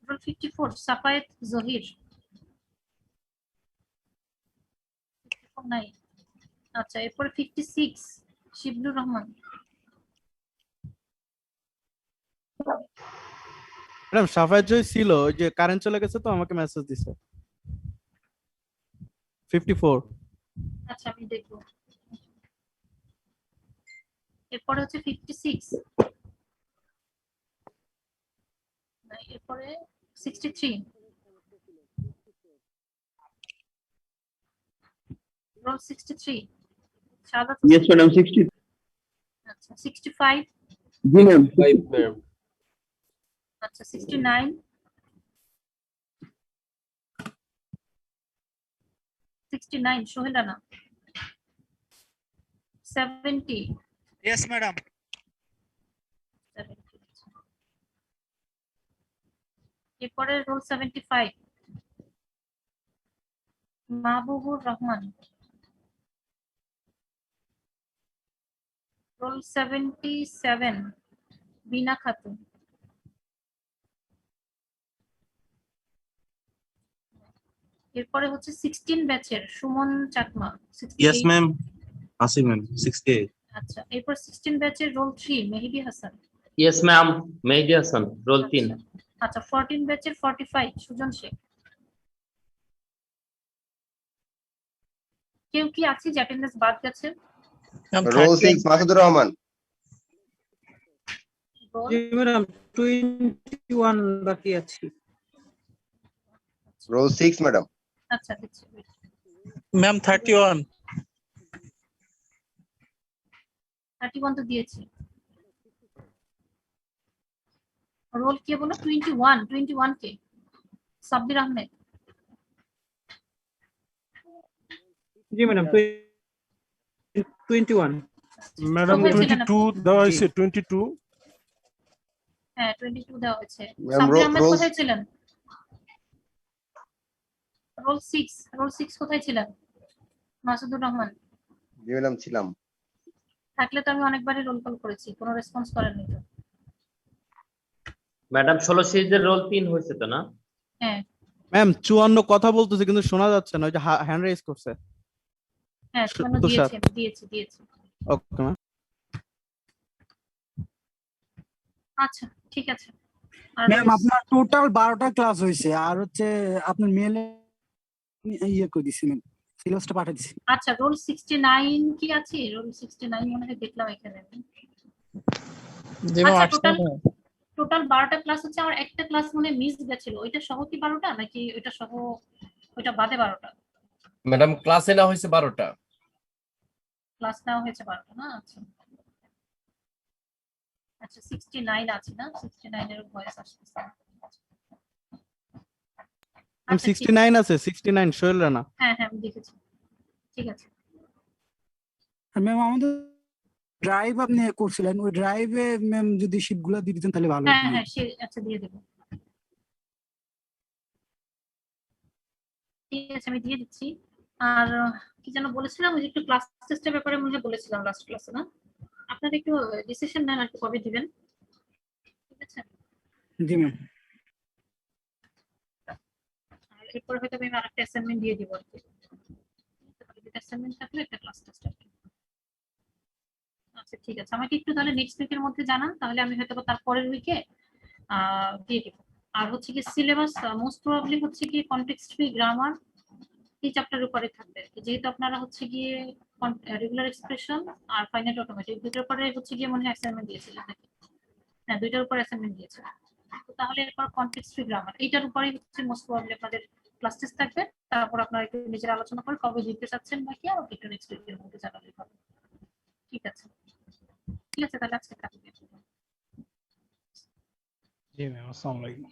রোল 54 সাফায়েত জহির। 54 নাই। আচ্ছা এরপরে 56 শিবলুর রহমান। ম্যাডাম সাফায়াত জয় ছিল, ওই যে কারেন্ট চলে গেছে তো আমাকে মেসেজ দিছে। 54। আচ্ছা আমি দেখবো। এরপরে হচ্ছে 56 নাই। এরপরে 63 রোল 63 শাহাদাত ইয়েস হোসেন। ম্যাডাম 60। আচ্ছা 65 জি ম্যাম 5 ম্যাম। আচ্ছা 69 সোহেল রানা। 70 yes madam. এরপরে রোল 75 মাহবুবুর রহমান। রোল 77 বিনা খাতুন। এরপরে হচ্ছে 16 ব্যাচের সুমন চাকমা। 68 ইয়েস ম্যাম আসি ম্যাম 68 আচ্ছা এরপর 16 ব্যাচের রোল 3 মেহেদী হাসান। ইয়েস ম্যাম মেহেদী হাসান রোল 3। আচ্ছা 14 ব্যাচের 45 সুজন শেখ। কেউ কি আছে যে অ্যাটেন্ডেন্স বাদ গেছে? Ma'am roll 30 6 Masudur Rahman. Roll জি ম্যাডাম 21 বাকি আছে। Roll 6, madam. আচ্ছা দিচ্ছি Ma'am, 31. 31 তো দিয়েছি। রোল কে বলো 21 কে সাব্বির আহমেদ। জি ম্যাডাম 21। ম্যাডাম কোথায় ছিলেন 22 দেওয়া হয়েছে 22 হ্যাঁ 22 দেওয়া হয়েছে। Ma'am, সাব্বির আহমেদ roll- কোথায় ছিলেন? রোল 6 কোথায় ছিলেন? মাসুদুর রহমান জি ম্যাডাম ছিলাম। থাকলে তো আমি অনেকবারই রোল কল করেছি, কোনো রেসপন্স করেননি তো। ম্যাডাম 16 সিরিজের রোল 3 হয়েছে তো না? হ্যাঁ ম্যাম 54 কথা বলতেছে কিন্তু শোনা যাচ্ছে না, ওই যে হ্যান্ড রেজ করছে। হ্যাঁ কেন তুষার। দিয়েছি। Okay ma'am. আচ্ছা ঠিক আছে। আর ম্যাম আপনার টোটাল 12টা ক্লাস হয়েছে, আর হচ্ছে আপনার মেলে ইয়ে করে দিছি ম্যাম, সিলেবাসটা পাঠিয়ে দিছি। আচ্ছা রোল 69 কি আছে? রোল 69 মনে হয় দেখলাম এখানে। জি ম্যাম, আচ্ছা আসছে না। টোটাল 12টা ক্লাস হচ্ছে, আমার একটা ক্লাস মনে মিস গেছিল, ওইটা সহ কি 12টা নাকি ওইটা সহ ওইটা বাদে 12টা? ম্যাডাম ক্লাসে না হয়েছে 12টা। ক্লাস নেওয়া হয়েছে 12টা না? আচ্ছা আচ্ছা 69 আছে না? 69 এর ভয়েস আসছে। ম্যাম 69 আছে, 69 সোহেল রানা। হ্যাঁ আমি দেখেছি, ঠিক আছে। আর ম্যাম আমাদের ড্রাইভ আপনি করছিলেন, ওই ড্রাইভে ম্যাম যদি শিটগুলো দিয়ে দিতেন তাহলে ভালো হতো। হ্যাঁ আচ্ছা দিয়ে দেবো, ঠিক আছে আমি দিয়ে দিচ্ছি। আর কি যেন বলেছিলাম, ওই যে একটু ক্লাস টেস্টের ব্যাপারে মনে হয় বলেছিলাম লাস্ট ক্লাসে না? আপনারা একটু ডিসিশন নেন আর কি কবে দিবেন, ঠিক আছে? জি ম্যাম। আর এরপরে হয়তো আমি আরেকটা অ্যাসাইনমেন্ট দিয়ে দিব আর কি, অ্যাসাইনমেন্ট থাকলে একটা ক্লাস টেস্ট আর কি। আচ্ছা ঠিক আছে, আমাকে একটু তাহলে নেক্সট উইকের মধ্যে জানান, তাহলে আমি হয়তো তার পরের উইকে দিয়ে দিব। আর হচ্ছে কি সিলেবাস মোস্ট প্রবাবলি হচ্ছে কি কনটেক্সট ফ্রি গ্রামার এই চ্যাপ্টারের উপরে থাকবে, যেহেতু আপনারা হচ্ছে গিয়ে রেগুলার এক্সপ্রেশন আর ফাইনাইট অটোমেটিক দুটোর উপরে হচ্ছে গিয়ে মনে হয় অ্যাসাইনমেন্ট দিয়েছিলেন নাকি? হ্যাঁ দুইটার উপর অ্যাসাইনমেন্ট দিয়েছে। তো তাহলে এরপর কনটেক্সট ফ্রি গ্রামার এইটার উপরেই হচ্ছে মোস্ট প্রবাবলি আপনাদের ক্লাস টেস্ট থাকবে। তারপর আপনারা একটু নিজের আলোচনা করে কবে দিতে চাচ্ছেন নাকি আর একটু নেক্সট উইকের মধ্যে জানালে হবে। ঠিক আছে তাহলে আজকে থাকবে। জি ম্যাম, আসসালামু আলাইকুম।